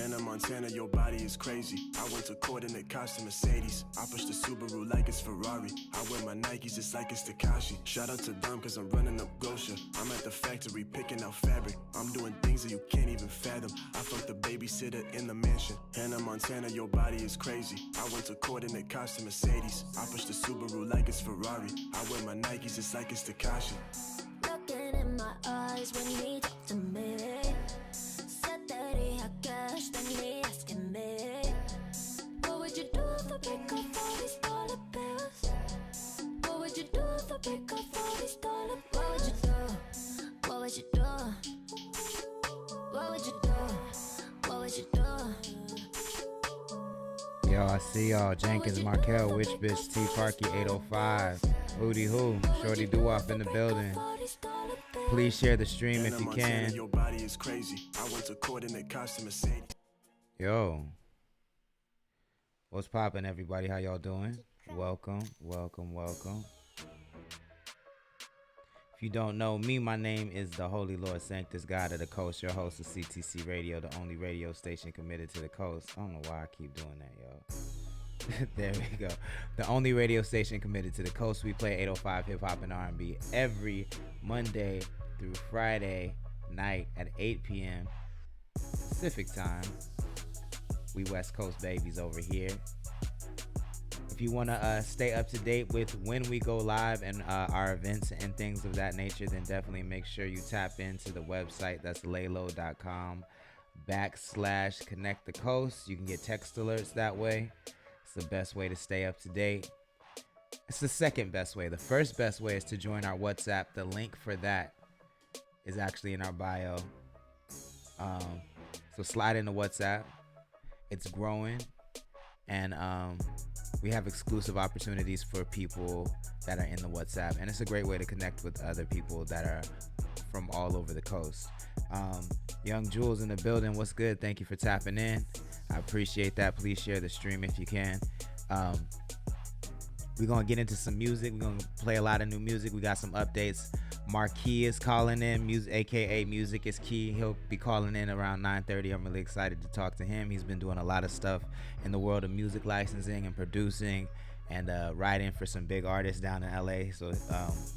Hannah Montana, your body is crazy. I went to court in a costume Mercedes. I push the Subaru like it's Ferrari. I wear my Nikes just like it's Takashi. Shout out to Dom cause I'm running up Gosha. I'm at the factory picking out fabric. I'm doing things that you can't even fathom. I fucked the babysitter in the mansion. Hannah Montana, your body is crazy. I went to court in a costume Mercedes. I push the Subaru like it's Ferrari. I wear my Nikes just like it's Takashi. Looking in my eyes when he talked to me. Said that he had cash, then he asking me, what would you do if I break off all these dollar bills? What would you do if I break off all these dollar bills? What would you do? What would you do? What would you do? What would you do? Yo, I see y'all. Jenkins, Markel, Witch Bitch, T Parky, 805. Hootie Hoo, Shorty Doo-Wop in the building. Please share the stream if you can. Your body is crazy. I went to court in a costume Mercedes. Yo, what's poppin', everybody? How y'all doing? Welcome. If you don't know me, my name is the Holy Lord Sanctus, God of the Coast, your host of CTC Radio, the only radio station committed to the coast. I don't know why I keep doing that, yo. There we go. The only radio station committed to the coast. We play 805 hip-hop and R&B every Monday through Friday night at 8 p.m. Pacific time. We West Coast babies over here. If you want to stay up to date with when we go live and our events and things of that nature, then definitely make sure you tap into the website. That's laylow.com/connect the coast. You can get text alerts that way. It's the best way to stay up to date. It's the second best way. The first best way is to join our WhatsApp. The link for that is actually in our bio. So slide into WhatsApp. It's growing. And we have exclusive opportunities for people that are in the WhatsApp. And it's a great way to connect with other people that are from all over the coast. Young Jules in the building. What's good? Thank you for tapping in. I appreciate that. Please share the stream if you can. We're going to get into some music. We're going to play a lot of new music. We got some updates. Marquis is calling in, music, aka Music is Key. He'll be calling in around 9:30. I'm really excited to talk to him. He's been doing a lot of stuff in the world of music licensing and producing and writing for some big artists down in LA. So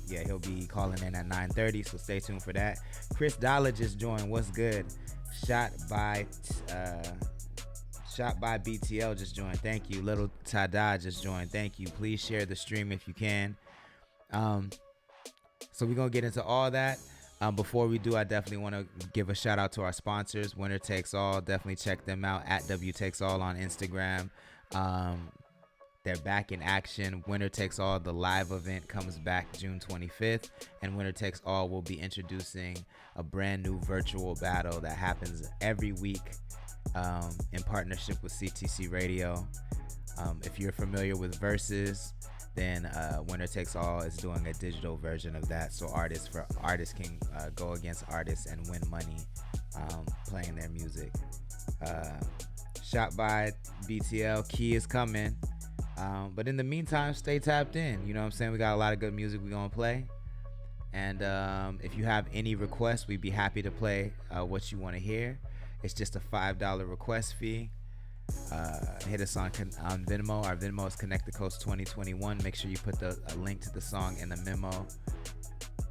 yeah, he'll be calling in at 9:30. So stay tuned for that. Chris Dollar just joined. What's good? Shot by BTL just joined. Thank you. Little Tada just joined. Thank you. Please share the stream if you can. So we're going to get into all that. Before we do, I definitely want to give a shout out to our sponsors, Winner Takes All. Definitely check them out at W Takes All on Instagram. They're back in action. Winner Takes All, the live event, comes back June 25th. And Winner Takes All will be introducing a brand new virtual battle that happens every week in partnership with CTC Radio. If you're familiar with Versus, then Winner Takes All is doing a digital version of that, so artists can go against artists and win money playing their music. Shot by BTL, Key is coming. But in the meantime, stay tapped in. You know what I'm saying? We got a lot of good music we're going to play. And if you have any requests, we'd be happy to play what you want to hear. It's just a $5 request fee. Hit us on Venmo. Our Venmo is Connect the Coast 2021. Make sure you put a link to the song in the memo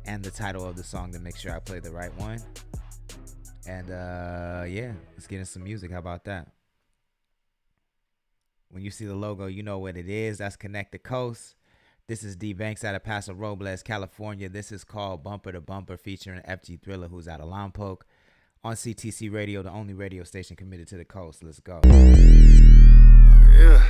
and the title of the song to make sure I play the right one. And yeah, let's get into some music. How about that? When you see the logo, you know what it is. That's Connect the Coast. This is D Banks out of Paso Robles, California. This is called Bumper to Bumper, featuring FG Thriller, who's out of Lompoc. On CTC Radio, the only radio station committed to the coast. Let's go. Yeah.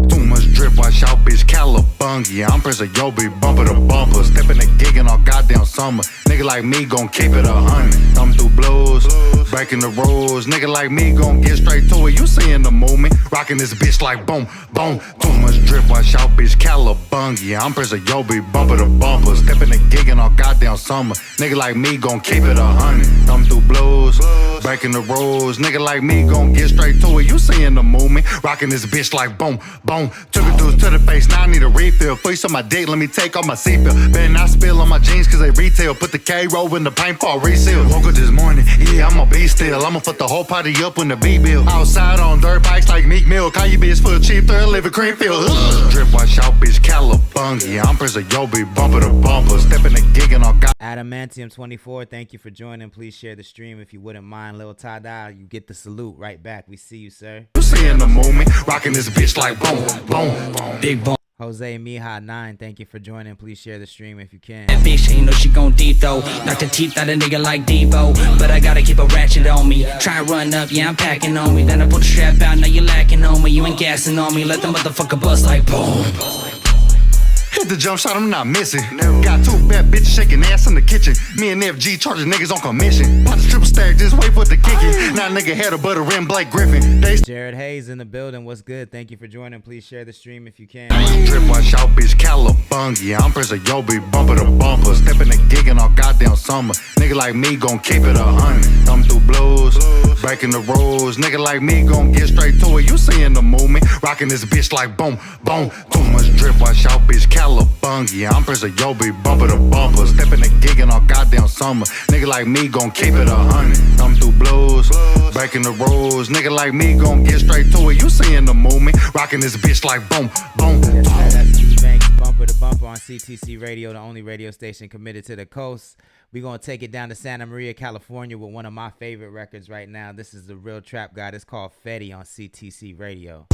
Too much drip, watch out, bitch, Calabungy. I'm pressing yo, be bumper to bumper. Stepping the gig in all goddamn summer. Nigga like me gon' keep it 100. Thumb through blues, breaking the rules. Nigga like me gon' get straight to it. You seeing the movement? Rocking this bitch like boom, boom. Too much drip, watch out, bitch, Calabungy. I'm pressing yo, be bumper to bumper. Stepping the gig in all goddamn summer. Nigga like me gon' keep it 100. Thumb through blues, breaking the rules. Nigga like me gon' get straight to it. You seeing the movement, rocking this bitch like boom, boom. Took it dudes to the face, now I need a refill. Before you saw my dick, let me take off my seatbelt. Better not spill on my jeans cause they retail. Put the K-roll in the paint for reseal. Woke up this morning, yeah, I'ma be still. I'ma fuck the whole party up when the beat bill. Outside on dirt bikes like Meek Mill. Call you bitch for a cheap third, live in Creamfield. Drip, watch out, bitch, Calabungy. I'm press a yo, be bumper to bumper. Stepping the gig and all got. Adamantium 24, thank you for joining. Please share the stream if you wouldn't mind. Lil Tada, you get the salute right back. We see you, sir. You seeing the movement, rocking this bitch like boom, boom, boom. Big bone. Jose Mija 9, thank you for joining. Please share the stream if you can. That bitch ain't know she gon' deep though. Knock the teeth out a nigga like Devo. But I gotta keep a ratchet on me. Try and run up, yeah, I'm packing on me. Then I pull the strap out, now you lacking on me. You ain't gassing on me, let the motherfucker bust like boom. Hit the jump shot, I'm not missing. Got two bad bitches shaking ass in the kitchen. Me and FG charging niggas on commission. Pop the triple stack, just wait for the kick it. Now nigga had a butter rim Blake Griffin. They Jared Hayes in the building. What's good? Thank you for joining. Please share the stream if you can. Drip, watch out, bitch, Calabungy. I'm press a yo, be bumper to bumper. Stepping the gig in all goddamn summer. Nigga like me gon' keep it 100. Thumb through blues, breaking the rules. Nigga like me gon' get straight to it. You seeing the movement, rocking this bitch like boom, boom. Too much drip, watch out, bitch, Calabungy. I'm press a yo, be bumper to bumper. Stepping the gig in all goddamn summer. Nigga like me gon' keep it 100. Thumb through blues, breaking the rules. Nigga like me gon' get straight to it. You seeing the movement, rocking this bitch like boom, boom. Yes, that's E-Bank's Bumper to Bumper on CTC Radio, the only radio station committed to the coast. We're going to take it down to Santa Maria, California with one of my favorite records right now. This is the real trap guy. It's called Fetty on CTC Radio.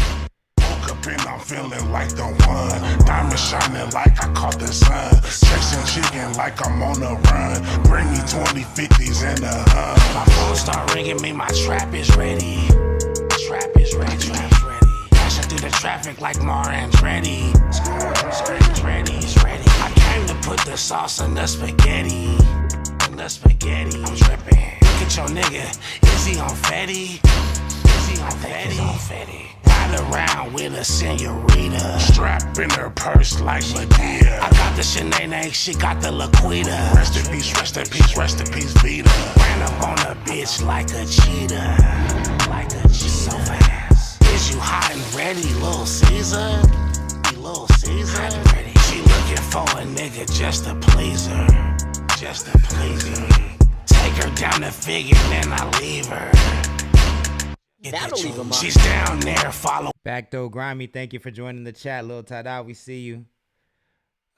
Up and I'm feeling like the one. Diamond shining like I caught the sun. Chasing chicken like I'm on the run. Bring me 20 50s and a My phone start ringing, me, my trap is ready. Trap is ready, trap's ready. Dashing through the traffic like Maur and ready. It's ready, it's ready. I came to put the sauce in the spaghetti. In the spaghetti, I'm tripping. Look at your nigga, is he on Fetty? Is he on Fetty? Ride around with a senorita. strap in her purse like Medea. I got the Sinead, she got the Laquita. Rest in peace, rest in peace, rest in peace, Vita. Ran up on a bitch like a cheetah. Like a cheetah. So fast. Is you hot and ready, Little Caesar? Little Caesar? Hot and ready. She looking for a nigga just to please her. Just to please her. Take her down the figure, then I leave her. She's down there, follow. Backdoor Grimy, thank you for joining the chat. Lil Tada, we see you.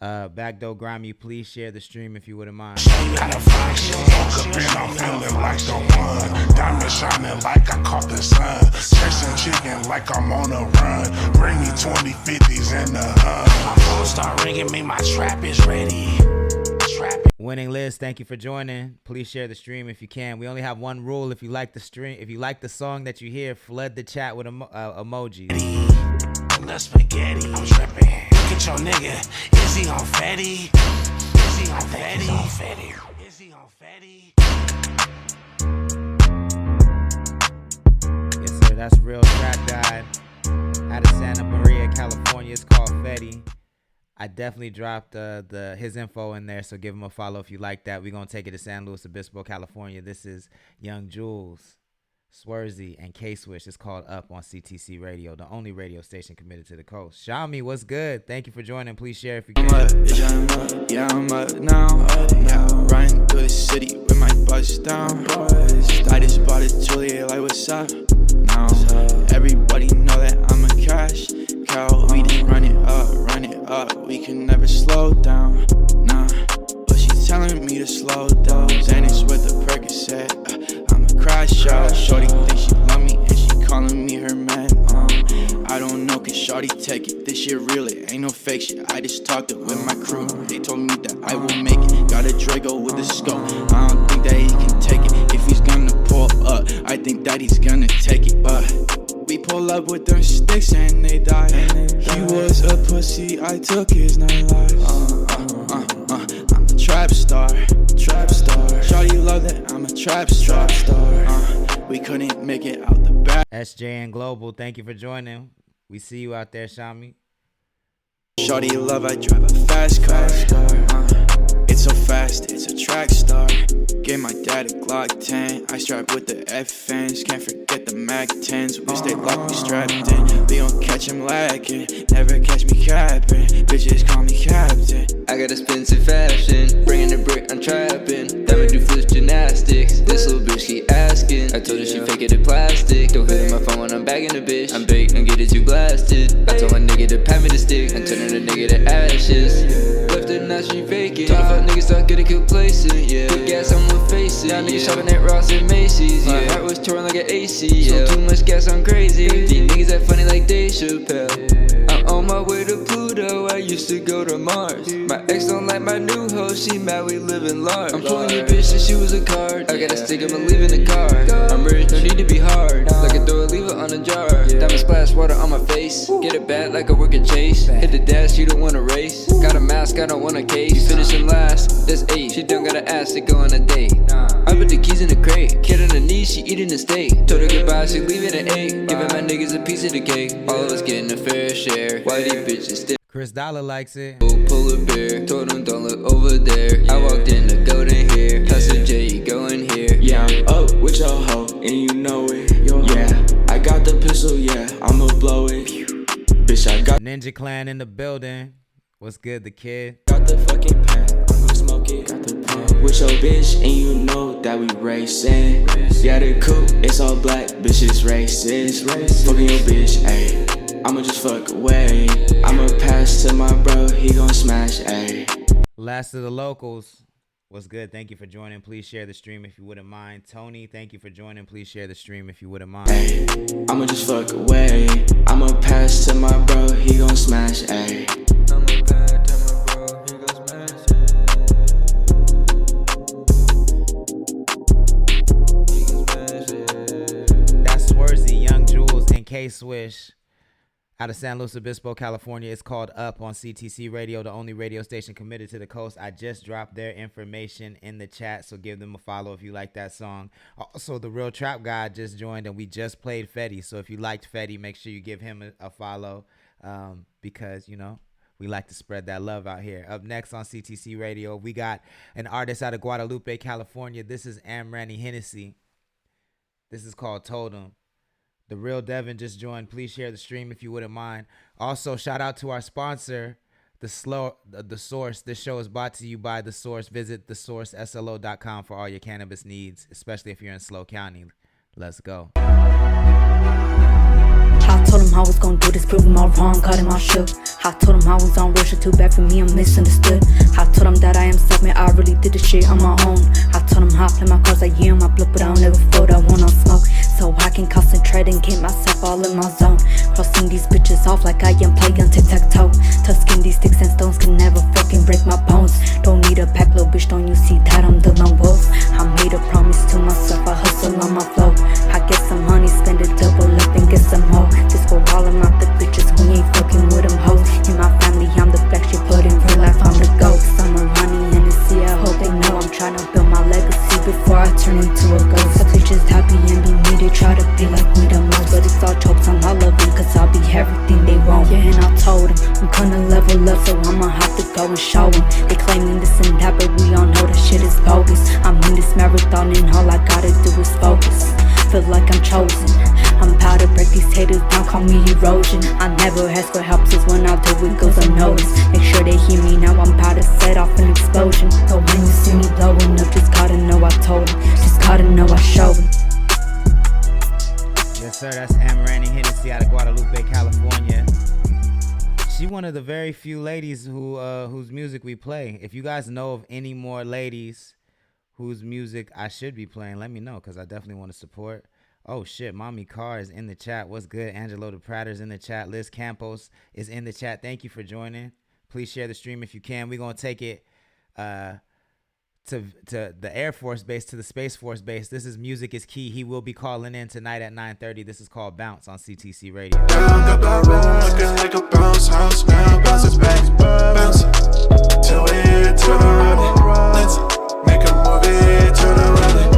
Backdoor Grimy, please share the stream if you wouldn't mind. Show you how to function. Woke up and I'm feeling like the one. Diamond shining like I caught the sun. Chasing chicken like I'm on a run. Bring me 20 50s and a My phone start ringing, me, my trap is ready. Winning Liz, thank you for joining. Please share the stream if you can. We only have one rule. If you like the stream, if you like the song that you hear, flood the chat with emojis. The spaghetti, I'm tripping. Look at your nigga, is he on Fetty? Is he on Fetty? Is he on Fetty? Yes, sir. That's Real Trap Guy out of Santa Maria, California. It's called Fetty. I definitely dropped his info in there, so give him a follow if you like that. We're going to take it to San Luis Obispo, California. This is Young Jules, Swerzy, and K-Swish. It's called Up on CTC Radio, the only radio station committed to the coast. Xiaomi, what's good? Thank you for joining. Please share if you can. I'm up, yeah, I'm up now. Yeah, riding through the city with my bust down. I just bought a Julia, like, what's up? Now, everybody know that I'm a cash cow. We didn't run it up. We can never slow down. Nah, but she's telling me to slow down. Then it's with the Percocet. I'm a crash out. Shorty thinks she love me and she calling me her man. I don't know, cause shorty take it. This shit real, it ain't no fake shit. I just talked it with my crew. They told me that I will make it. Got a Draco with a scope. I don't think that he can take it. If he's gonna pull up, I think that he's gonna take it. We pull up with them sticks and they die. He was a pussy, I took his nightlife. I'm a trap star. Shawty love that I'm a trap star. We couldn't make it out the back. SJN Global, thank you for joining. We see you out there, Xiaomi. Shawty love, I drive a fast car. It's so fast, it's a trap track star. Gave my dad a Glock 10. I strapped with the FNs. Can't forget the Mac 10s. We stay locked, we strapped in. We don't catch him lacking. Never catch me capping. Bitches call me captain. I got expensive fashion. Bringing the brick, I'm trapping. Never do flips gymnastics. This little bitch keep asking. I told her she fake it in plastic. Don't hit my phone when I'm bagging the bitch. I'm baked and get it too blasted. I told my nigga to pat me the stick and turning the nigga to ashes. Left her now she faking. Tryna fuck niggas start getting complacent. Yeah, put gas on my face. Now niggas shopping at Ross and Macy's. My heart was torn like an AC. Yeah, so too much gas, I'm crazy. These niggas act funny like Dave Chappelle. I'm on my way to Pluto. I used to go to Mars. My ex don't like my new hoe. She mad we live in large. I'm pulling your bitch since she was a card. I got a stick, I'ma leave in the car. I'm rich, no need to be hard. Like a door, leave it on a jar. Diamond splash water on my face. Get it back like a working chase. Hit the dash, you don't wanna race. Got a mask, I don't want a case. You finishing last, that's 8. She don't gotta ask to go on a date. I put the keys in the crate. Kid on her knees, she eating the steak. Told her goodbye, she leaving at 8. Giving my niggas a piece of the cake. All of us getting a fair share. Why these bitches still? Chris Dollar likes it. Pull a bear, told him don't look over there. I walked in the golden hair. Pastor J, you go in here. Yeah, I'm up with your hoe, and you know it. Yeah, I got the pistol, yeah, I'ma blow it. Bitch, I got Ninja Clan in the building. What's good, the kid? got the fucking pen, I'ma smoke it. Got the pen with your bitch, and you know that we racing. Yeah, the coupe, it's all black, bitch, it's racist. Fucking your bitch, ayy. I'ma just fuck away. I'ma pass to my bro, he gon' smash, ayy. Last of the locals. What's good? Thank you for joining. Please share the stream if you wouldn't mind. Tony, thank you for joining. Please share the stream if you wouldn't mind. Ayy, I'ma just fuck away. I'ma pass to my bro, he gon' smash, ayy. I'ma pass to my bro, he gon' smash it. That's Swersy, Young Jules, and K-Swish. Out of San Luis Obispo, California. It's called Up on CTC Radio, the only radio station committed to the coast. I just dropped their information in the chat, so give them a follow if you like that song. Also, the Real Trap Guy just joined, and we just played Fetty. So if you liked Fetty, make sure you give him a follow because, you know, we like to spread that love out here. Up next on CTC Radio, we got an artist out of Guadalupe, California. This is Amrani Hennessy. This is called Totem. The Real Devin just joined. Please share the stream if you wouldn't mind. Also, shout out to our sponsor, The Source. This show is brought to you by The Source. Visit thesourceslo.com for all your cannabis needs, especially if you're in SLO County. Let's go. I told him I was gonna do this, prove him all wrong, caught him all shook. I told him I was on real shit, too bad for me, I'm misunderstood. I told him that I am self-made, I really did this shit on my own. I told him how I play my cards, like yeah, my blood, but I don't ever float, I want no smoke. So I can concentrate and keep myself all in my zone. Crossing these bitches off like I am playing tic-tac-toe. Tusking these sticks and stones can never fucking break my bones. Don't need a pack, little bitch, don't you see that I'm the lone wolf? I made a promise to myself, I hustle on my flow. I get some money, spend it double up and get some more. This for all of my the bitches who ain't fucking with them hoes. In my family, I'm the black shit, but in real life, I'm the GOAT. Summer honey and I hope they know I'm trying to build my legacy before I turn into a ghost. The bitches happy and be me, they try to be like me the most, but it's all jokes, I'm all of them, cause I'll be everything they want. Yeah, and I told them, I'm gonna level up, so I'ma have to go and show them. They claiming this and that, but we all know that shit is bogus. I'm in this marathon and all I gotta do is focus. Feel like I'm chosen, I'm about to break these haters down, call me erosion. I never ask for help, since when I do it goes unnoticed. Make sure they hear me now, I'm about to set off an explosion. So when you see me blowing up, just gotta know I told them, just gotta know I showed them. Yes, sir, that's Amrani Hennessy out of Guadalupe, California. She one of the very few ladies whose music we play. If you guys know of any more ladies whose music I should be playing, let me know, because I definitely want to support. Oh, shit, Mommy Carr is in the chat. What's good? Angelo De Prater's in the chat. Liz Campos is in the chat. Thank you for joining. Please share the stream if you can. We're going to take it to the Air Force Base, to the Space Force Base. This is Music is Key. He will be calling in tonight at 9:30. This is called Bounce on CTC Radio. Looking like a bounce house now, bounce back, bounce till it turn around. Let's make a movie, turn around.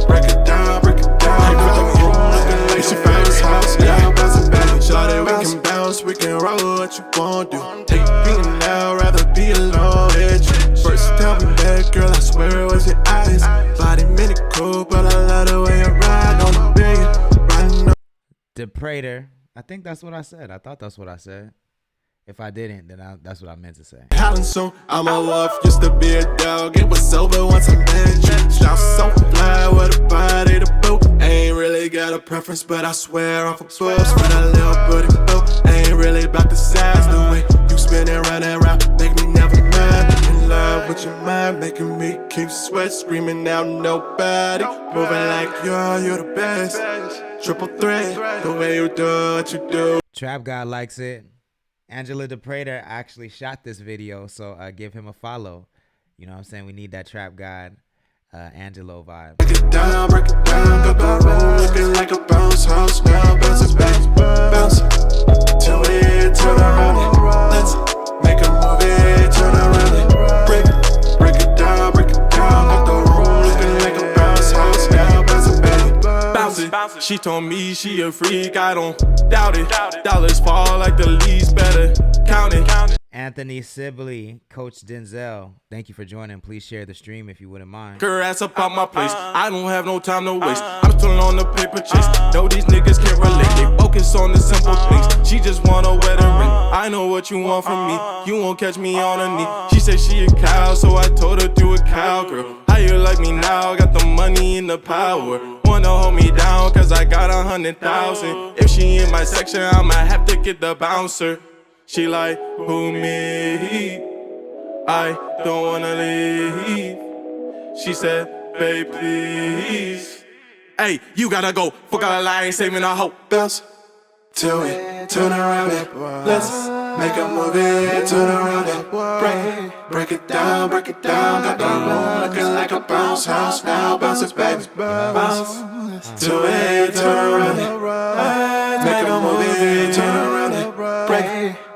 Break it down, break it down. Looking like a bounce house now, bounce back. Shawty, we can bounce, we can roll what you want to. Take me now, rather be alone with you. First time we met, girl, I swear Prater. I think that's what I said. I thought that's what I said. If I didn't, then that's what I meant to say. Howlin' soon, I'm a wolf, used to be a dog. It was sober once I met you. Shout so fly with a body to boot. Ain't really got a preference, but I swear I'm for boobs. For that little booty boot. Ain't really about the size, the way you spin and run around. Make me never mind. In love with your mind, making me keep sweat, screaming out nobody. Moving like you're the best. Triple threat, the way you do what you do. Trap God likes it. Angela the Prater actually shot this video, so give him a follow. You know what I'm saying? We need that Trap God Angelo vibe. Break it down, got the room looking like a bounce house now. Bounce it back, bounce till we turn around it. Let's make a movie, turn around it. Break it down, got the room looking like a bounce house now. Bounce it back, bounce it. She told me she a freak, I don't doubt it. Dollars fall like the least, better count it. Anthony Sibley, Coach Denzel, thank you for joining. Please share the stream if you wouldn't mind. Her ass up out my place. I don't have no time to waste. I'm still on the paper chase. No, these niggas can't relate. They focus on the simple things. She just want a wedding ring. I know what you want from me. You won't catch me on her knee. She said she a cow, so I told her do a cowgirl. How you like me now? Got the money and the power. Wanna hold me down, cause I got 100,000. If she in my section, I'ma have to get the bouncer. She like, who me? I don't wanna leave. She said, babe, please. Hey, you gotta go. Fuck all the line, saving our hope. Bounce till we turn around it. Let's make a movie, turn around it. Break it down. Got the room looking like a bounce house now. Bounce it, baby. Bounce till we turn around it. Make a movie, turn around it.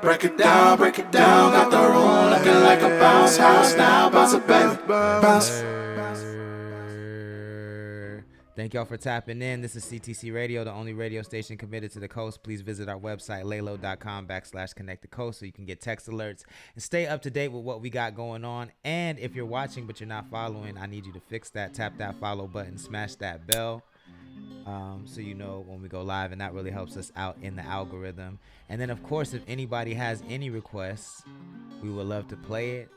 Break it down. Got the room looking like a bounce house now. Bounce it, baby. Bounce. Thank y'all for tapping in. This is CTC Radio, the only radio station committed to the coast. Please visit our website, laylow.com/connect the coast, so you can get text alerts and stay up to date with what we got going on. And if you're watching but you're not following, I need you to fix that. Tap that follow button, smash that bell, so you know when we go live, and that really helps us out in the algorithm. And then, of course, if anybody has any requests, we would love to play it.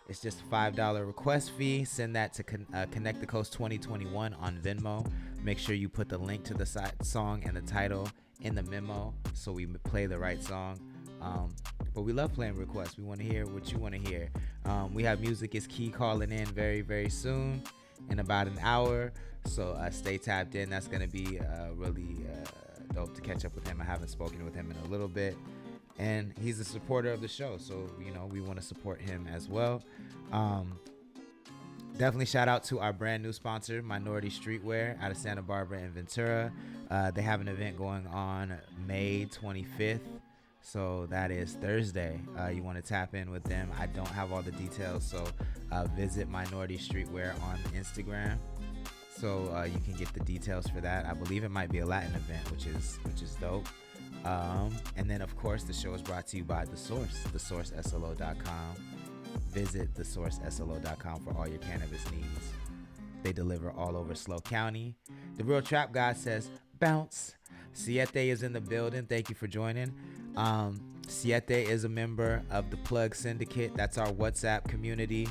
It's just a $5 request fee. Send that to Connect the Coast 2021 on Venmo. Make sure you put the link to the song and the title in the memo so we play the right song. But we love playing requests. We want to hear what you want to hear. We have Music is Key calling in very, very soon, in about an hour. So stay tapped in. That's going to be really dope to catch up with him. I haven't spoken with him in a little bit. And he's a supporter of the show, so you know we want to support him as well. Definitely shout out to our brand new sponsor, Minority Streetwear, out of Santa Barbara and Ventura. They have an event going on May 25th, so that is Thursday. You want to tap in with them. I don't have all the details, so visit Minority Streetwear on Instagram, so you can get the details for that. I believe it might be a Latin event, which is dope. And then, of course, the show is brought to you by The Source, thesourceslo.com. Visit thesourceslo.com for all your cannabis needs. They deliver all over SLO County. The Real Trap God says, bounce. Siete is in the building. Thank you for joining. Siete is a member of the Plug Syndicate. That's our WhatsApp community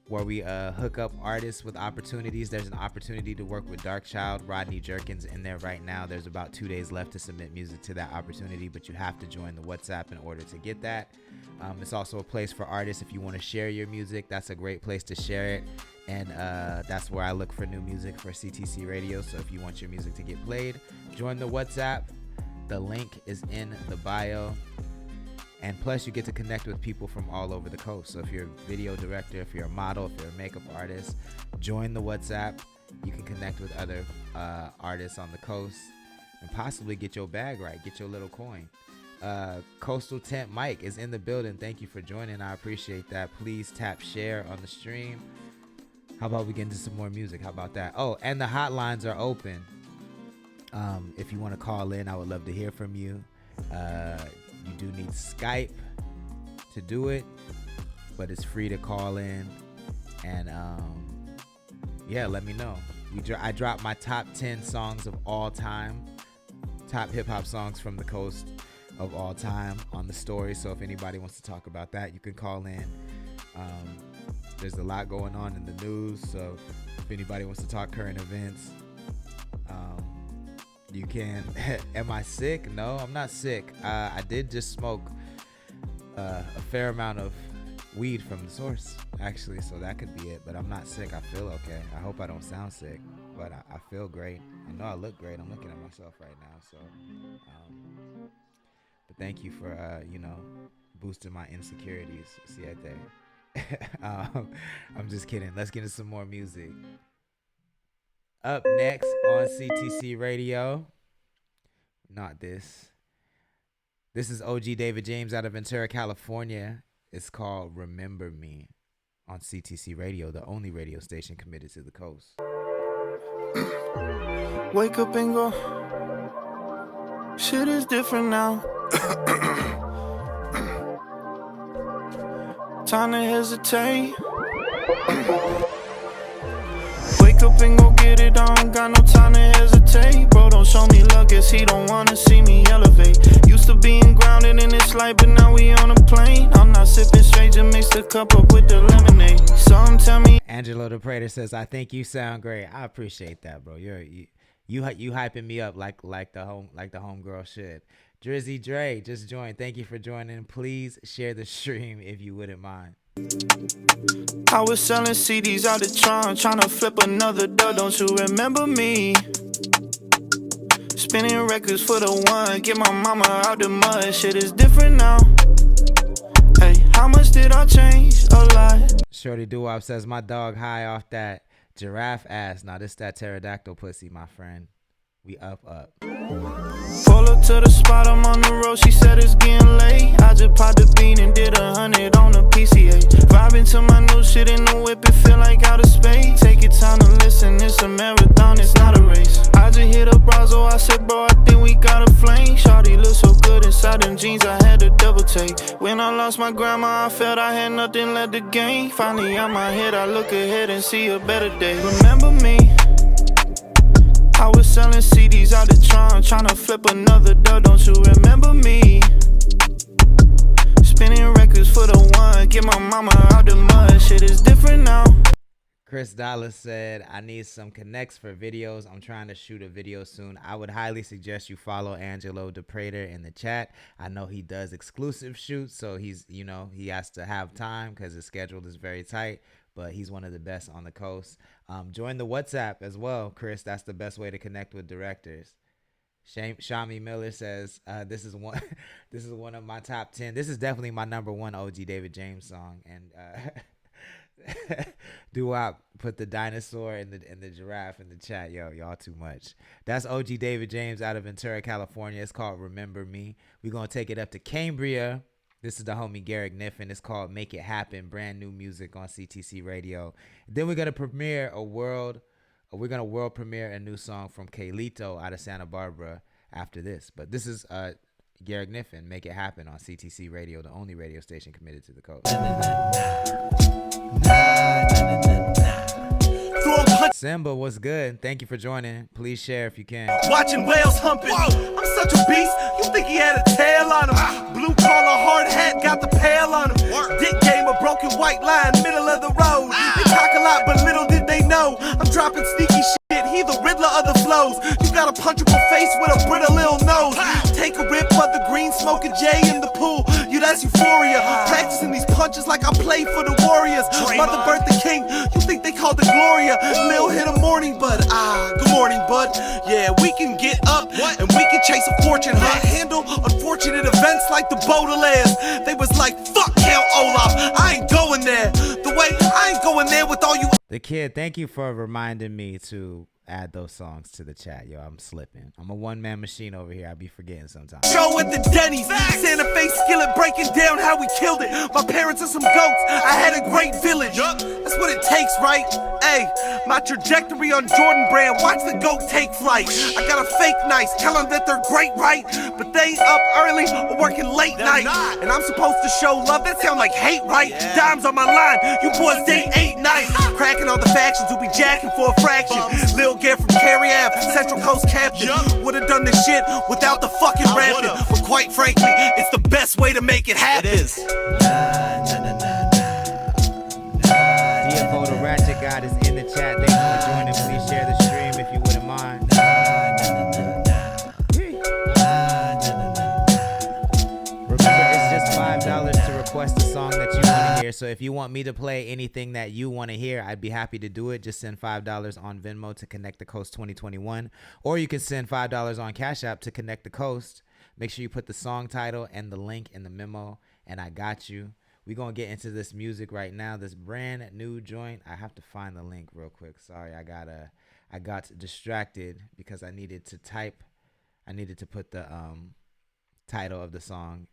where we hook up artists with opportunities. There's an opportunity to work with Darkchild, Rodney Jerkins in there right now. There's about 2 days left to submit music to that opportunity, but you have to join the WhatsApp in order to get that. It's also a place for artists if you want to share your music. That's a great place to share it. And that's where I look for new music for CTC Radio. So if you want your music to get played, join the WhatsApp. The link is in the bio. And plus, you get to connect with people from all over the coast. So if you're a video director, if you're a model, if you're a makeup artist, join the WhatsApp. You can connect with other artists on the coast and possibly get your bag right, get your little coin. Coastal Tent Mike is in the building. Thank you for joining. I appreciate that. Please tap share on the stream. How about we get into some more music? How about that? Oh, and the hotlines are open. If you want to call in, I would love to hear from you. You do need Skype to do it, but it's free to call in. And yeah, let me know. I dropped my top 10 songs of all time top hip hop songs from the coast of all time on the story. So if anybody wants to talk about that, you can call in. There's a lot going on in the news, so if anybody wants to talk current events, you can. Am I sick? No, I'm not sick. I did just smoke a fair amount of weed from the source, actually, so that could be it. But I'm not sick. I feel okay. I hope I don't sound sick, but I feel great. I know I look great. I'm looking at myself right now, so but thank you for boosting my insecurities. See that there. I'm just kidding. Let's get into some more music. Up next on CTC Radio, not this. This is OG David James out of Ventura, California. It's called Remember Me on CTC Radio, the only radio station committed to the coast. Wake up and go, shit is different now. Time to hesitate. Wake up and go get it on, got no time to hesitate. Bro, don't show me love, guess he don't wanna see me elevate. Used to being grounded in this life, but now we on a plane. I'm not sipping straight, just mix the cup up with the lemonade. Some tell me. Angelo the Prater says, I think you sound great. I appreciate that, bro. You hyping me up like the homegirl should. Drizzy Dre just joined. Thank you for joining. Please share the stream if you wouldn't mind. I was selling CDs out of Tron, trying to flip another dub. Don't you remember me? Spinning records for the one, get my mama out the mud. Shit is different now. Hey, how much did I change? A lot. Shorty Doo-Wop says, my dog high off that giraffe ass. Now this that pterodactyl pussy, my friend. We up. Pull up to the spot, I'm on the road, she said it's getting late. I just popped the bean and did 100 on the PCA. Vibing to my new shit in the whip, it feel like outer space. Take your time to listen, it's a marathon, it's not a race. I just hit up Brazo, I said, bro, I think we got a flame. Shawty look so good inside them jeans, I had to double take. When I lost my grandma, I felt I had nothing left to gain. Finally out my head, I look ahead and see a better day. Remember me? I was selling CDs out of Tron, trying to flip another dub. Don't you remember me? Spinning records for the one, get my mama out the mud. Shit is different now. Chris Dallas said, I need some connects for videos. I'm trying to shoot a video soon. I would highly suggest you follow Angelo the Prater in the chat. I know he does exclusive shoots, so he has to have time because his schedule is very tight. But he's one of the best on the coast. Join the WhatsApp as well, Chris. That's the best way to connect with directors. Shami Miller says, this is one of my top 10. This is definitely my number one OG David James song. And Doo-Wop put the dinosaur and the giraffe in the chat. Yo, y'all too much. That's OG David James out of Ventura, California. It's called Remember Me. We're going to take it up to Cambria. This is the homie Garrick Niffin. It's called Make It Happen. Brand new music on CTC Radio. Then we're gonna world premiere a new song from Kaylito out of Santa Barbara after this. But this is Garrick Niffin, Make It Happen on CTC Radio, the only radio station committed to the coast. Simba, what's good? Thank you for joining. Please share if you can. Watching whales humping. Whoa. I'm such a beast. You think he had a tail on him? Blue collar, hard hat, got the pail on him. Dick game, a broken white line, middle of the road. They talk a lot, but little did they know. I'm dropping sneaky shit. He the Riddler of the flows. You got a punchable face with a brittle little nose. Take a rip of the green, smoking J in the pool. You, that's euphoria. Practicing these punches like I play for the Warriors. Mother birth the king. You think they called the Gloria? Lil hit a morning bud. Good morning, bud. Yeah, we can get up and we can chase a fortune. Handle unfortunate events like the Baudelaires. They was like, fuck Count Olaf. I ain't going there. The way I ain't going there with all you. The Kid, thank you for reminding me to add those songs to the chat. Yo, I'm slipping. I'm a one-man machine over here. I be forgetting sometimes. Show at the Denny's. Santa Fe skillet breaking down how we killed it. My parents are some goats. I had a great village. That's what it takes, right? Hey, my trajectory on Jordan Brand. Watch the goat take flight. I got a fake nice. Tell them that they're great, right? But they up early or working late night. And I'm supposed to show love. That sound like hate, right? Dimes on my line. You boys, they ain't nice. Cracking all the factions who be jacking for a fraction. Lil Gare from Cary Ave, Central Coast captain. Would've done this shit without the fucking rapping. But quite frankly, it's the best way to make it happen. It is. DFO the Ratchet God is in the chat. Thank you for joining. Please share the stream if you wouldn't mind. Remember, it's just $5 to request a song that you want to hear. So if you want me to play anything that you want to hear, I'd be happy to do it. Just send $5 on Venmo to Connect the Coast 2021. Or you can send $5 on Cash App to Connect the Coast. Make sure you put the song title and the link in the memo, and I got you. We're going to get into this music right now, this brand new joint. I have to find the link real quick. Sorry, I got distracted because I needed to put the title of the song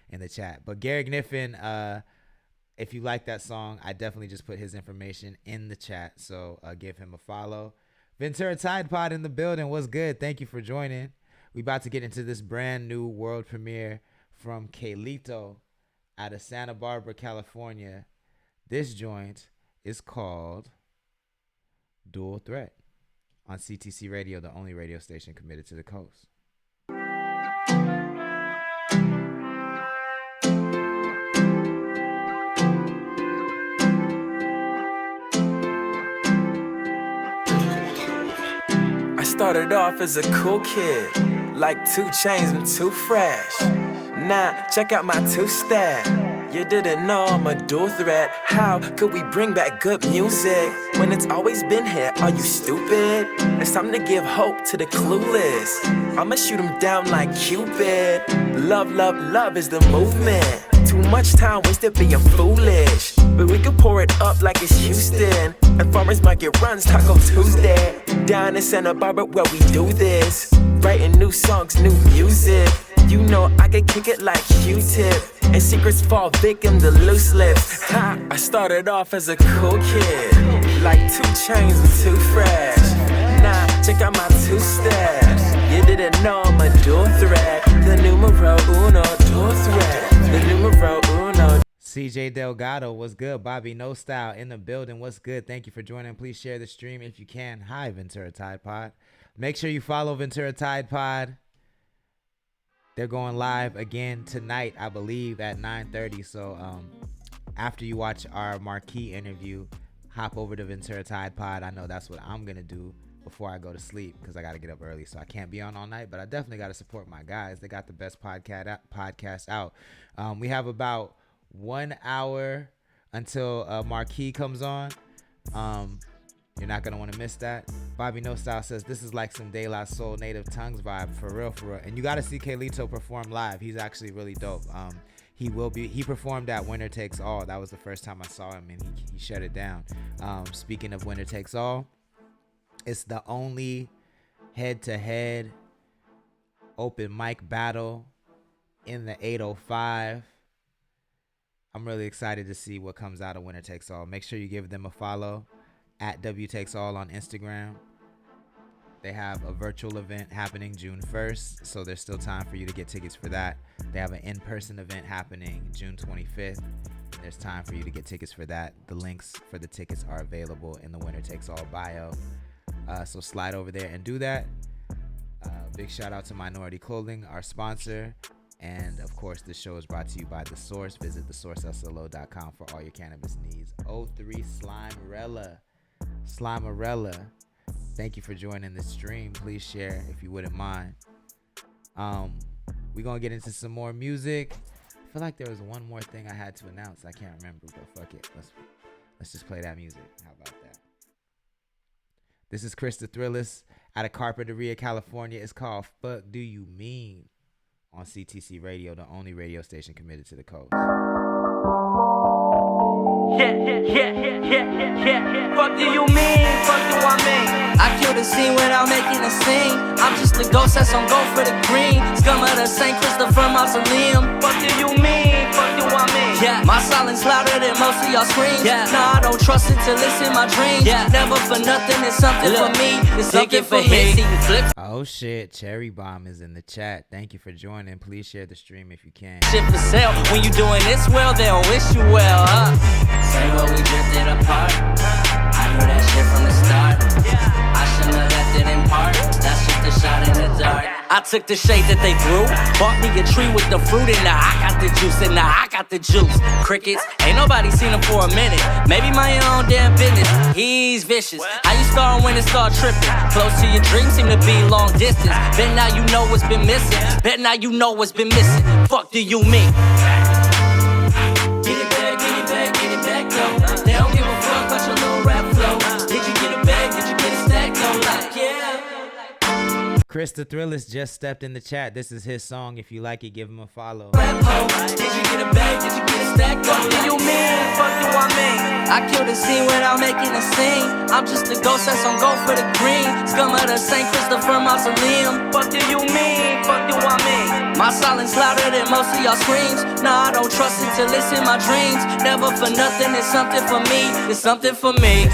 in the chat. But Gary Gniffin, if you like that song, I definitely just put his information in the chat. So give him a follow. Ventura Tide Pod in the building. What's good? Thank you for joining. We about to get into this brand new world premiere from Kalito out of Santa Barbara, California. This joint is called Dual Threat on CTC Radio, the only radio station committed to the coast. I started off as a cool kid, like 2 Chainz and too fresh. Now, check out my two-step. You didn't know I'm a dual threat. How could we bring back good music when it's always been here? Are you stupid? It's time to give hope to the clueless. I'ma shoot 'em down like Cupid. Love, love, love is the movement. Too much time wasted being foolish, but we can pour it up like it's Houston. And farmers market runs Taco Tuesday. Down in Santa Barbara where we do this. Writing new songs, new music. You know I can kick it like Q-tip, and secrets fall victim to loose lips. Ha! I started off as a cool kid, like 2 Chainz and too fresh. Nah, check out my 2 steps. You didn't know I'm a dual threat. The numero uno, dual threat. The numero uno. CJ Delgado, what's good? Bobby No Style in the building. What's good? Thank you for joining. Please share the stream if you can. Hi, Ventura Tide Pod. Make sure you follow Ventura Tide Pod. They're going live again tonight, I believe, at 9:30. So after you watch our marquee interview, hop over to Ventura Tide Pod. I know that's what I'm going to do before I go to sleep because I got to get up early. So I can't be on all night, but I definitely got to support my guys. They got the best podcast out. We have about 1 hour until Marquee comes on. You're not going to want to miss that. Bobby No Style says, this is like some De La Soul Native Tongues vibe, for real, for real. And you got to see Kalito perform live. He's actually really dope. He performed at Winner Takes All. That was the first time I saw him, and he shut it down. Speaking of Winner Takes All, it's the only head-to-head open mic battle in the 805. I'm really excited to see what comes out of Winner Takes All. Make sure you give them a follow at WTakesAll on Instagram. They have a virtual event happening June 1st, so there's still time for you to get tickets for that. They have an in-person event happening June 25th. There's time for you to get tickets for that. The links for the tickets are available in the Winner Takes All bio. So slide over there and do that. Big shout out to Minority Clothing, our sponsor. And of course, this show is brought to you by The Source. Visit thesourceslo.com for all your cannabis needs. 03 Slimerella, thank you for joining the stream. Please share if you wouldn't mind. We're gonna get into some more music. I feel like there was one more thing I had to announce. I can't remember, but fuck it. Let's just play that music. How about that? This is Chris the Thrillist out of Carpinteria, California. It's called Fuck Do You Mean on CTC Radio, the only radio station committed to the coast. Yeah. Fuck do you mean? Fuck do I mean? I kill the scene without making a scene. I'm just a ghost that's on go for the green. Scum of the St. Christopher Mausoleum. Fuck do you mean? Fuck do I mean? Yeah, my silence louder than most of y'all screams. Yeah, nah, I don't trust it till it's in my dreams. Yeah, never for nothing, it's something for me. It's something for me. See you flip. Oh shit, Cherry Bomb is in the chat. Thank you for joining. Please share the stream if you can. Shit for sale. When you doing this well, they don't wish you well, huh? Say what we drifted apart. took the shade that they threw, bought me a tree with the fruit, and now I got the juice, and now I got the juice. Crickets, ain't nobody seen him for a minute. Maybe my own damn business. He's vicious. How you start when it start tripping? Close to your dreams seem to be long distance. Bet now you know what's been missing. Bet now you know what's been missing. Fuck do you mean? Get it back, get it back, get it back, though. They don't give a fuck about your little rap flow. Did you get it back? Did you get it stacked, though? Like, yeah. Chris the Thrillist just stepped in the chat. This is his song. If you like it, give him a follow. Did you get it back? Did you get it stacked, though? What do you mean? Fuck do I mean? I kill the scene without making a scene. I'm just a ghost that's on go for the green. Scum of the St. Christopher Mausoleum. Fuck do you mean? Fuck do I mean? My silence louder than most of y'all screams. Nah, I don't trust it till it's in my dreams. Never for nothing, it's something for me. It's something for me.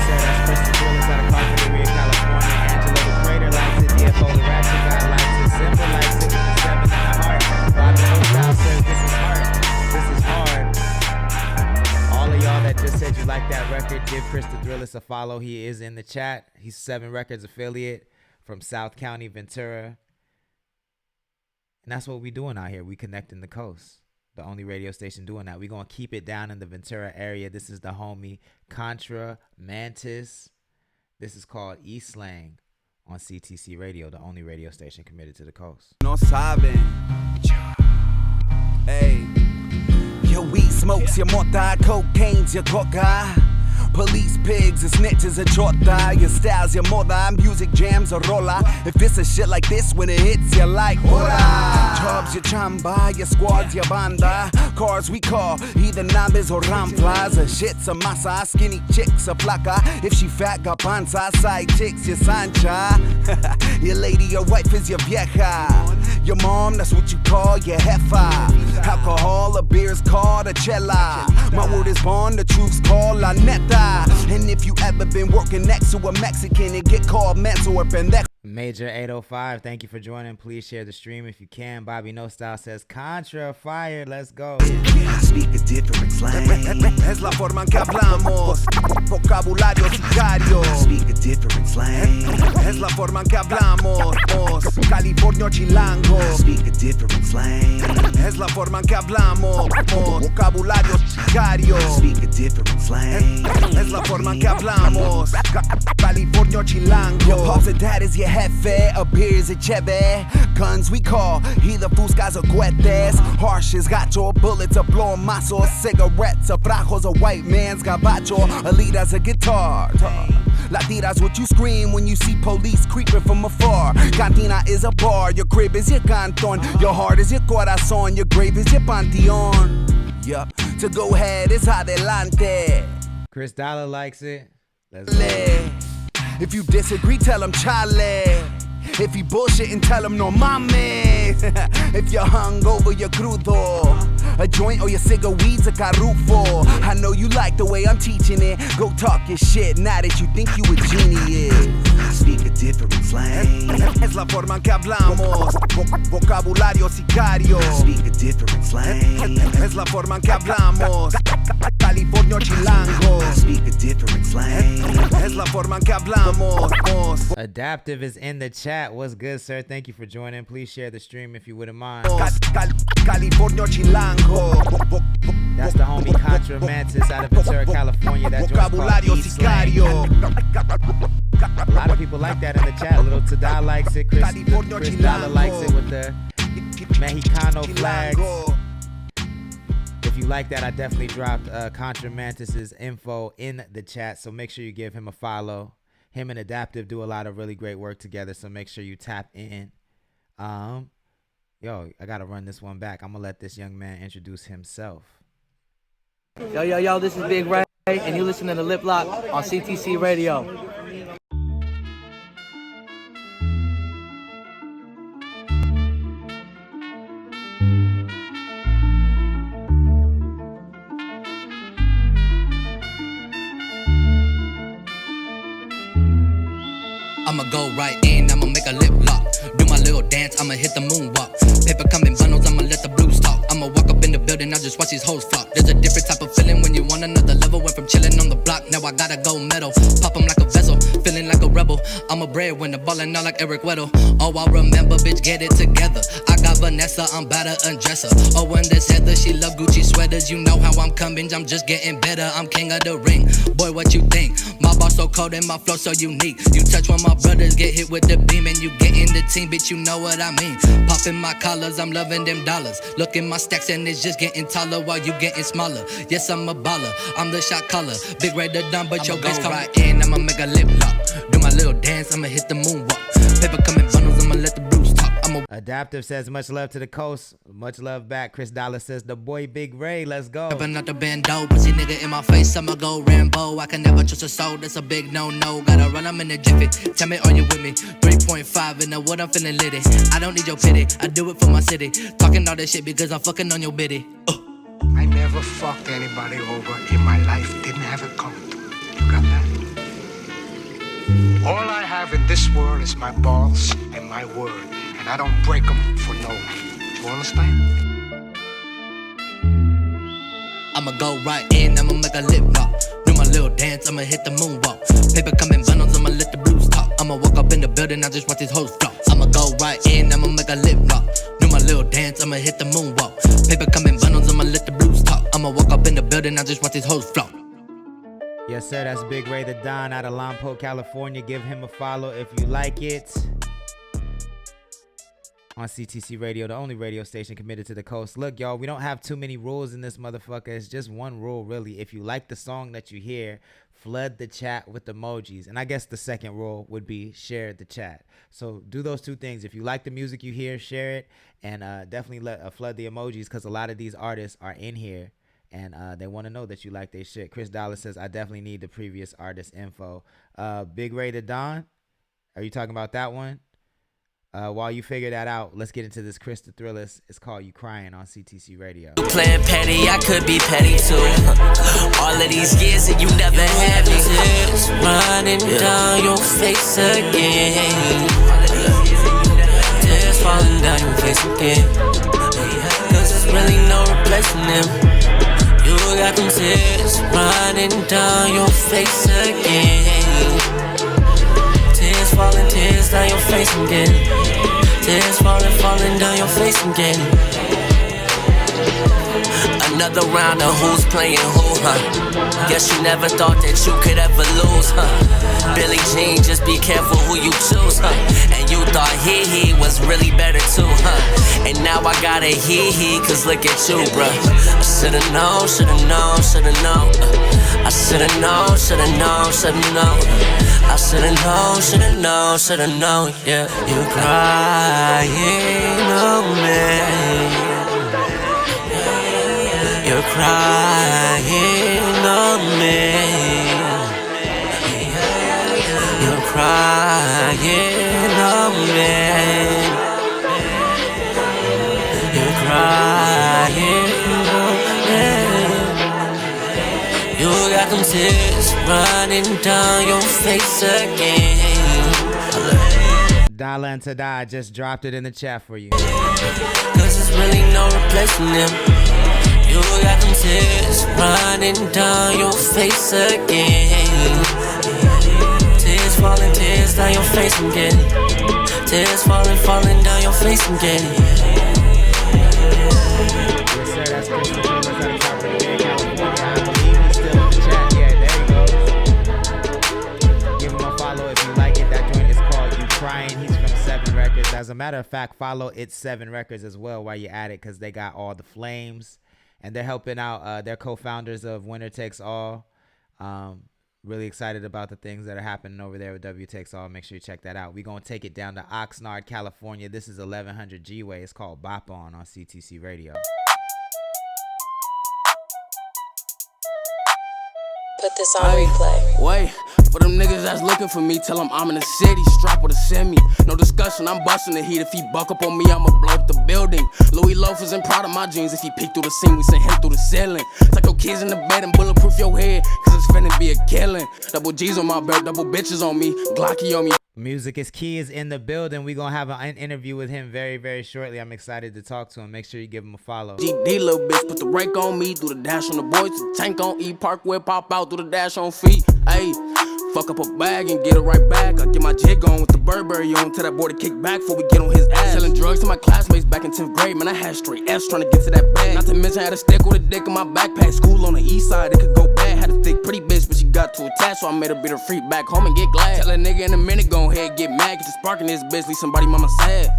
Just said you like that record, give Chris the Thrillist a follow. He is in the chat. He's 7 Records affiliate from South County, Ventura. And that's what we doing out here. We connecting the coast. The only radio station doing that. We're going to keep it down in the Ventura area. This is the homie Contra Mantis. This is called E-Slang on CTC Radio, the only radio station committed to the coast. No saben. Hey. Your weed smokes, your mota, cocaine's your coca. Police pigs and snitches a chota. Your styles, your moda, music jams a rolla. If it's a shit like this, when it hits, you're like, hola. Jobs, your chamba, your squads, your banda. Cars we call either nabes or ramflas. A shit's a masa, skinny chicks a flaca. If she fat, got panza, side chicks, your sancha. Your lady, your wife is your vieja. Your mom, that's what you call your jefa. Alcohol, a beer's called a chela. My word is born, the truth's called la neta. And if you ever been working next to a Mexican, it get called mental or pendejo. Major 805, thank you for joining. Please share the stream if you can. Bobby No Style says Contra fire, let's go. I speak a different slang. Es la forma en que hablamos. Vocabulario sicario. I speak a different slang. Es la forma en que hablamos. California chilango. I speak a different slang. Es la forma en que hablamos. Vocabulario sicario. I speak a different slang. Es la forma en que hablamos. California chilango. Your pops and dad is your jefe, appears a cheve. Guns we call either fuscas or cohetes. Harsh as gacho, bullets are blowing mazo. Cigarettes are frajos, a white man's gabacho. A lead as a guitar. La tira's what you scream when you see police creeping from afar. Cantina is a bar, your crib is your canton. Your heart is your corazón, your grave is your panteón. Yup, so go ahead, it's adelante. Chris Dollar likes it. Let's go. If you disagree, tell him chale. If you bullshitting, tell him no mames. If you're hungover, you're crudo. A joint or your cigar weed's a carrufo. I know you like the way I'm teaching it. Go talk your shit now that you think you a genius. I speak a different slang. Es la forma en que hablamos. Vocabulario sicario. I speak a different slang. Es la forma en que hablamos. California chilango. I speak a different slang. Es la forma en que hablamos. Adaptive is in the chat. What's good, sir? Thank you for joining. Please share the stream if you wouldn't mind. California chilango. That's the homie Contra Mantis out of Ventura, California. That vocabulario sicario. A lot of people like that in the chat. Little Tada likes it. Chris Dollar likes it with the Mexicano flags. If you like that, I definitely dropped Contra Mantis's info in the chat, so make sure you give him a follow. Him and Adaptive do a lot of really great work together, so make sure you tap in. Yo, I gotta run this one back. I'm gonna let this young man introduce himself. Yo, this is Big Ray, and you listen to the Lip Lock on CTC Radio. I'ma go right in, I'ma make a lip lock. Do my little dance, I'ma hit the moonwalk. Paper come in bundles, I'ma let the blues talk. I'ma walk up in the building, I just watch these hoes flock. There's a different type of feeling when you want another level. Went from chilling on the block, now I gotta go metal. Pop 'em like a vessel, feeling like a rebel. I'm a bread when the ballin' out like Eric Weddle. Oh, I remember, bitch, get it together. I got Vanessa, I'm about to undress her. Oh, when this Heather, she love Gucci sweaters. You know how I'm coming, I'm just getting better. I'm king of the ring. Boy, what you think? My bar so cold and my flow so unique. You touch when my brothers get hit with the beam and you get in the team, bitch, you know what I mean. Popping my collars, I'm loving them dollars. Look at my stacks and it's just getting taller while you getting smaller. Yes, I'm a baller, I'm the shot caller. Big Ray the Don, but your bitch come right in. I'ma make a lip lock. Do my little dance, I'ma hit the moonwalk. Paper coming bundles, I'ma let the blues talk. Adaptive says much love to the coast, much love back. Chris Dollar says the boy Big Ray, let's go. Stepping out the bando, pussy nigga in my face, I'ma go Rambo. I can never trust a soul, that's a big no-no. Gotta run, I'm in a jiffy. Tell me, are you with me? 3.5 in the wood, I'm feeling litty. I don't need your pity, I do it for my city. Talking all this shit because I'm fucking on your biddy. I never fucked anybody over in my life, didn't have it coming to me. You got that? All I have in this world is my balls and my word, and I don't break them for no one. You understand? I'ma go right in, I'ma make a lip lock. Do my little dance, I'ma hit the moonwalk. Paper coming bundles, I'ma let the blues talk. I'ma walk up in the building, I just watch these hoes flop. I'ma go right in, I'ma make a lip lock. Do my little dance, I'ma hit the moonwalk. Paper coming bundles, I'ma let the blues talk. I'ma walk up in the building, I just watch these hoes flop. Yes, sir, that's Big Ray the Don out of Lompoc, California. Give him a follow if you like it. On CTC Radio, the only radio station committed to the coast. Look, y'all, we don't have too many rules in this motherfucker. It's just one rule, really. If you like the song that you hear, flood the chat with emojis. And I guess the second rule would be share the chat. So do those two things. If you like the music you hear, share it. And definitely flood the emojis, because a lot of these artists are in here. And they want to know that you like their shit. Chris Dollar says, I definitely need the previous artist info. Big Ray the Don, are you talking about that one? While you figure that out, let's get into this Chris the Thrillist. It's called You Crying on CTC Radio. You playing petty, I could be petty too. All of these years and you never had me. Tears running down your face again. Tears falling down your face again. Cause there's really no replacing them. You got them tears running down your face again. Tears falling, tears down your face again. Tears falling, falling down your face again. Another round of who's playing who, huh? Guess you never thought that you could ever lose, huh? Billie Jean, just be careful who you choose, huh? And you thought he was really better too, huh? And now I got a he, cause look at you, bruh. I should've known, should've known, should've known. I should've known, should've known, should've known. I should've known, should've known, should've known, yeah. You crying on me. You're crying on me. You're crying on me. You're crying on me. You got them tears running down your face again. Dollar and Tada just dropped it in the chat for you. Cause there's really no replacing them. You got them tears running down your face again. Tears falling, tears down your face again. Tears falling, falling down your face again. Yes, sir, that's Chris the Thrillist out of California, California. I believe he's still in the chat. Yeah, there you go. Give him a follow if you like it. That joint is called You Crying. He's from 7 Records. As a matter of fact, follow It's 7 Records as well while you're at it, because they got all the flames. And they're helping out. They're co-founders of Winner Takes All. Really excited about the things that are happening over there with W Takes All. Make sure you check that out. We're going to take it down to Oxnard, California. This is 1100 G-Way. It's called Bop On CTC Radio. Put this on replay. Wait, for them niggas that's looking for me, tell them I'm in the city, strap with a semi. No discussion, I'm busting the heat. If he buck up on me, I'ma blow up the building. Louis loafers and proud of my jeans. If he peek through the scene, we send him through the ceiling. Tuck your kids in the bed and bulletproof your head, cause it's finna be a killing. Double G's on my belt, double bitches on me, Glocky on me. Music is Key is in the building. We're going to have an interview with him very, very shortly. I'm excited to talk to him. Make sure you give him a follow. GD little bitch, put the brake on me, do the dash on the boys, the tank on E, park whip, pop out, do the dash on feet. Ayy, fuck up a bag and get it right back. I get my jig on with the Burberry on. Tell that boy to kick back before we get on his ass. Selling drugs to my classmates back in 10th grade. Man, I had straight F's trying to get to that bag. Not to mention I had a stick with a dick in my backpack. School on the east side, it could go bad. Had a thick pretty bitch, but she got too attached, so I made her beat her free back home and get glad. Tell a nigga in a minute, go ahead, get mad. Get the spark in this bitch, leave somebody mama sad.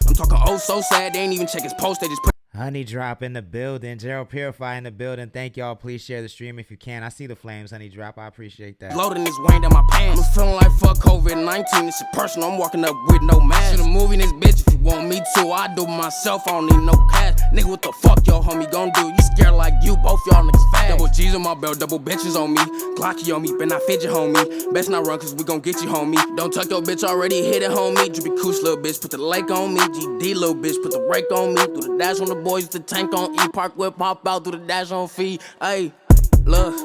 I'm talking oh so sad, they ain't even check his post, they just put Honey Drop in the building. Gerald Purify in the building. Thank y'all. Please share the stream if you can. I see the flames, Honey Drop. I appreciate that. Loading this weighing down my pants. I'm feeling like fuck COVID-19. It's a personal. I'm walking up with no mask. Shoulda moving this bitch if you want me to. I do it myself. I don't need no cash. Nigga, what the fuck your homie gon' do? You scared like you. Both y'all niggas fast. Double G's on my belt. Double bitches on me. Glocky on me. Better not fidget, homie. Best not run cause we gon' get you, homie. Don't tuck your bitch already. Hit it, homie. Drippy Cooch, little bitch. Put the lake on me. GD, little bitch. Put the brake on me. Do the dash on the boys. The tank on E-Park whip, pop out, do the dash on feet. Hey, look,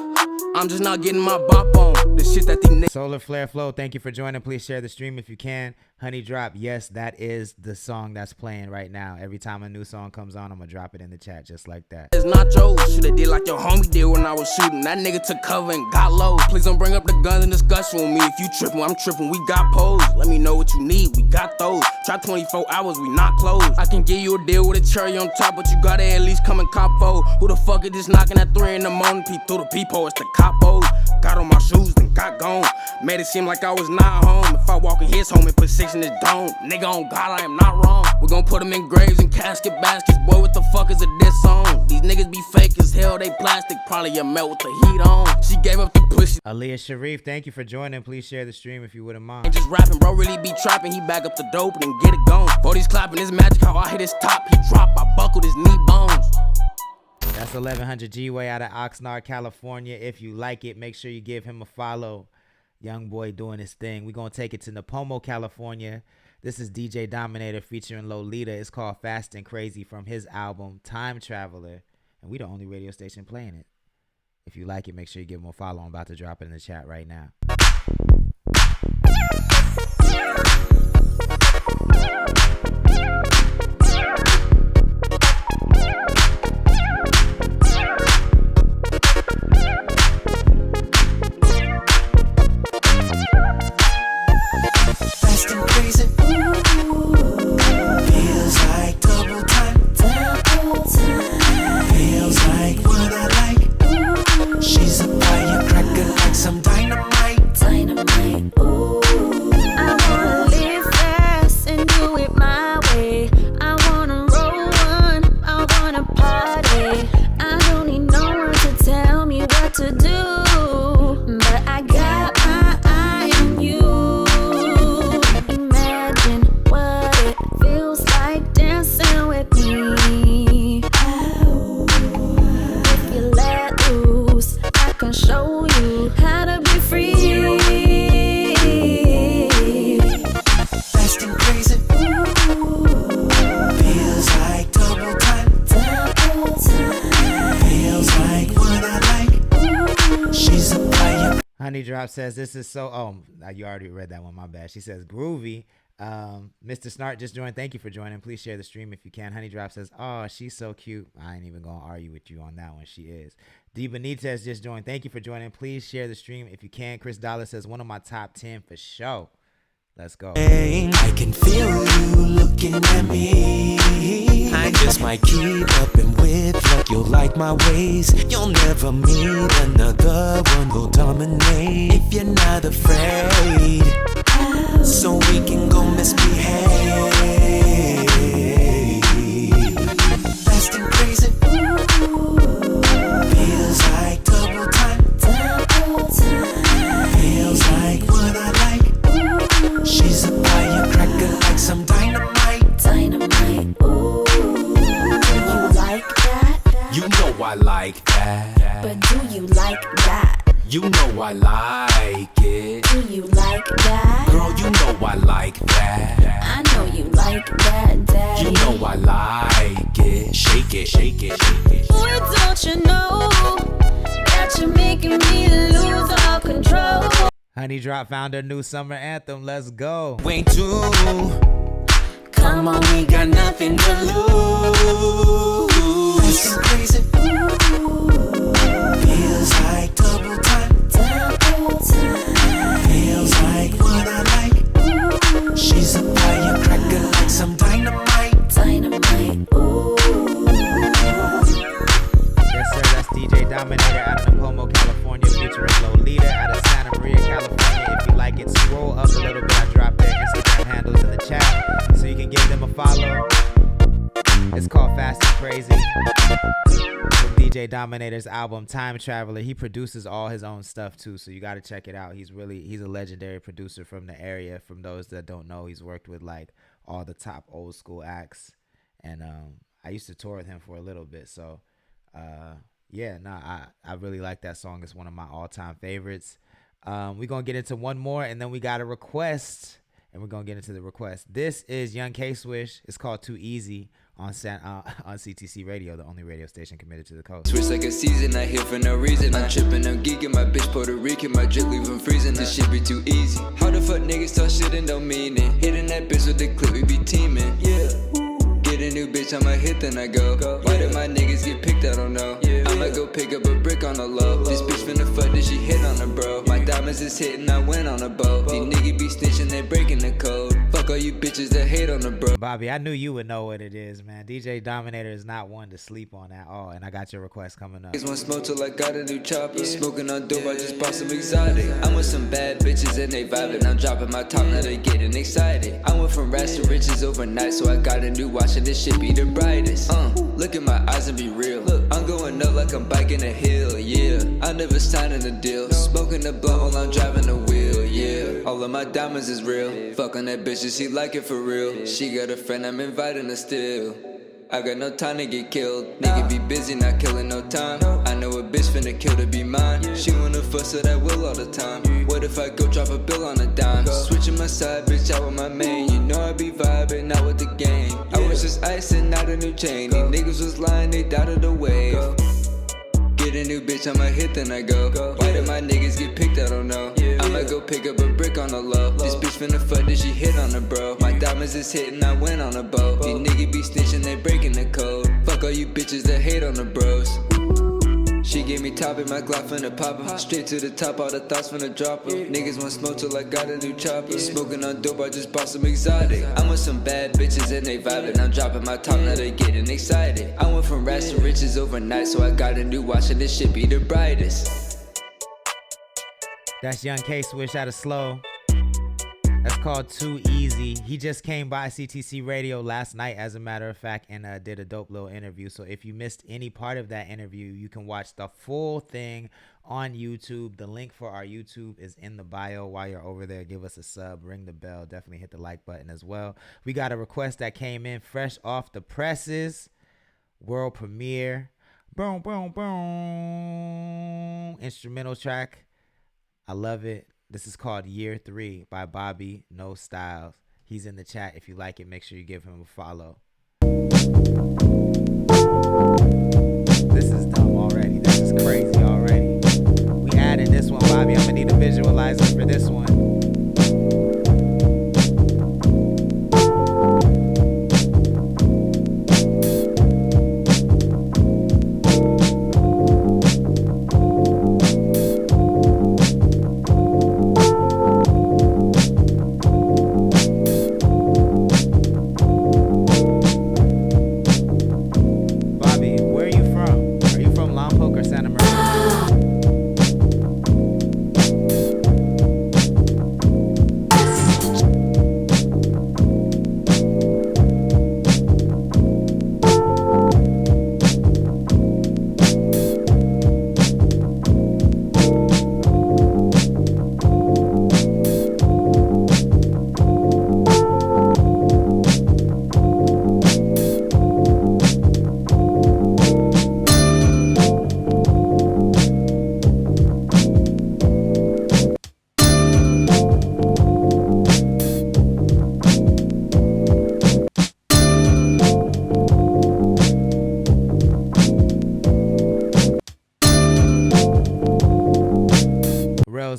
I'm just not getting my bop on. The shit that these niggas. Solar Flare Flow, thank you for joining. Please share the stream if you can. Honey Drop, yes, that is the song that's playing right now. Every time a new song comes on, I'm gonna drop it in the chat just like that. It's not yours. Shoulda did like your homie did when I was shooting. That nigga took cover and got low. Please don't bring up the guns and discussion with me. If you tripping, I'm tripping. We got pose. Let me know what you need. We got those. Try 24 hours, we not closed. I can give you a deal with a cherry on top, but you gotta at least come and cop fold. Who the fuck is just knocking at 3 in the morning? Peep through the peephole, it's the capos. Got on my shoes, then got gone. Made it seem like I was not home. If I walk in his home and put 6 in his dome, nigga on God, I am not wrong. We gon' put him in graves and casket baskets. Boy, what the fuck is a diss song? These niggas be fake as hell, they plastic. Probably a melt with the heat on. She gave up the pussy. Aaliyah Sharif, thank you for joining. Please share the stream if you wouldn't mind. Ain't just rapping, bro, really be trapping. He back up the dope and get it going. For these clapping, it's magic how I hit his top. He drop, I buckled his knee bones. That's 1100 G-Way out of Oxnard, California. If you like it, make sure you give him a follow. Young boy doing his thing. We're going to take it to Napomo, California. This is DJ Dominator featuring Lolita. It's called Fast and Crazy from his album Time Traveler. And we the only radio station playing it. If you like it, make sure you give him a follow. I'm about to drop it in the chat right now. Fast and crazy, feels like double time. Feels like what I like. She's a firecracker like some dynamite. Ooh. I wanna live fast and do it my way. I wanna roll one, I wanna party. I don't need no one to tell me what to do, but I got my eye on you. Imagine what it feels like dancing with me. If you let loose, I can show you how to be free. Fast and crazy, feels like double time. Feels like what I like. She's a fire. Honey Drop says this is so. Oh, you already read that one. My bad. She says groovy. Mr. Snart just joined. Thank you for joining. Please share the stream if you can. Honey Drop says, oh, she's so cute. I ain't even gonna argue with you on that one. She is. D Benitez just joined. Thank you for joining. Please share the stream if you can. Chris Dollar says one of my top 10 for sure. Let's go. I can feel you looking at me. I just might keep up and with luck. You'll like my ways. You'll never meet another one who'll dominate if you're not afraid. So we can go misbehave. Fast and crazy. Feels like double time. Feels like what I like. She's a firecracker like some dynamite. Ooh, do you like that? You know I like that. But do you like that? You know I like it. Do you like that? Girl, you know I like that. I know you like that, daddy. You know I like it. Shake it, shake it, shake it. Boy, don't you know that you're making me lose all control? Honey Drop found her new summer anthem. Let's go. Way too. Come on, we got nothing to lose. Fast and crazy. Feels like double time. Crazy from DJ Dominator's album Time Traveler. He produces all his own stuff too, so you got to check it out. He's a legendary producer from the area. From those that don't know, he's worked with like all the top old school acts, and I used to tour with him for a little bit. So I really like that song. It's one of my all-time favorites. We're gonna get into one more, and then we got a request, and we're gonna get into the request. This is Young K-Swish. It's called Too Easy on CTC Radio, the only radio station committed to the coast. Switch like a season, I here for no reason. I'm tripping, I'm geeking, my bitch Puerto Rican, my drip leave him freezing. This shit be too easy. How the fuck niggas talk shit and don't mean it? Hitting that bitch with the clip, we be teaming. Yeah. Get a new bitch, I'ma hit, then I go. Why did my niggas get picked? I don't know. I'ma go pick up a brick on the low. This bitch finna fuck, did she hit on her bro? My diamonds is hitting, I went on a boat. These niggas be snitching, they breaking the code. Fuck all you bitches that hate on the bro. Bobby, I knew you would know what it is, man. DJ Dominator is not one to sleep on at all, and I got your request coming up. Niggas want smoke till I got a new chopper. Smoking on dope, I just bought some exotic. I'm with some bad bitches and they vibing. I'm dropping my top, now they getting excited. I went from rats to riches overnight, so I got a new watch and this shit be the brightest. Look in my eyes and be real. I'm going up like I'm biking a hill, yeah. I never signing a deal. Smoking the blunt while I'm driving the wheel, yeah. All of my diamonds is real. Fucking that bitch and she like it for real. She got a friend, I'm inviting her still. I got no time to get killed. Nigga be busy, not killing no time. I know a bitch finna kill to be mine. She wanna fuss so that will all the time. What if I go drop a bill on a dime? Switching my side, bitch, out with my main. You know I be vibing, not with the gang. I was just icing, not a new chain. These niggas was lying, they doubted the wave. Get a new bitch, I'ma hit, then I go. Why did my niggas get picked? I don't know. I'ma go pick up a brick on the low. This bitch finna fuck, did she hit on her bro? My diamonds is hitting, I went on a boat. These niggas be snitching, they breaking the code. Fuck all you bitches that hate on the bros. She gave me top in my Glock finna pop her. Straight to the top, all the thoughts finna drop her. Niggas want smoke till I got a new chopper. Smoking on dope, I just bought some exotic. I'm with some bad bitches and they vibing. I'm dropping my top, now they getting excited. I went from rats to riches overnight, so I got a new watch and this shit be the brightest. That's Young K-Swish out of Slow. That's called Too Easy. He just came by CTC Radio last night, as a matter of fact, and did a dope little interview. So if you missed any part of that interview, you can watch the full thing on YouTube. The link for our YouTube is in the bio. While you're over there, give us a sub, ring the bell, definitely hit the like button as well. We got a request that came in fresh off the presses. World premiere. Boom, boom, boom. Instrumental track. I love it. This is called Year 3 by Bobby No Styles. He's in the chat. If you like it, make sure you give him a follow. This is dumb already. This is crazy already. We added this one, Bobby. I'm going to need a visualizer for this one.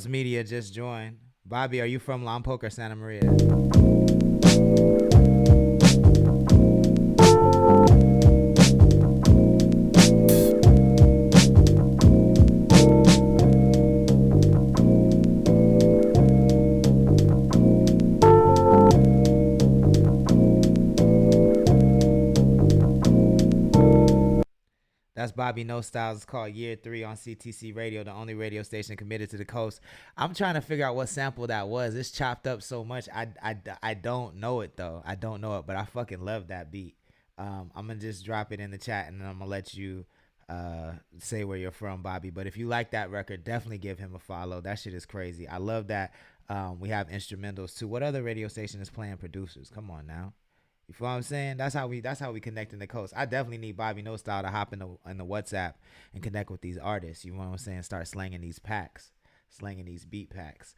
Media just joined. Bobby, are you from Lompoc or Santa Maria? That's Bobby No Styles. It's called Year 3 on CTC Radio, the only radio station committed to the coast. I'm trying to figure out what sample that was. It's chopped up so much. I don't know it, though. I don't know it, but I fucking love that beat. I'm gonna just drop it in the chat, and then I'm gonna let you say where you're from, Bobby. But if you like that record, definitely give him a follow. That shit is crazy. I love that. We have instrumentals too. What other radio station is playing producers? Come on now. You feel what I'm saying? That's how we connect in the coast. I definitely need Bobby No Style to hop in the WhatsApp and connect with these artists. You know what I'm saying? Start slanging these packs, slanging these beat packs.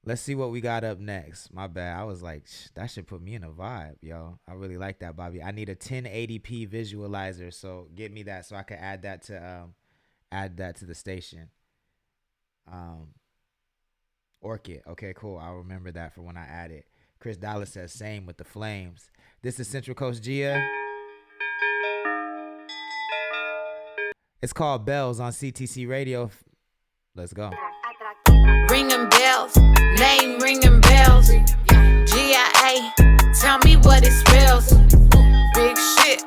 Let's see what we got up next. My bad. I was like, that should put me in a vibe, yo. I really like that, Bobby. I need a 1080p visualizer, so get me that so I can add that to the station. Orchid. Okay, cool. I'll remember that for when I add it. Chris Dallas says same with the Flames. This is Central Coast Gia. It's called Bells on CTC Radio. Let's go. Ringing bells, name ringing bells. GIA, tell me what it spells. Big shit,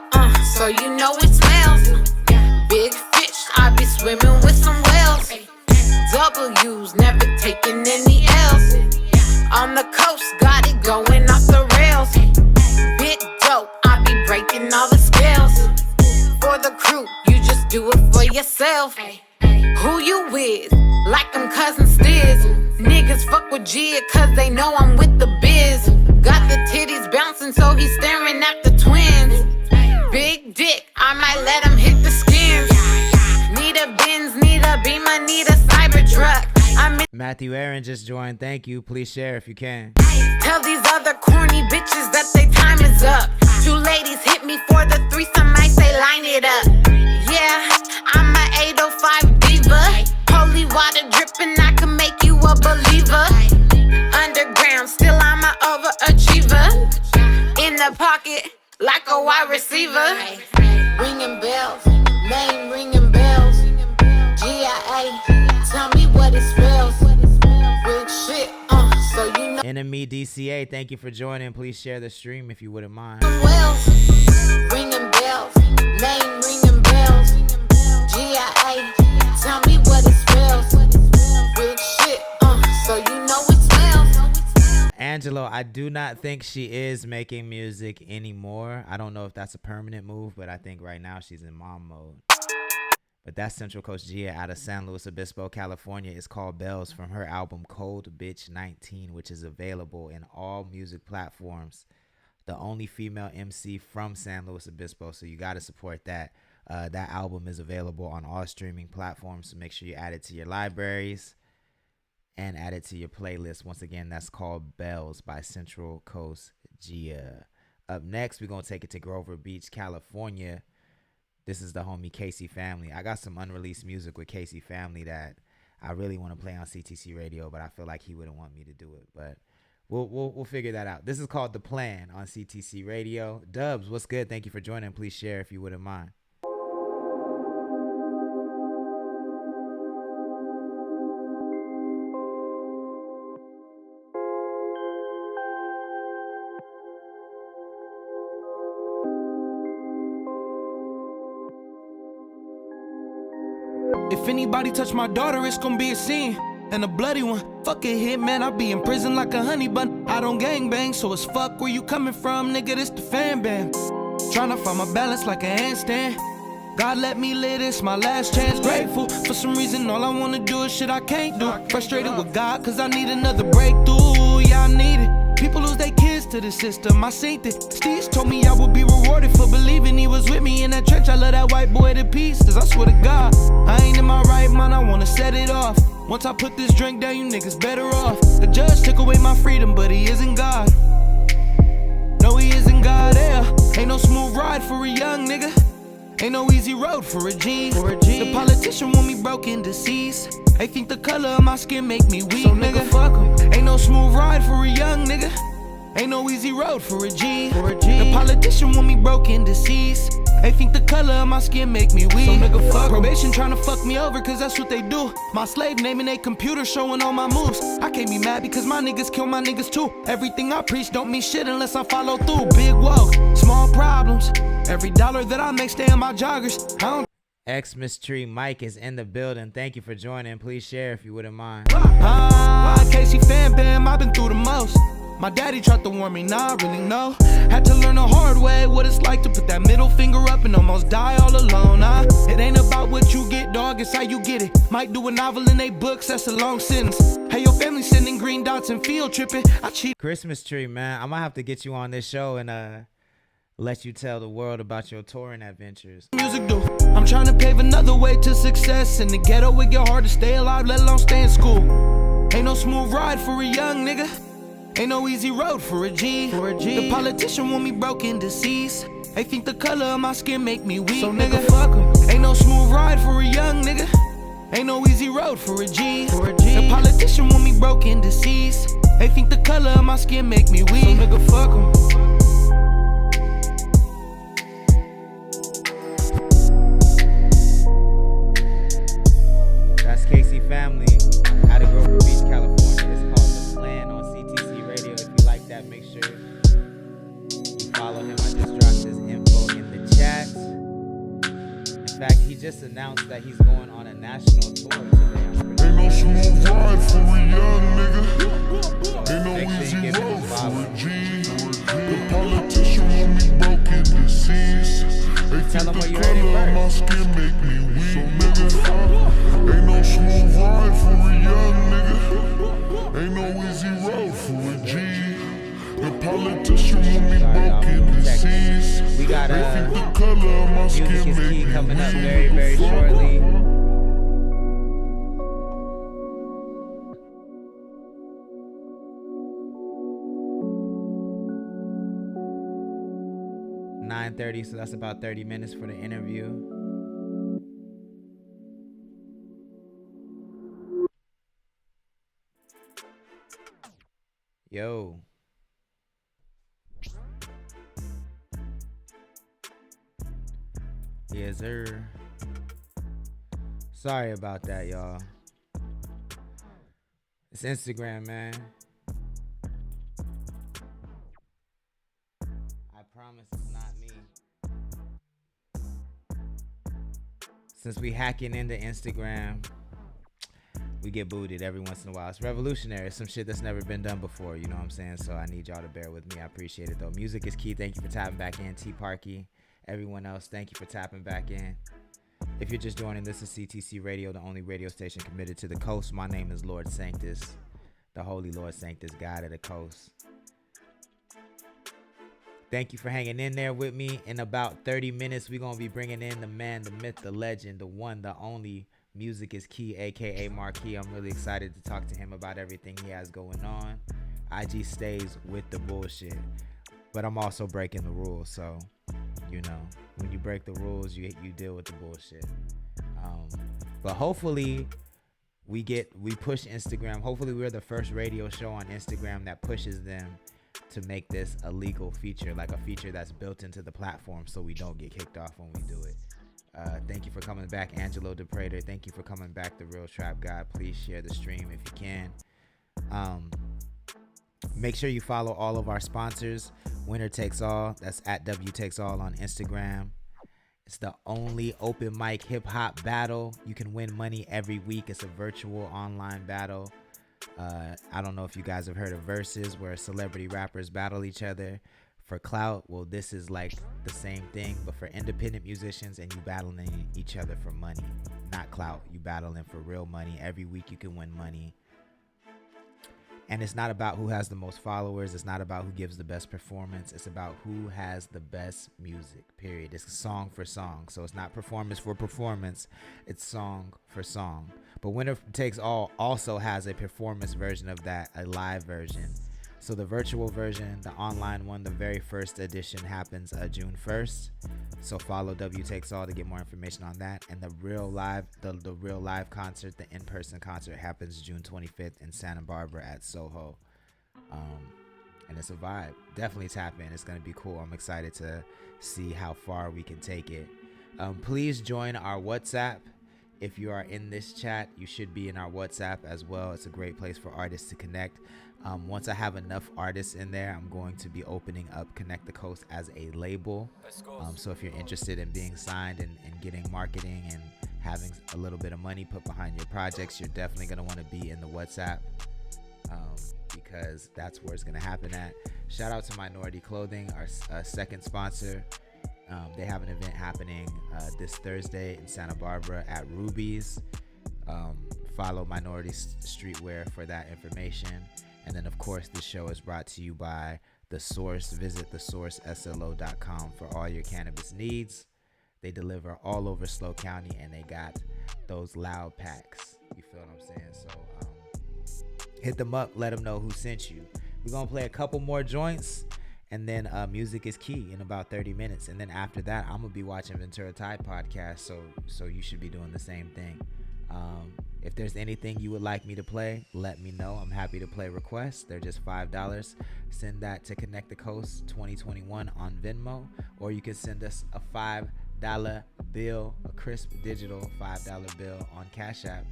so you know it smells. Big fish, I be swimming with some whales. W's, never taking any L's. On the coast, got it going off the rails. Big dope, I be breaking all the scales. For the crew, you just do it for yourself. Who you with? Like I'm cousin Stiz. Niggas fuck with Gia cause they know I'm with the biz. Got the titties bouncing so he's staring at the twins. Big dick, I might let him hit the skins. Need a Benz, need a Beamer, need a Cybertruck. Matthew Aaron just joined. Thank you. Please share if you can. Tell these other corny bitches that their time is up. 2 ladies hit me for the threesome, I say line it up. Yeah, I'm a 805 diva. Holy water dripping, I can make you a believer. Underground, still I'm an overachiever. In the pocket, like a wide receiver. Ringing bells, name ringing bells. GIA, tell me what it spells. Big shit, so you know. Enemy DCA, thank you for joining. Please share the stream if you wouldn't mind. Ringing bells, name ringing bells. GIA, tell me what it spells. Big shit, so you know it smells. Angelo, I do not think she is making music anymore. I don't know if that's a permanent move, but I think right now she's in mom mode. But that's Central Coast Gia out of San Luis Obispo, California. It's called Bells from her album Cold Bitch 19, which is available in all music platforms. The only female MC from San Luis Obispo, so you got to support that. That album is available on all streaming platforms, so make sure you add it to your libraries and add it to your playlist. Once again, that's called Bells by Central Coast Gia. Up next, we're going to take it to Grover Beach, California. This is the homie Casey Family. I got some unreleased music with Casey Family that I really want to play on CTC Radio, but I feel like he wouldn't want me to do it. But we'll figure that out. This is called The Plan on CTC Radio. Dubs, what's good? Thank you for joining. Please share if you wouldn't mind. If anybody touch my daughter, it's gonna be a scene, and a bloody one. Fuck a hit, man, I be in prison like a honey bun. I don't gangbang, so it's fuck where you coming from, nigga, this the fan band. Tryna find my balance like a handstand. God let me live, this my last chance. Grateful, for some reason all I wanna do is shit I can't do. Frustrated with God, cause I need another breakthrough, yeah, I need it. People lose their kids to the system, I seen it. Steez told me I would be rewarded for believing he was with me in that trench. I love that white boy to pieces, I swear to God. I ain't in my right mind, I wanna set it off. Once I put this drink down, you niggas better off. The judge took away my freedom, but he isn't God. No, he isn't God, yeah. Ain't no smooth ride for a young nigga. Ain't no easy road for a G. The politician want me broke and deceased. They think the color of my skin make me weak, so nigga, fuck em. Ain't no smooth ride for a young nigga. Ain't no easy road for a G. The politician want me broke and deceased. They think the color of my skin make me weak, so nigga, fuck em. Probation tryna fuck me over cause that's what they do. My slave naming they computer showing all my moves. I can't be mad because my niggas kill my niggas too. Everything I preach don't mean shit unless I follow through. Big woe, small problems. Every dollar that I make stay in my joggers. I don't. Xmas Tree Mike is in the building. Thank you for joining. Please share if you wouldn't mind. Casey fan bam, I've been through the most. My daddy tried to warn me, nah, I really know. Had to learn the hard way what it's like to put that middle finger up and almost die all alone. It ain't about what you get, dog, it's how you get it. Might do a novel in they books, that's a long sentence. Hey, your family sending green dots and field tripping. I cheat. Christmas Tree, man, I might have to get you on this show and let you tell the world about your touring adventures. Music do. I'm trying to pave another way to success. In the ghetto, it get hard to stay alive, let alone stay in school. Ain't no smooth ride for a young nigga. Ain't no easy road for a G. The politician want me broken, deceased. They think the color of my skin make me weak. So nigga, fuck 'em. Ain't no smooth ride for a young nigga. Ain't no easy road for a G. The politician want me broken, deceased. They think the color of my skin make me weak. So nigga, fuck 'em. That's Casey Family out of Grover Beach, California. It's called The Plan on CTC Radio. If you like that, make sure you follow him. I just dropped his info in the chat. In fact, he just announced that he's going on a national tour today. Ain't no smooth ride for a young nigga. Ain't no easy road for a G. The politician want me broken, deceased. They think the color of my skin make me weak. So nigga, ain't no smooth ride for a young nigga. Ain't no easy road for a G. The politician want me broken, deceased. We got they think the color of my Music skin is make Key me coming up weak. very, very shortly. .30, so that's about 30 minutes for the interview. Yo. Yes, sir. Sorry about that, y'all. It's Instagram, man. I promise it's not me. Since we hacking into Instagram, we get booted every once in a while. It's revolutionary. It's some shit that's never been done before, you know what I'm saying? So I need y'all to bear with me. I appreciate it, though. Music is Key. Thank you for tapping back in. T Parky. Everyone else, thank you for tapping back in. If you're just joining, this is CTC Radio, the only radio station committed to the coast. My name is Lord Sanctus, the Holy Lord Sanctus, God of the coast. Thank you for hanging in there with me. In about 30 minutes, we're going to be bringing in the man, the myth, the legend, the one, the only. Music is Key, a.k.a. Marquis. I'm really excited to talk to him about everything he has going on. IG stays with the bullshit, but I'm also breaking the rules. So, you know, when you break the rules, you deal with the bullshit. But hopefully we push Instagram. Hopefully we're the first radio show on Instagram that pushes them to make this a legal feature, like a feature that's built into the platform so we don't get kicked off when we do it. Thank you for coming back, Angelo DePrater. Thank you for coming back, The Real Trap God. Please share the stream if you can. Make sure you follow all of our sponsors. Winner Takes All. That's at W Takes All on Instagram. It's the only open mic hip hop battle. You can win money every week. It's a virtual online battle. I don't know if you guys have heard of Versus, where celebrity rappers battle each other for clout. Well, this is like the same thing, but for independent musicians, and you battling each other for money, not clout. You battling for real money. Every week you can win money. And it's not about who has the most followers. It's not about who gives the best performance. It's about who has the best music, period. It's song for song. So it's not performance for performance. It's song for song. But Winner Takes All also has a performance version of that, a live version. So the virtual version, the online one, the very first edition happens June 1st. So follow W Takes All to get more information on that. And the real live, the real live concert, the in-person concert happens June 25th in Santa Barbara at Soho. And it's a vibe. Definitely tap in. It's going to be cool. I'm excited to see how far we can take it. Please join our WhatsApp. If you are in this chat, you should be in our WhatsApp as well. It's a great place for artists to connect. Once I have enough artists in there, I'm going to be opening up Connect the Coast as a label. So if you're interested in being signed and getting marketing and having a little bit of money put behind your projects, you're definitely going to want to be in the WhatsApp, because that's where it's going to happen at. Shout out to Minority Clothing, our second sponsor. They have an event happening this Thursday in Santa Barbara at Ruby's. Follow Minority Streetwear for that information. And then, of course, this show is brought to you by The Source. Visit thesourceslo.com for all your cannabis needs. They deliver all over SLO County, and they got those loud packs. You feel what I'm saying? So hit them up. Let them know who sent you. We're going to play a couple more joints, and then Music is Key in about 30 minutes. And then after that, I'm going to be watching Ventura Tide podcast, so you should be doing the same thing. If there's anything you would like me to play, let me know. I'm happy to play requests. They're just $5. Send that to Connect the Coast 2021 on Venmo, or you can send us a $5 bill, a crisp digital $5 bill on Cash App,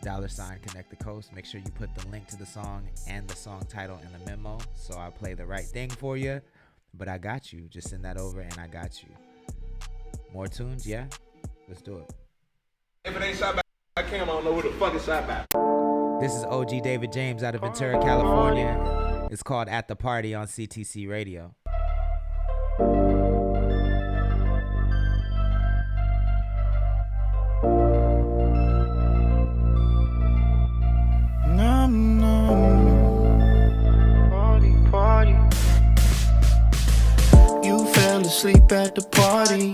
$ Connect the Coast. Make sure you put the link to the song and the song title in the memo, so I play the right thing for you. But I got you. Just send that over, and I got you. More tunes, yeah? Let's do it. If it ain't shot back, I don't know who the fuck is shot back. This is OG David James out of Ventura, California. It's called At the Party on CTC Radio. Sleep at the party.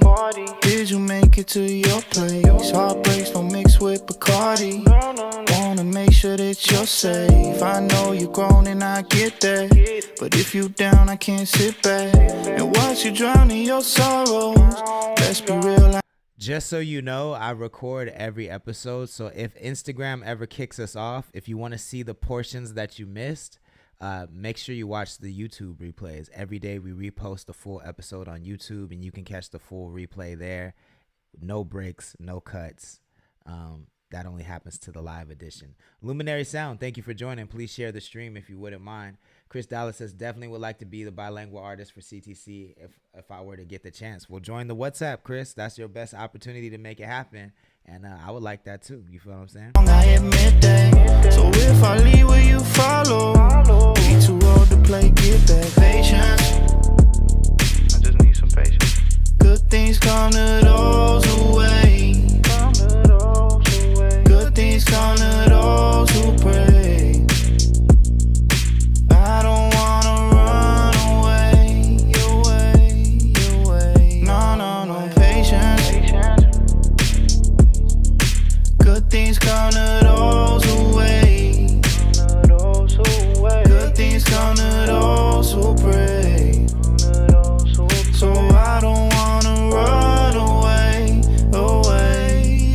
Did you make it to your place? Heartbreaks don't mix with Bacardi. Wanna make sure that you're safe. I know you're grown and I get that, but if you down, I can't sit back and watch you drown in your sorrows. Let's be real. Just so you know, I record every episode, so if Instagram ever kicks us off, if you want to see the portions that you missed, make sure you watch the YouTube replays. Every day we repost the full episode on YouTube, and you can catch the full replay there. No breaks, no cuts. That only happens to the live edition. Luminary Sound, thank you for joining. Please share the stream if you wouldn't mind. Chris Dallas says, definitely would like to be the bilingual artist for CTC if I were to get the chance. Well, join the WhatsApp, Chris. That's your best opportunity to make it happen. And I would like that too. You feel what I'm saying? I admit that. So if I leave, will you follow? Be too old to play, get back. Patience. I just need some patience. Good things come to those who wait. Good things come to those who pray. I don't wanna run away. No, patience. Good things come to those who wait. Good things come to those who pray. So I don't wanna run away.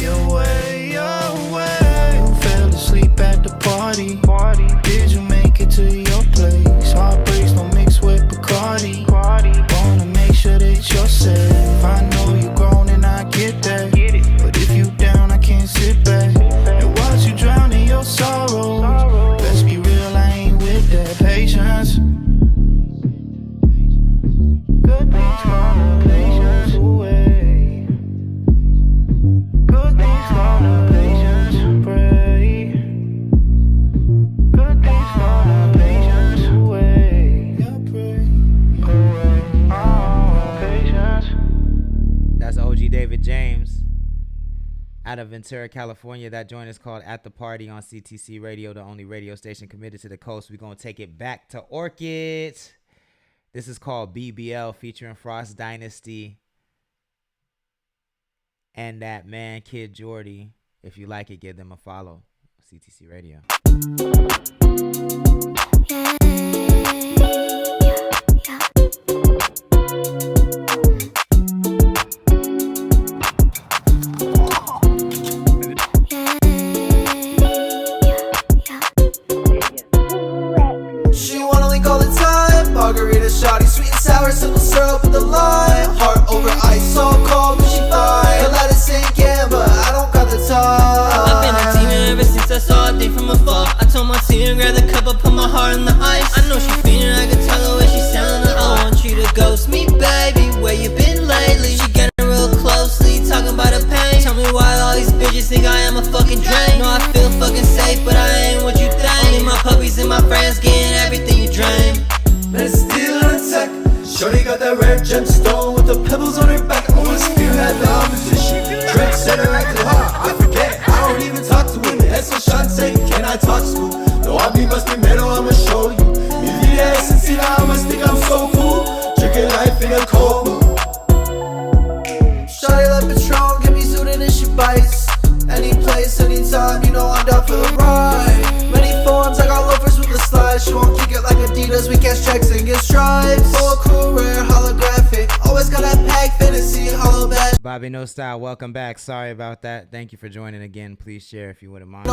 You fell asleep at the party. Did you make it to your place? Heartbreaks don't mix with Bacardi. Wanna make sure that you're safe. I know you're grown and I get that, but if you down, I can't sit back and watch you drown in your sorrows. Let's be real, I ain't with that. Patience. Good things come to patience away. Good things come to patience pray. Good things come to patience away. Patience. That's OG David James out of Ventura, California. That joint is called At the Party on CTC Radio, the only radio station committed to the coast. We're going to take it back to Orchid. This is called BBL, featuring Frost Dynasty and that man, Kid Jordy. If you like it, give them a follow. CTC Radio. She wanna link all the time. Margarita, shawty, sweet and sour, simple syrup with the lime. Heart over ice, so cold, but she fine. Don't let it sink in, but I don't got the time. See her grab the cup, I put my heart in the ice. I know she feeling like a tugger when she sounding. I want you to ghost me, baby. Where you been lately? She getting real closely, talking about the pain. Tell me why all these bitches think I am a fucking drain. No, I feel fucking safe, but I ain't what you think. Only my puppies and my friends getting everything you drain. Man, it's still on attack. Shorty got that red gemstone with the pebbles on her back. I wanna spearhead the opposition. Drink center acting hard, I forget. I don't even talk to women. That's what Sean say, can I talk school? No, I be must be metal, I'ma show you. Me the ass and see how I must think I'm so cool. Drinking life in a cold mood. Shorty like Patron, get me suited and she bites. Any place, anytime, you know I'm down for the ride. Many forms, I got loafers with the slide. She won't kick it like Adidas, we cash checks and get stripes. Full cool, rare, holographic. Always got that pack fantasy, hollow back. Bobby No Style, welcome back. Sorry about that. Thank you for joining again. Please share if you wouldn't mind.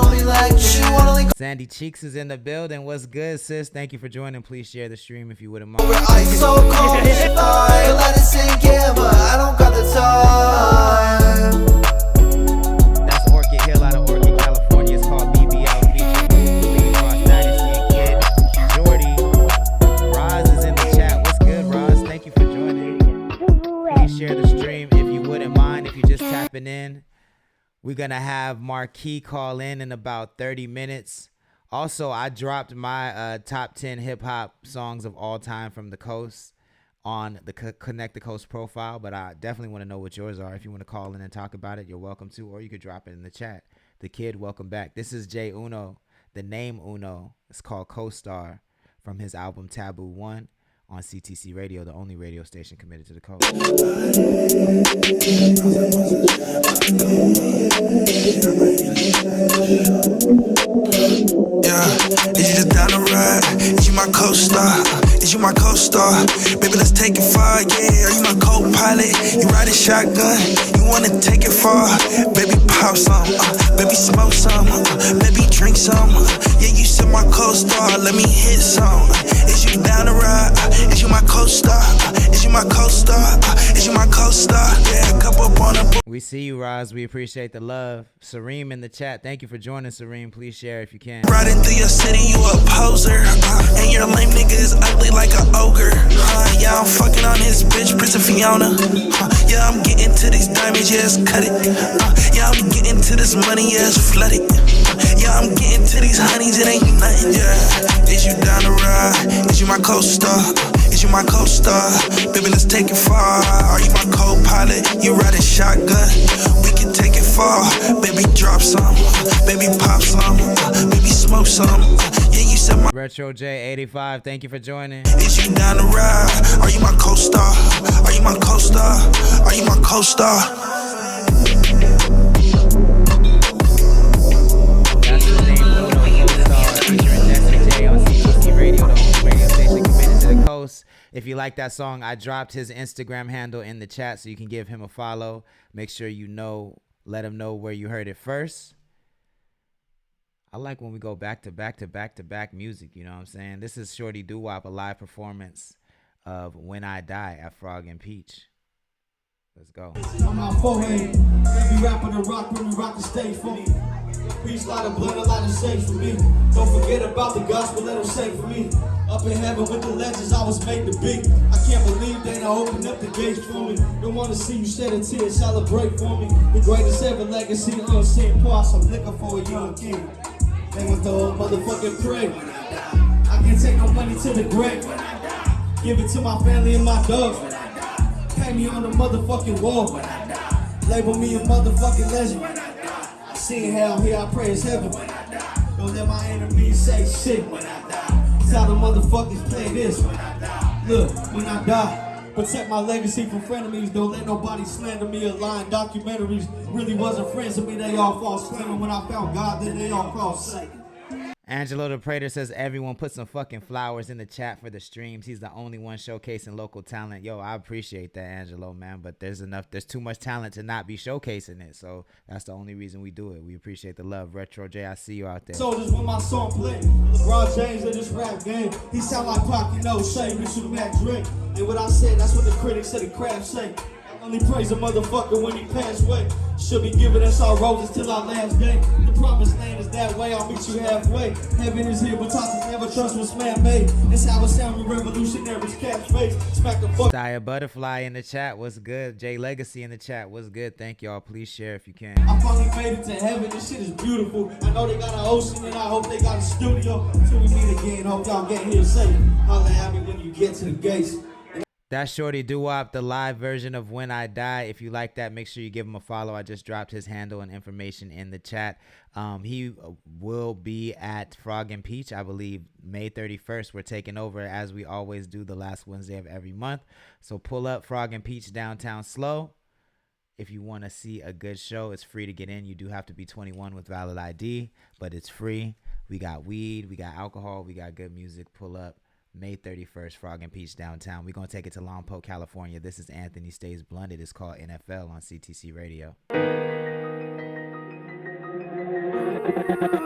Sandy Cheeks is in the building. What's good, sis? Thank you for joining. Please share the stream if you wouldn't mind. Ice so cold, let it sink in, but I don't got the time. That's Orchid Hill out of Orchid, California. It's called BBL featuring Lee Ross, Dynasty and Kid. Jordy. Roz is in the chat. What's good, Roz? Thank you for joining. Please share the stream if you wouldn't mind. If you're just tapping in, we're going to have Marquis call in about 30 minutes. Also, I dropped my top 10 hip-hop songs of all time from the coast on the Connect the Coast profile, but I definitely want to know what yours are. If you want to call in and talk about it, you're welcome to, or you could drop it in the chat. The Kid, welcome back. This is Jay Uno. The name Uno is called Co-Star from his album Taboo 1 on CTC Radio, the only radio station committed to the coast. Yeah, is you just down the ride? Is you my co-star? Is you my co-star? Baby, let's take it far, yeah. Are you my co-pilot? You riding shotgun? You wanna take it far? Baby, pop some, baby, smoke some, baby, drink some. Yeah, you said my co-star, let me hit some. Is you down the ride? Is you my co-star? Is you my co-star? Is you my co-star? Yeah, cup up on a. We see you, Roz. We appreciate the love. Sareem in the chat. Thank you for joining, Sareem. Please share if you can. Riding through your city, you a poser. And your lame nigga is ugly like an ogre. Yeah, I'm fucking on his bitch, Prince of Fiona. Yeah, I'm getting to these diamonds, yes, cut it. Yeah, I'm getting to this money, yes, flood it. Yeah, I'm getting to these honeys, it ain't nothing, yeah. Is you down the ride? Is you my co-star? Is you my co-star? Baby, let's take it far. Are you my co-pilot? You riding shotgun? We can take it far. Baby, drop some. Baby, pop some. Baby, smoke some. Yeah, you said my Retro J85, thank you for joining. Is you down the ride? Are you my co-star? Are you my co-star? Are you my co-star? That's the name of the co-star featuring Jesse J on CTC Radio, the only radio station committed to the coast. If you like that song, I dropped his Instagram handle in the chat so you can give him a follow. Make sure you know, let him know where you heard it first. I like when we go back to back music, you know what I'm saying? This is Shorty Doo-Wop, a live performance of When I Die at Frog and Peach. Let's go. On my forehead, every rapper to rock when we rock the stage for me. Peace, lot of blood, a lot of shade for me. Don't forget about the gospel, let them say for me. Up in heaven with the legends, I was made to be. I can't believe they don't open up the gates for me. Don't want to see you shed a tear, celebrate for me. The greatest ever legacy, unseen parts, I'm looking for a young king. They want the whole motherfucking pray. I can't take no money to the grave. Give it to my family and my dogs. Pay me on the motherfucking wall. Label me a motherfucking legend. I seen hell, here I pray it's heaven. Don't let my enemies say shit. Tell the motherfuckers play this. Look, when I die, protect my legacy from frenemies. Don't let nobody slander me or lie in documentaries. Really wasn't friends with me, they all false claiming. When I found God, then they all crossed Satan. Angelo the Prater says everyone put some fucking flowers in the chat for the streams. He's the only one showcasing local talent. Yo, I appreciate that, Angelo, man. But there's too much talent to not be showcasing it. So that's the only reason we do it. We appreciate the love. Retro J, I see you out there. So just when my song play, LeBron James in this rap game, he sound like Pac, you know, Shay, Richard Mack, Drake. And what I said, that's what the critics of the craft say. Only praise a motherfucker when he passed away. Should be giving us our roses till our last day. The promised land is that way, I'll meet you halfway. Heaven is here, but toxic never trust what's man-made. That's how it sound when revolutionaries catchphrase. Smack a fuck. Staya Butterfly in the chat, what's good? Jay Legacy in the chat, what's good? Thank y'all. Please share if you can. I finally made it to heaven, this shit is beautiful. I know they got an ocean and I hope they got a studio. Till we meet again, hope y'all get here safe. Holla at me when you get to the gates. That's Shorty Doo-Wop, the live version of When I Die. If you like that, make sure you give him a follow. I just dropped his handle and information in the chat. He will be at Frog and Peach, I believe, May 31st. We're taking over as we always do the last Wednesday of every month. So pull up Frog and Peach downtown slow. If you want to see a good show, it's free to get in. You do have to be 21 with valid ID, but it's free. We got weed, we got alcohol, we got good music. Pull up. May 31st, Frog and Peach downtown. We're going to take it to Lompoc, California. This is Anthony Stays Blunted. It's called NFL on CTC Radio.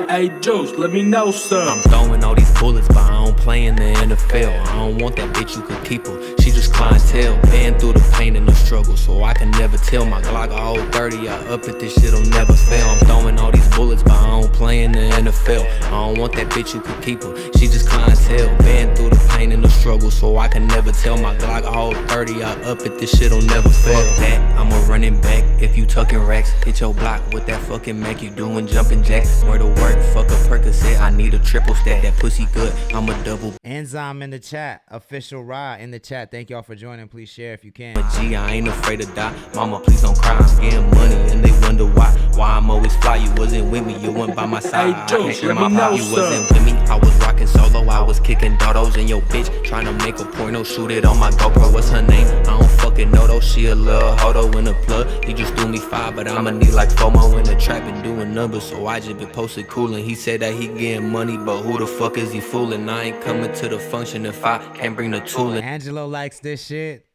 Hey, Juice, let me know, sir. I'm throwing all these bullets, but I don't play in the NFL. I don't want that bitch, you could keep her. She just clientele, paying through the pain and the struggle. So I can never tell my Glock a whole 30. I up it, this shit'll never fail. I'm throwing all these bullets, but I don't play in the NFL. I don't want that bitch, you could keep her. She just clientele, paying through the pain and the struggle. So I can never tell my Glock a whole 30. I up it, this shit'll never fail. Fuck that, I'm a running back. If you tucking racks, hit your block with that fucking Mac. You doing jumping jacks, where to work, fuck a Percocet. I need a triple stack, that pussy good, I'm a double. Enzyme in the chat, official Ra in the chat. Thank y'all for joining. Please share if you can. G, I ain't afraid to die. Mama, please don't cry. I'm getting money and they wonder why I'm always fly. You wasn't with me, you weren't by my side. Hey, Juice, let me know, know, you wasn't with me. I was rocking solo, I was kicking dodos in your bitch. Trying to make a porno, shoot it on my GoPro. What's her name? I don't fucking know though. She a little hodo in the plug. He just threw me 5, but I'ma need like FOMO in the trap and doing numbers. So I just been posted coolin'. He said that he getting money, but who the fuck is he fooling? I ain't coming to the function if I can't bring the tool in. Angelo likes this shit.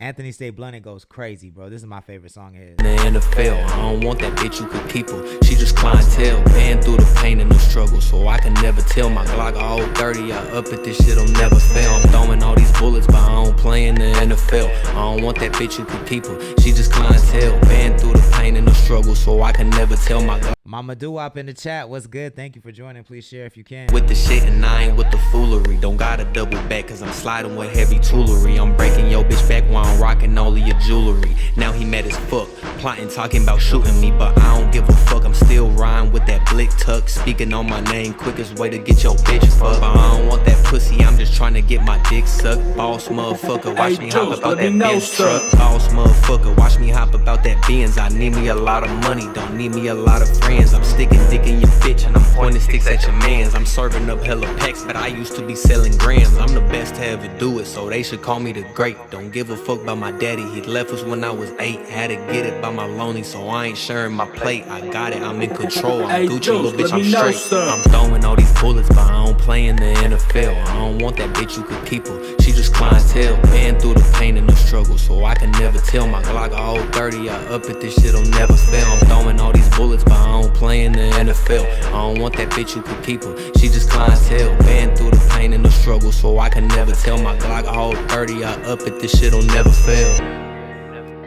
Anthony Stay Blunted goes crazy, bro. This is my favorite song here. In the NFL, I don't want that bitch, you could keep her. She just clientele, paying through the pain and the struggle. So I can never tell my Glock a whole 30. I up it, this shit'll never fail. I'm throwing all these bullets, but I don't play in the NFL. I don't want that bitch, you could keep her. She just clientele, paying through the pain and the struggle. So I can never tell my Glock. Mama Doo-Wop in the chat, what's good? Thank you for joining. Please share if you can. With the shit and I ain't with the foolery. Don't gotta double back, cause I'm sliding with heavy toolery. I'm breaking your bitch back while I'm rocking only your jewelry. Now he mad as fuck, plotting, talking about shooting me, but I don't give a fuck. I'm still riding with that blick tuck, speaking on my name, quickest way to get your bitch fucked. But I don't want that pussy, I'm just trying to get my dick sucked. Boss motherfucker, watch me hop about that Benz truck. Boss motherfucker, watch me hop about that Benz. I need me a lot of money, don't need me a lot of friends. I'm sticking dick in your bitch and I'm pointing sticks at your mans. I'm serving up hella packs, but I used to be selling grams. I'm the best to ever do it, so they should call me the great. Don't give a fuck about my daddy, he left us when I was 8. Had to get it by my lonely, so I ain't sharing my plate. I got it, I'm in control, I'm Gucci, little bitch, I'm straight. I'm throwing all these bullets, but I don't play in the NFL. I don't want that bitch, you could keep her. She just clientele, paying through the pain and the struggle. So I can never tell my Glock a whole 30. I up it, this shit'll never fail. I'm throwing all these bullets, but I don't play in the NFL. I don't want that bitch, you could keep her. She just clientele, paying through the pain and the struggle. So I can never tell my Glock a whole 30. I up it, this shit'll never fail.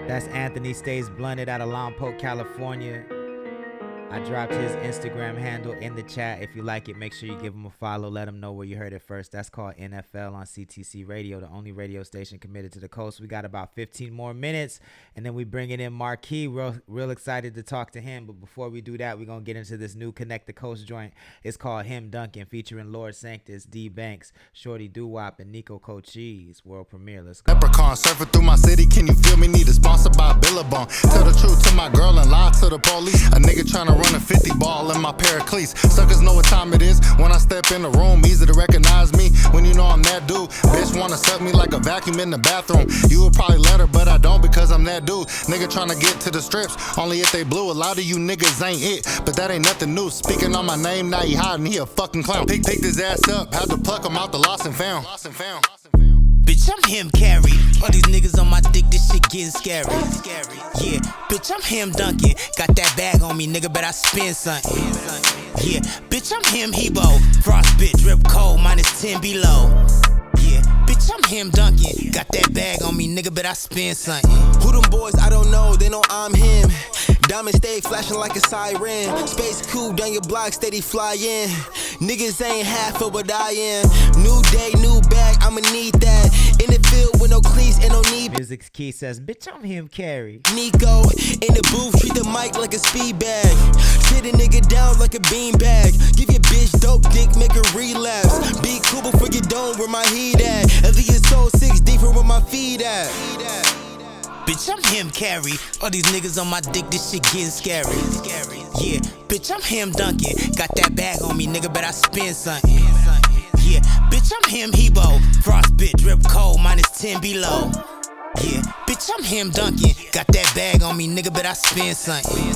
That's Anthony Stays Blunted out of Lompoc, California. I dropped his Instagram handle in the chat. If you like it, make sure you give him a follow. Let him know where you heard it first. That's called NFL on CTC Radio, the only radio station committed to the coast. We got about 15 more minutes, and then we bring it in Marquis. Real excited to talk to him. But before we do that, we're going to get into this new Connect the Coast joint. It's called Him Duncan, featuring Lord Sanctus, D Banks, Shorty Doo-Wop, and Nico Cochise. World premiere. Let's go. Leprechaun surfing through my city. Can you feel me? Need a sponsor by Billabong. Tell the truth to my girl and lie to the police. A nigga trying to run a 50 ball in my pair of cleats. Suckers know what time it is when I step in the room. Easy to recognize me when you know I'm that dude. Bitch wanna suck me like a vacuum in the bathroom. You would probably let her, but I don't because I'm that dude. Nigga trying to get to the strips, only if they blue. A lot of you niggas ain't it, but that ain't nothing new. Speaking on my name, now he hiding, he a fucking clown. Picked his ass up, had to pluck him out the lost and found. Bitch, I'm him carry. All these niggas on my dick, this shit getting scary. Yeah, bitch, I'm him Duncan. Got that bag on me, nigga, but I spend something. Yeah, bitch, I'm him Hebo. Frostbit, drip cold, -10 below. Yeah, bitch, bitch, I'm him Duncan. Got that bag on me, nigga, but I spend something. Who them boys? I don't know, they know I'm him. Diamond stay flashing like a siren. Space coupe down your block, steady flying. Niggas ain't half of what I am. New day, new bag, I'ma need that. In the field with no cleats and no need. Music's Key says, bitch, I'm him Carey. Nico, in the booth, treat the mic like a speed bag. Sit a nigga down like a bean bag. Give your bitch dope dick, make her relapse. Be cool before you don't, where my heat at. Elliot soul 6 deep from where my feet at. Bitch, I'm him Carey. All these niggas on my dick, this shit getting scary. Yeah, bitch, I'm him Duncan. Got that bag on me, nigga, but I spend something. Yeah, bitch, I'm him Hebo. Frostbit, drip cold, -10 below. Yeah, bitch, I'm him Duncan. Got that bag on me, nigga, but I spend something.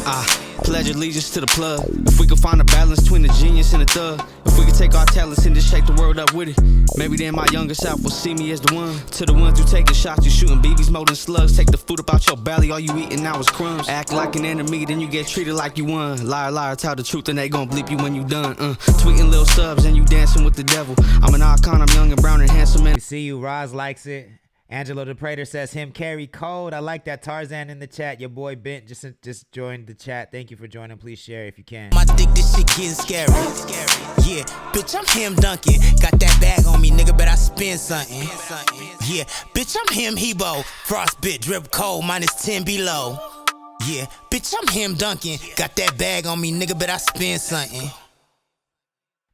Pledge allegiance to the plug. If we could find a balance between the genius and the thug. If we could take our talents and just shake the world up with it. Maybe then my younger self will see me as the one. To the ones who taking shots, you shooting BBs more than slugs. Take the food up out your belly, all you eating now is crumbs. Act like an enemy, then you get treated like you won. Liar, liar, tell the truth and they gon' bleep you when you done. Tweeting little subs and you dancing with the devil. I'm an icon, I'm young and brown and handsome. And see you, Roz likes it. Angelo the Prater says him Carey cold. I like that. Tarzan in the chat. Your boy Bent just joined the chat. Thank you for joining. Please share if you can. My dick, this shit getting scary. Yeah, bitch, I'm him Duncan. Got that bag on me, nigga, but I spend something. Yeah, bitch, I'm him Hebo. Frostbit, drip cold, -10 below. Yeah, bitch, I'm him Duncan. Got that bag on me, nigga, but I spend something.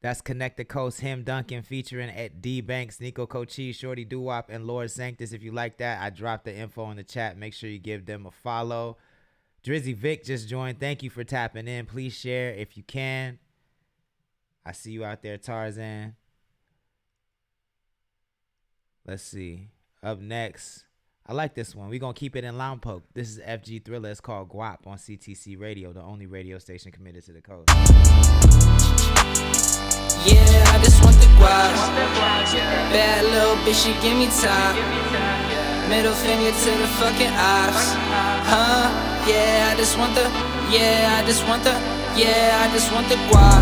That's Connect the Coast, him Duncan, featuring at D Banks, Nico Cochise, Shorty Doo-Wop, and Lord Sanctus. If you like that, I dropped the info in the chat. Make sure you give them a follow. Drizzy Vic just joined. Thank you for tapping in. Please share if you can. I see you out there, Tarzan. Let's see. Up next, I like this one. We're going to keep it in Lompoc. This is FG Thriller. It's called Guap on CTC Radio, the only radio station committed to the coast. Yeah, I just want the guap. Bad little bitch, she give me time. Middle finger to the fucking ops. Yeah, I just want the. Yeah, I just want the. Yeah, I just want the guap.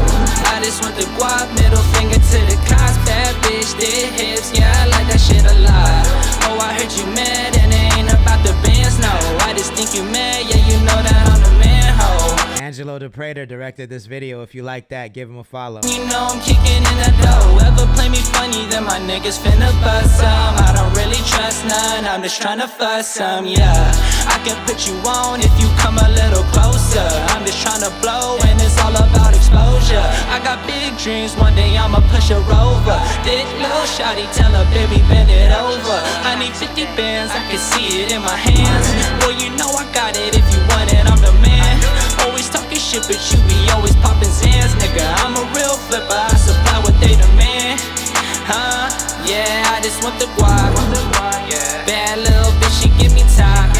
I just want the guap. Middle finger to the cops. Bad bitch, dead hips. Yeah, I like that shit a lot. Oh, I heard you mad and it ain't about the bands, no. I just think you mad. Yeah, you know that I'm the man, ho. Angelo the Prater directed this video. If you like that, give him a follow. You know I'm kicking in the dough. Ever play me funny, then my niggas finna bust some. I don't really trust none, I'm just tryna fuss some, yeah. I can put you on if you come a little closer. I'm just tryna blow and it's all about exposure. I got big dreams, one day I'ma push her over. Thick little shawty, tell her baby bend it over. I need 50 bands, I can see it in my hands. Well, you know I got it, if you want it, I'm the man. Always talking shit, but you be always popping Zans, nigga. I'm a real flipper, I supply what they demand. Yeah, I just want the guap. Bad little bitch, she give me time.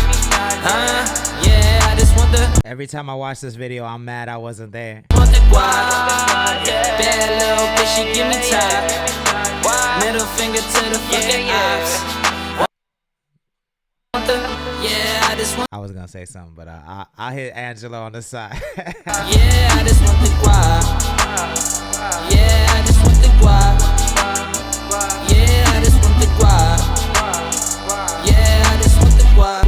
Yeah, I just want the. Every time I watch this video, I'm mad I wasn't there. Want the guap. Bad little bitch, she give me time. Middle finger to the fucking ops. Yeah, I just want. I was gonna say something, but I'll hit Angelo on the side. Yeah, I just want the guap. Yeah, I just want the guap. Yeah, I just want the guap. Yeah, I just want the guap.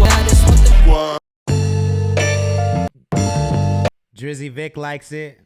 I just want the guap. Drizzy Vic likes it.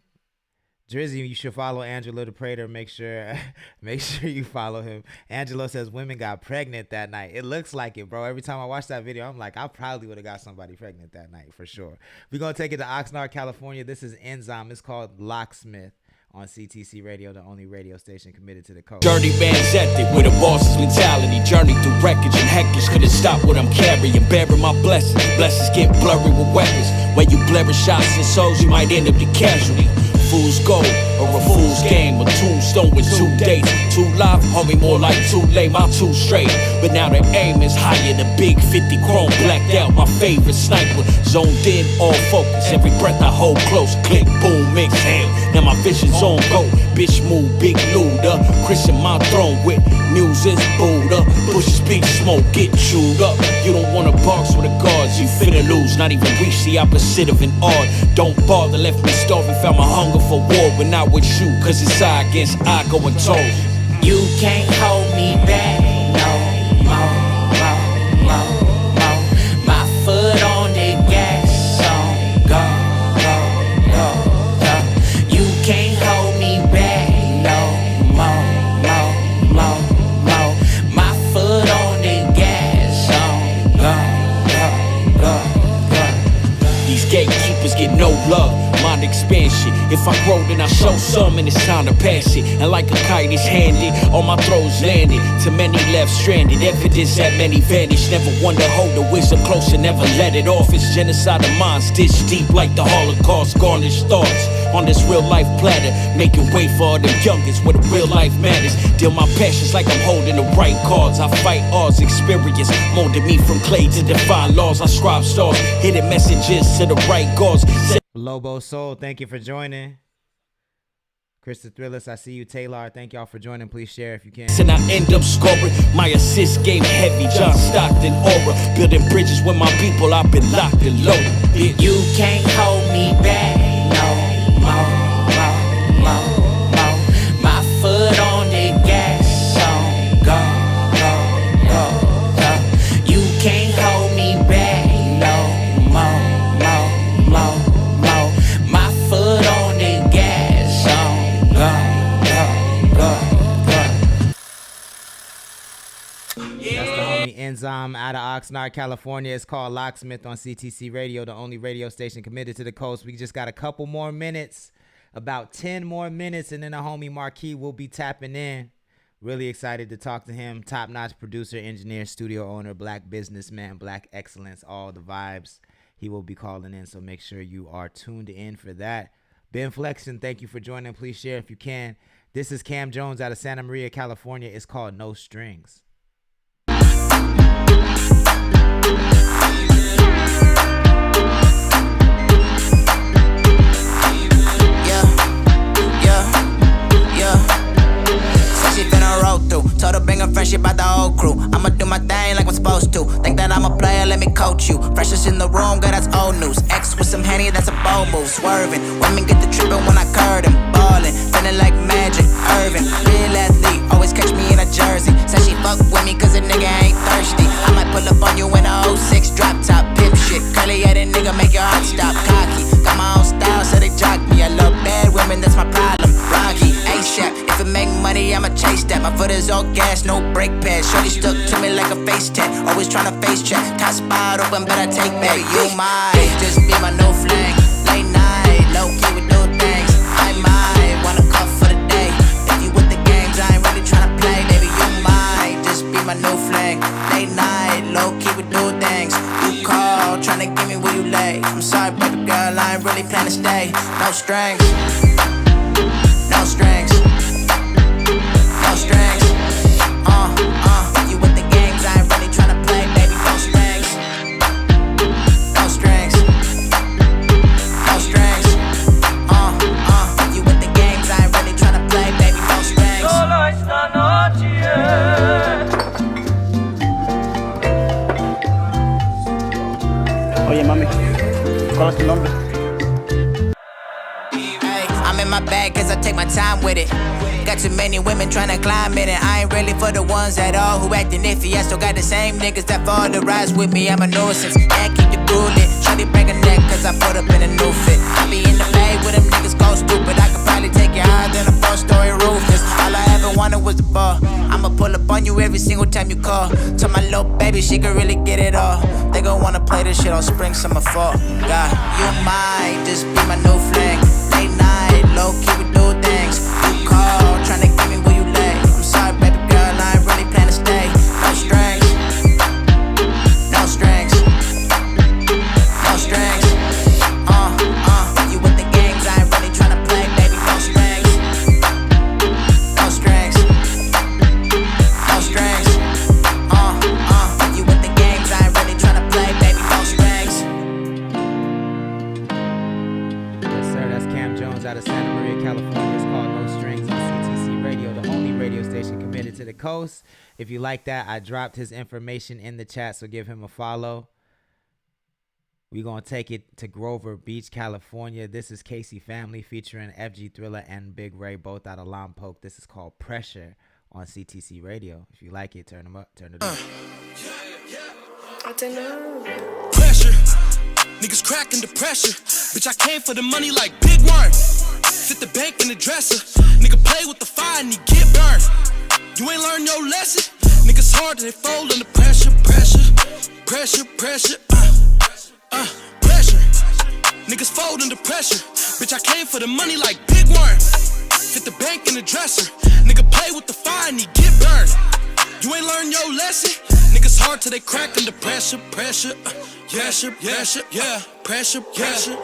Drizzy, you should follow Angelo the Prater. Make sure you follow him. Angelo says women got pregnant that night. It looks like it, bro. Every time I watch that video, I'm like, I probably would have got somebody pregnant that night for sure. We're going to take it to Oxnard, California. This is Enzyme. It's called Locksmith on CTC Radio, the only radio station committed to the coast. Dirty man's ethic with a boss's mentality. Journey through wreckage and heckage. Couldn't stop what I'm carrying. Bearing my blessings. Blessings get blurry with weapons. When you blaring shots and souls, you might end up the casualty. Fool's gold or a fool's game, a tombstone with 2 dates. 2 live, homie, more like 2 lame, I'm 2 straight. But now the aim is higher, the big 50 chrome blacked out. My favorite sniper, zoned in, all focus. Every breath I hold close, click, boom, exhale. Now my vision's on go, bitch move, big looter. Chris in my throne with music's Buddha. Bushes big smoke, get chewed up. You don't wanna box with the guards, you finna lose. Not even reach the opposite of an odd. Don't bother, left me starving, found my hunger stronger for war when not with you, cause it's eye against eye going toes. You can't hold me back no more, more, more, more. My foot on the gas, so go, go, go, go. You can't hold me back no more, more, more, more. My foot on the gas, so go, go, go, go. These gatekeepers get no love, mind expansion. If I grow, then I show some, and it's time to pass it. And like a kite is handed, all my throws landed. Too many left stranded, evidence that many vanished. Never one to hold the wisdom close and never let it off. It's genocide of minds stitched deep like the Holocaust. Garnished thoughts on this real life platter, making way for all them youngest where the real life matters. Deal my passions like I'm holding the right cards. I fight odds, experience molded me from clay to defy laws. I scribe stars, hidden messages to the right cause. Lobo Soul, thank you for joining. Krista Thrillers, I see you. Taylor, thank y'all for joining. Please share if you can. And I end up scoring. My assist game heavy, John Stockton aura. Building bridges with my people, I've been locked and loaded. You can't hold me back no more, more, more, more. My foot on the gas, so go, go, go, go. You can't hold me back no more, more, more, more. My foot on the gas, so go, go, go, go. That's the homie Enzyme out of Oxnard, California. It's called Locksmith on CTC Radio, the only radio station committed to the coast. We just got a couple more minutes, about 10 more minutes, and then the homie Marquis will be tapping in. Really excited to talk to him. Top-notch producer, engineer, studio owner, black businessman, black excellence, all the vibes. He will be calling in, so make sure you are tuned in for that. Ben Flexen, thank you for joining. Please share if you can. This is Cam Jones out of Santa Maria, California. It's called No Strings. She finna roll through. Told her bring a friendship about the whole crew. I'ma do my thing like I'm supposed to. Think that I'm a player, let me coach you. Freshest in the room, girl, that's old news. X with some Henny, that's a bold move. Swerving, women get the trippin' when I curve them. Ballin', feeling like Magic, Irvin. Real athlete, always catch me in a jersey. Said she fuck with me cause a nigga ain't thirsty. I might pull up on you in a 06 drop top, pimp shit. Curly headed nigga make your heart stop, cocky. Got my own style, so they jock me. I love bad women, that's my problem. Rocky, ASAP, if it make money, I'ma chase that. My foot is all gas, no brake pads. Shorty stuck to me like a face tat. Always tryna face check. Top spot open, better take back. You might just be my new fling. Late night, low key we do things. I might wanna cuff for the day. If you with the games, I ain't really tryna play. Baby, you might just be my new fling. Late night, low key we do things. You call, tryna give me where you lay. I'm sorry, baby girl, I ain't really planning to stay. No strings, no strings. No strings, you with the games, I ain't really tryna play, baby, no strings. No strings, no strings, you with the games, I ain't really tryna play, baby, no strings. Solo esta noche. Oye, mami, ¿cuál es tu nombre? I'm in my bag cause I take my time with it. Got too many women tryna climb it, and I ain't really for the ones at all who actin' iffy. I still got the same niggas that fall to rise with me. I'm a nuisance, yeah, keep the crew lit. Shorty break a neck cause I put up in a new fit. I be in the bay with them niggas go stupid. I could probably take you higher than a 4-story roof is. All I ever wanted was the ball. I'ma pull up on you every single time you call. Tell my little baby she could really get it all. They gon' wanna play this shit on spring, summer, fall. God, you might just be my new fling. Late night, low key we do things. You call, tryna give me where you lay. I'm sorry, baby girl, I ain't really planning to stay. No strings, no strings, no strings. You with the games, I ain't really tryna play, baby. No strings, no strings, no strings. You with the games, I ain't really tryna play, baby. No strings. Yes, sir. That's Cam Jones out of Santa Maria, California. It's called No Strings on CTC Radio, the only radio station committed to the coast. If you like that, I dropped his information in the chat, so give him a follow. We're going to take it to Grover Beach, California. This is Casey Family featuring FG Thriller and Big Ray, both out of Lompoc. This is called Pressure on CTC Radio. If you like it, turn them up, turn it up. I don't know. Pressure. Niggas cracking the pressure. Bitch, I came for the money like Big Worm. Fit the bank in the dresser. Nigga play with the fire and he get burned. You ain't learn your lesson. Niggas hard, they fold under pressure, pressure, pressure, pressure, pressure. Niggas fold under pressure. Bitch, I came for the money like Big Worm. Fit the bank in the dresser. Nigga play with the fire and he get burned. You ain't learn your lesson. Niggas hard till they crack under pressure, pressure, pressure, pressure, yeah, pressure, pressure.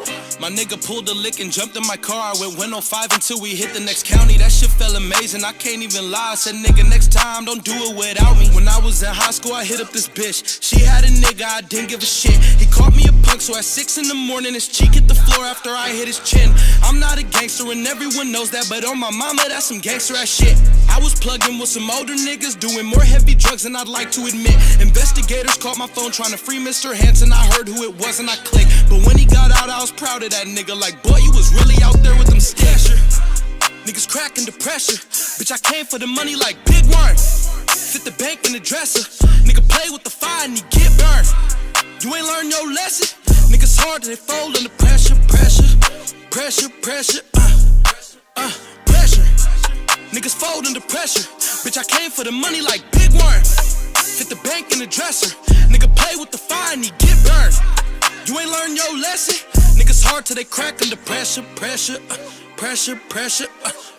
My nigga pulled the lick and jumped in my car. I went 105 until we hit the next county. That shit felt amazing, I can't even lie. I said, nigga, next time, don't do it without me. When I was in high school, I hit up this bitch. She had a nigga, I didn't give a shit. He called me a punk, so at 6 in the morning, his cheek hit the floor after I hit his chin. I'm not a gangster and everyone knows that, but on my mama, that's some gangster ass shit. I was plugging with some older niggas, doing more heavy drugs than I'd like to admit. Investigators called my phone trying to free Mr. Hanson. I heard who it was and I clicked. But when he got out, I was proud of that nigga. Like, boy, you was really out there with them sticks. Niggas cracking the pressure. Bitch, I came for the money like Big Worm. Fit the bank in the dresser. Nigga play with the fire and he get burned. You ain't learn your lesson. Niggas hard, they fold under pressure, pressure, pressure, pressure, pressure. Niggas fold under pressure. Bitch, I came for the money like Big Worm. Fit the bank in the dresser. Nigga play with the fire and he get burned. You ain't learn your lesson. Niggas hard till they crack under pressure, pressure, pressure, pressure,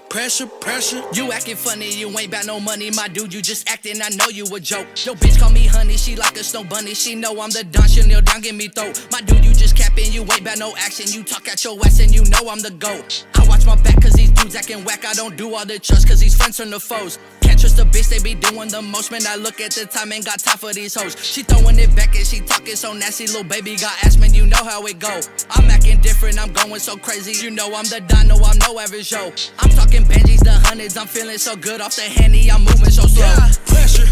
pressure, pressure. You acting funny, you ain't bout no money, my dude, you just acting, I know you a joke. Yo bitch call me honey, she like a snow bunny, she know I'm the don, she'll kneel down, give me throat. My dude, you just capping, you ain't bout no action, you talk at your ass and you know I'm the GOAT. I watch my back cause these dudes acting whack, I don't do all the trust cause these friends turn to foes. Can't trust a bitch, they be doing the most, man, I look at the time and got time for these hoes. She throwing it back and she talking so nasty, little baby got ass, man, you know how it go. I'm acting different, I'm going so crazy, you know I'm the don, no, I'm no average Joe. I'm talking Benjis, the hundreds, I'm feeling so good off the Henny, I'm moving so slow. Yeah, pressure,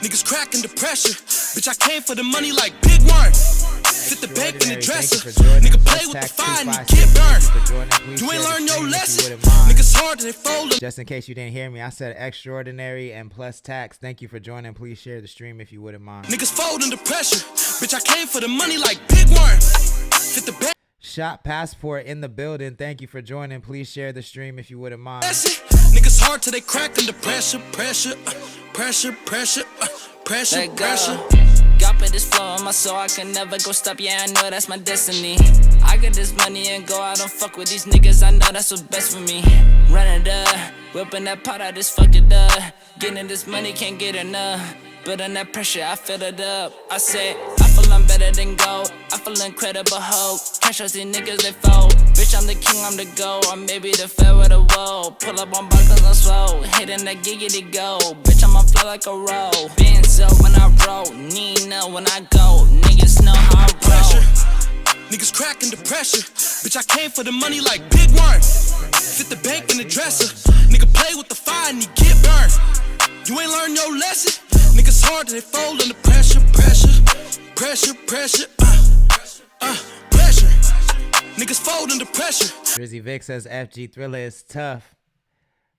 niggas cracking the pressure. Bitch, I came for the money like Big Worm. Fit the bank in the dresser. Nigga play with the fire and he get burned. You ain't learn your lesson. Niggas hard they fold. Just in case you didn't hear me, I said extraordinary and plus tax. Thank you for joining. Please share the stream if you wouldn't mind. Niggas fold under pressure. Bitch, I came for the money like Big Worm. Fit the bank. Shot Passport in the building. Thank you for joining. Please share the stream if you wouldn't mind. Niggas hard till they crack under pressure, pressure, pressure, pressure, pressure, pressure. Got put this flow on my soul, I can never go stop, yeah, I know that's my destiny. I get this money and go, I don't fuck with these niggas, I know that's what's best for me. Running the, whipping that pot, I just fucked it up. Getting this money, can't get enough. But on that pressure, I fill it up. I said, I feel I'm better than gold. I feel incredible hope. Can't trust these niggas, they fold. Bitch, I'm the king, I'm the gold. Or maybe the fair with the woe. Pull up on buckles, I'm slow. Hitting that giggity go. Bitch, I'ma fly like a roll. Benzo when I roll. Nina when I go. Niggas know how I roll. Niggas cracking the pressure. Bitch, I came for the money like Big Worm. Fit the bank in the dresser. Nigga play with the fire and he get burned. You ain't learn your lesson. Niggas hard, they fold under pressure, pressure, pressure, pressure, pressure. Niggas fold under pressure. Drizzy Vic says FG Thriller is tough.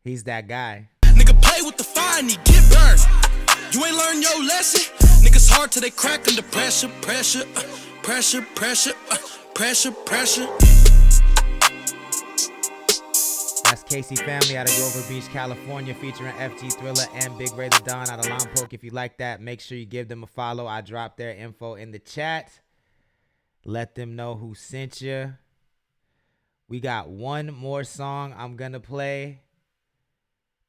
He's that guy. Nigga play with the fire and he get burned. You ain't learn your lesson. Niggas hard till they crack under pressure, pressure, pressure, pressure, pressure, pressure. That's Casey Family out of Grover Beach, California, featuring FG Thriller and Big Ray the Don out of Lompoc. If you like that, make sure you give them a follow. I dropped their info in the chat. Let them know who sent you. We got one more song I'm going to play.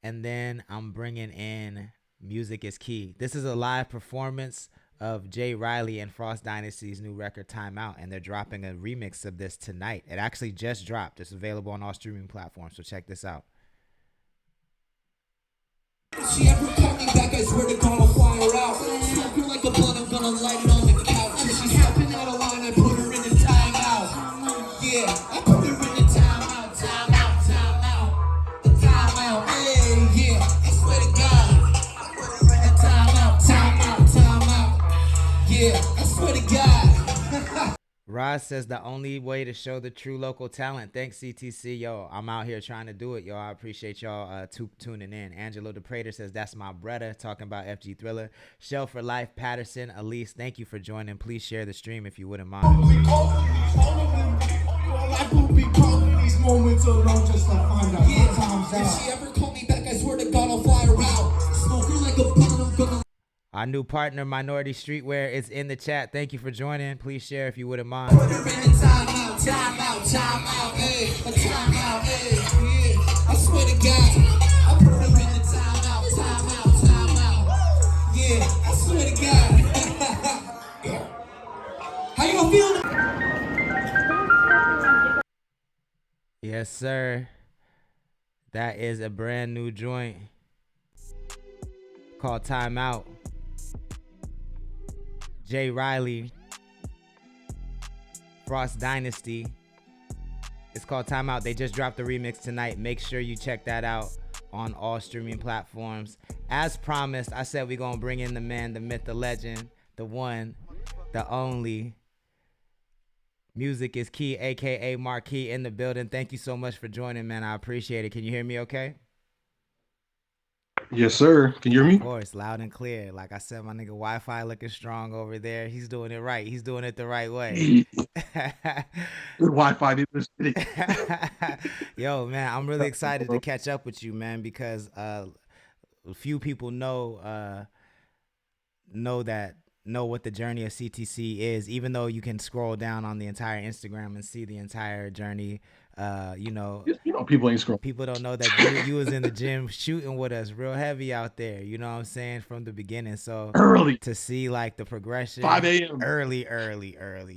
And then I'm bringing in Music is Key. This is a live performance of Jay Riley and Frost Dynasty's new record, Time Out, and they're dropping a remix of this tonight. It actually just dropped. It's available on all streaming platforms, so check this out. She ever called me back, I swear to God I'll fire out. Smoking like a blunt, I'm gonna light it on the couch. And she's stepping out of line, I put her in the timeout. Yeah, I put her in the timeout, timeout, timeout. The timeout, yeah, I swear to God. I put her in the timeout, timeout, timeout. Yeah, I swear to God. Roz says the only way to show the true local talent. Thanks, CTC. Yo, I'm out here trying to do it, yo. I appreciate y'all tuning in. Angelo the Prater says that's my brother, talking about FG Thriller. Shell for Life, Patterson, Elise, thank you for joining. Please share the stream if you wouldn't mind. Life will be calling these moments alone just to find out how time's out. If she ever call me back, I swear to God I'll fly her out. Smoking like a blunt, I'm gonna. Our new partner, Minority Streetwear, is in the chat. Thank you for joining. Please share if you wouldn't mind. Put her in the time out, ayy. A time out, ayy. Yeah, I swear to God. I put her in the time out. Yeah, I swear to God. How you gonna feel? Yes, sir. That is a brand new joint called Time Out. Jay Riley, Frost Dynasty. It's called Time Out. They just dropped the remix tonight. Make sure you check that out on all streaming platforms. As promised, I said we're going to bring in the man, the myth, the legend, the one, the only. Music is Key, a.k.a. Marquis, in the building. Thank you so much for joining, man. I appreciate it. Can you hear me okay? Yes, sir. Can you hear me? Of course, loud and clear. Like I said, my nigga Wi-Fi looking strong over there. He's doing it right. He's doing it the right way. Wi-Fi in the city. Yo, man, I'm really excited to catch up with you, man, because a few people know what the journey of CTC is, even though you can scroll down on the entire Instagram and see the entire journey. People ain't scrolling. People don't know that you was in the gym shooting with us real heavy out there. You know what I'm saying? From the beginning. So early to see like the progression. 5 a.m. Early.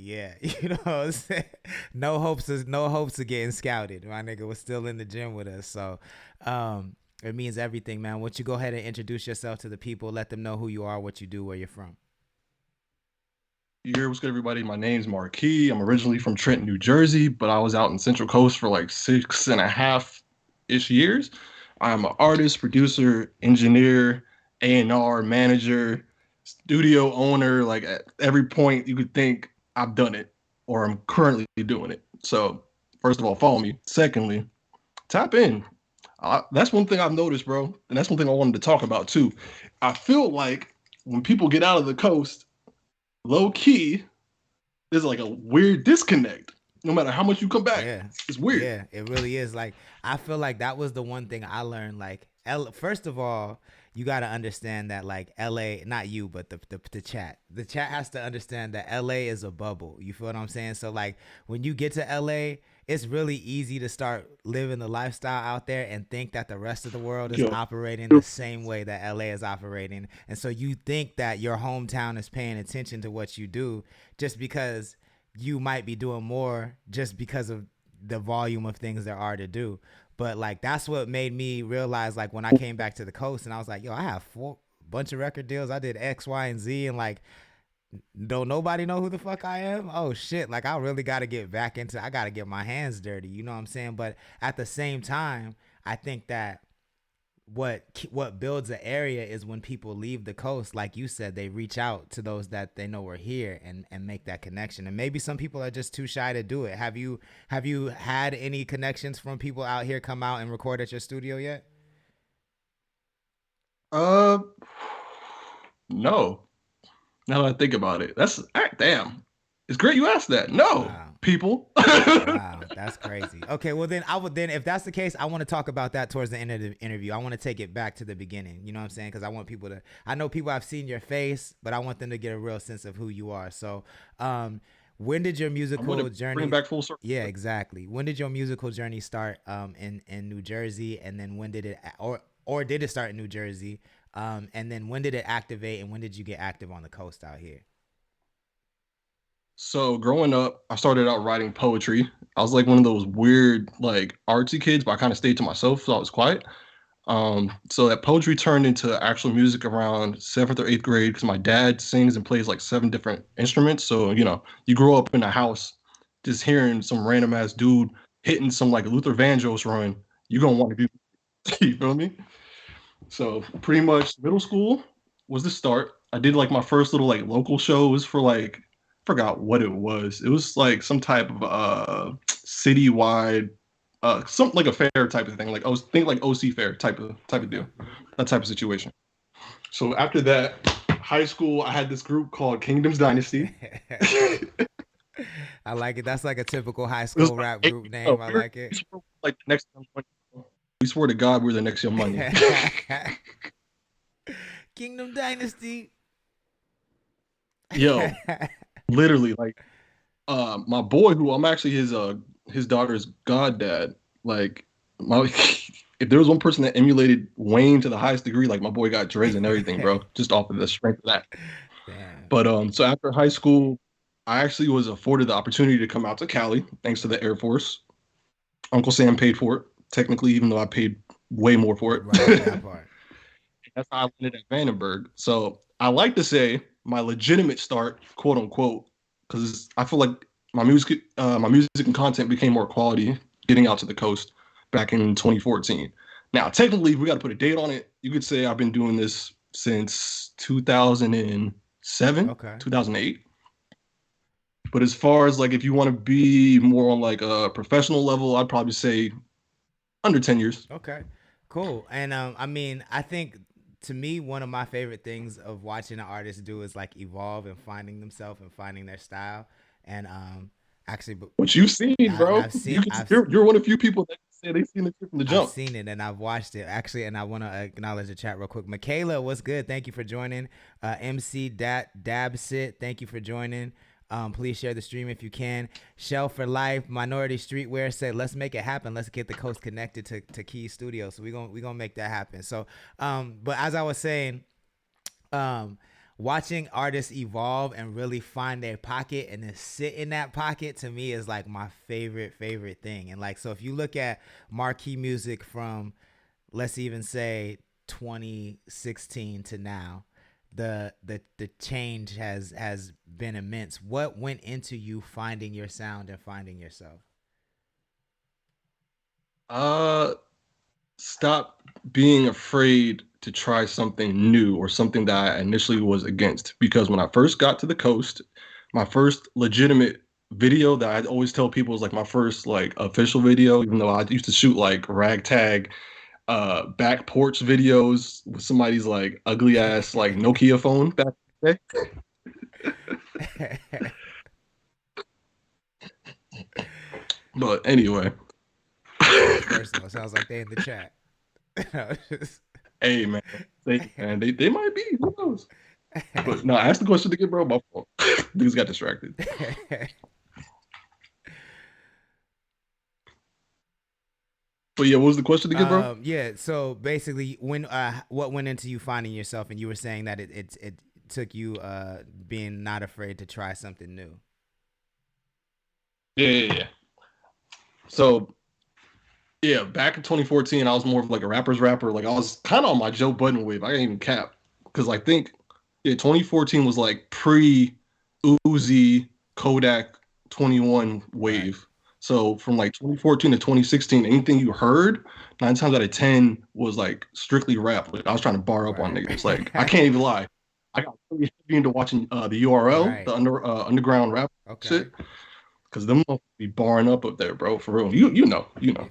Yeah. You know what I'm saying? No hopes of getting scouted. My nigga was still in the gym with us. So it means everything, man. Why don't you go ahead and introduce yourself to the people, let them know who you are, what you do, where you're from. What's good, everybody? My name's Marquis. I'm originally from Trenton, New Jersey, but I was out in Central Coast for like 6.5-ish years. I'm an artist, producer, engineer, A&R manager, studio owner. Like at every point you could think, I've done it or I'm currently doing it. So first of all, follow me. Secondly, tap in. That's one thing I've noticed, bro. And that's one thing I wanted to talk about too. I feel like when people get out of the coast, low key, there's like a weird disconnect. No matter how much you come back, it's weird. Yeah, it really is. Like, I feel like that was the one thing I learned. Like, first of all, you got to understand that, like, LA, not you, but the chat. The chat has to understand that LA is a bubble. You feel what I'm saying? So, like, when you get to LA, it's really easy to start living the lifestyle out there and think that the rest of the world is operating the same way that LA is operating. And so you think that your hometown is paying attention to what you do just because you might be doing more just because of the volume of things there are to do. But like, that's what made me realize, like, when I came back to the coast and I was like, yo, I have bunch of record deals. I did X, Y, and Z, and like, don't nobody know who the fuck I am? Oh shit, like I really got to get back into, I got to get my hands dirty, you know what I'm saying? But at the same time, I think that what builds an area is when people leave the coast, like you said, they reach out to those that they know are here and make that connection. And maybe some people are just too shy to do it. Have you had any connections from people out here come out and record at your studio yet? No. Now that I think about it, damn. It's great you asked that. No, wow. People. Wow, that's crazy. Okay, well then if that's the case, I want to talk about that towards the end of the interview. I want to take it back to the beginning. You know what I'm saying? Because I want people to. I know people have seen your face, but I want them to get a real sense of who you are. So, when did your musical journey? Bring back full circle. Yeah, exactly. When did your musical journey start? In New Jersey, and then when did it, or did it start in New Jersey? And then when did it activate, and when did you get active on the coast out here? So growing up, I started out writing poetry. I was like one of those weird, like artsy kids, but I kind of stayed to myself, so I was quiet. So that poetry turned into actual music around 7th or 8th grade because my dad sings and plays like 7 different instruments. So, you grow up in a house just hearing some random ass dude hitting some like Luther Vandross run. You're going to want to do, you feel me? So pretty much middle school was the start. I did like my first little like local shows for like forgot what it was. It was like some type of citywide, something like a fair type of thing, like think like OC fair type of deal, that type of situation. So after that, high school, I had this group called Kingdom's Dynasty. I like it. That's like a typical high school rap group name. I like it. Like next, we swore to God we're the next Young Money. Kingdom Dynasty. Yo, literally, like, my boy, who I'm actually his daughter's goddad. Like, if there was one person that emulated Wayne to the highest degree, like my boy got dreads and everything, bro, just off of the strength of that. Damn. But so after high school, I actually was afforded the opportunity to come out to Cali, thanks to the Air Force. Uncle Sam paid for it, technically, even though I paid way more for it. Right, that part. That's how I landed at Vandenberg. So I like to say my legitimate start, quote unquote, because I feel like my music and content became more quality getting out to the coast back in 2014. Now, technically, we got to put a date on it. You could say I've been doing this since 2007, 2008. But as far as like, if you want to be more on like a professional level, I'd probably say under 10 years. Okay, cool. And I mean, I think to me, one of my favorite things of watching an artist do is like evolve and finding themselves and finding their style. And actually, what you've seen, bro, you're one of the few people that say they've seen it from the jump. I've seen it and I've watched it actually, and I want to acknowledge the chat real quick. Michaela, what's good? Thank you for joining. MC Dabsit, thank you for joining. Please share the stream if you can. Shell for Life, Minority Streetwear said, let's make it happen. Let's get the coast connected to Key Studios. So we're gonna make that happen. So but as I was saying, watching artists evolve and really find their pocket and then sit in that pocket, to me, is like my favorite thing. And like, so if you look at marquee music from, let's even say 2016 to now, the change has been immense. What went into you finding your sound and finding yourself? Stop being afraid to try something new or something that I initially was against. Because when I first got to the coast, my first legitimate video that I'd always tell people was like my first like official video, even though I used to shoot like ragtag back porch videos with somebody's like ugly ass like Nokia phone back in the day. But anyway, personal, sounds like they in the chat. Hey man, they might be, who knows? But no, ask the question again, bro. My fault. Niggas got distracted. But yeah, what was the question again, bro? Yeah, so basically, when what went into you finding yourself, and you were saying that it took you being not afraid to try something new. Yeah. So yeah, back in 2014, I was more of like a rapper's rapper. Like I was kind of on my Joe Budden wave. I didn't even cap, because I think 2014 was like pre-Uzi Kodak 21 wave. So from like 2014 to 2016, anything you heard, 9 times out of 10 was like strictly rap. Like I was trying to bar up on niggas. Like I can't even lie, I got really heavy into watching the URL, the underground rap shit, because them be barring up there, bro. For real, you know.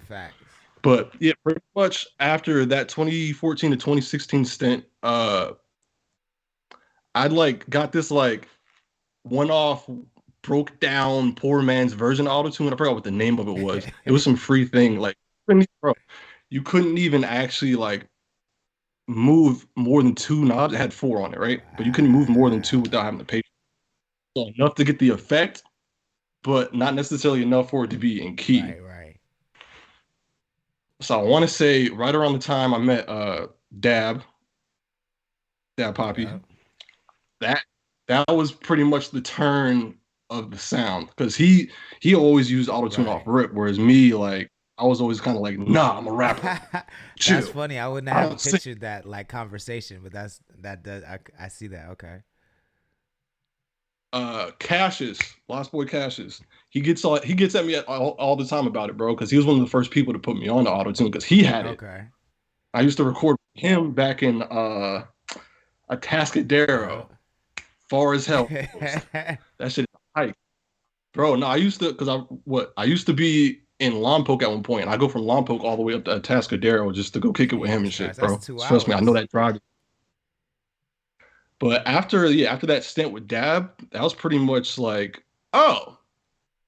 Facts. But yeah, pretty much after that 2014 to 2016 stint, I'd like got this like one-off broke down poor man's version of autotune. I forgot what the name of it was. It was some free thing. Like, bro, you couldn't even actually like move more than 2 knobs. It had 4 on it, right? But you couldn't move more than 2 without having to pay. So enough to get the effect, but not necessarily enough for it to be in key. Right. So I want to say right around the time I met Dab Poppy, that was pretty much the turn of the sound, because he always used autotune off rip, whereas me, like, I was always kind of like, nah, I'm a rapper. That's funny. I wouldn't have pictured that like conversation, but I see that. Okay. Cassius, Lost Boy Cassius, he gets at me all the time about it, bro, because he was one of the first people to put me on the autotune, because he had it. Okay. I used to record him back in a Tascadero, far as hell. That shit is hike. Bro, no, I used to, because I used to be in Lompoc at one point, and I go from Lompoc all the way up to Atascadero just to go kick it with him and shit, bro. That's 2 Trust me, I know hours. that drive. But after that stint with Dab, that was pretty much like, oh,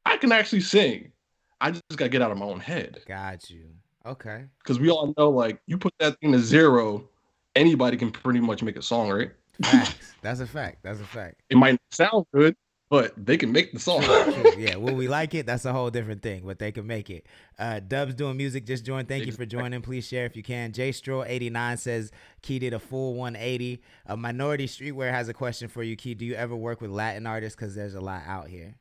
I can actually sing. I just gotta get out of my own head. Got you. Okay. Because we all know, like, you put that thing to 0, anybody can pretty much make a song, right? Facts. That's a fact. That's a fact. It might not sound good, but they can make the song. True. Yeah, will we like it? That's a whole different thing, but they can make it. Dubs doing music just joined. Thank you for joining. Please share if you can. J Stroll 89 says Key did a full 180. Minority Streetwear has a question for you, Key. Do you ever work with Latin artists? Because there's a lot out here.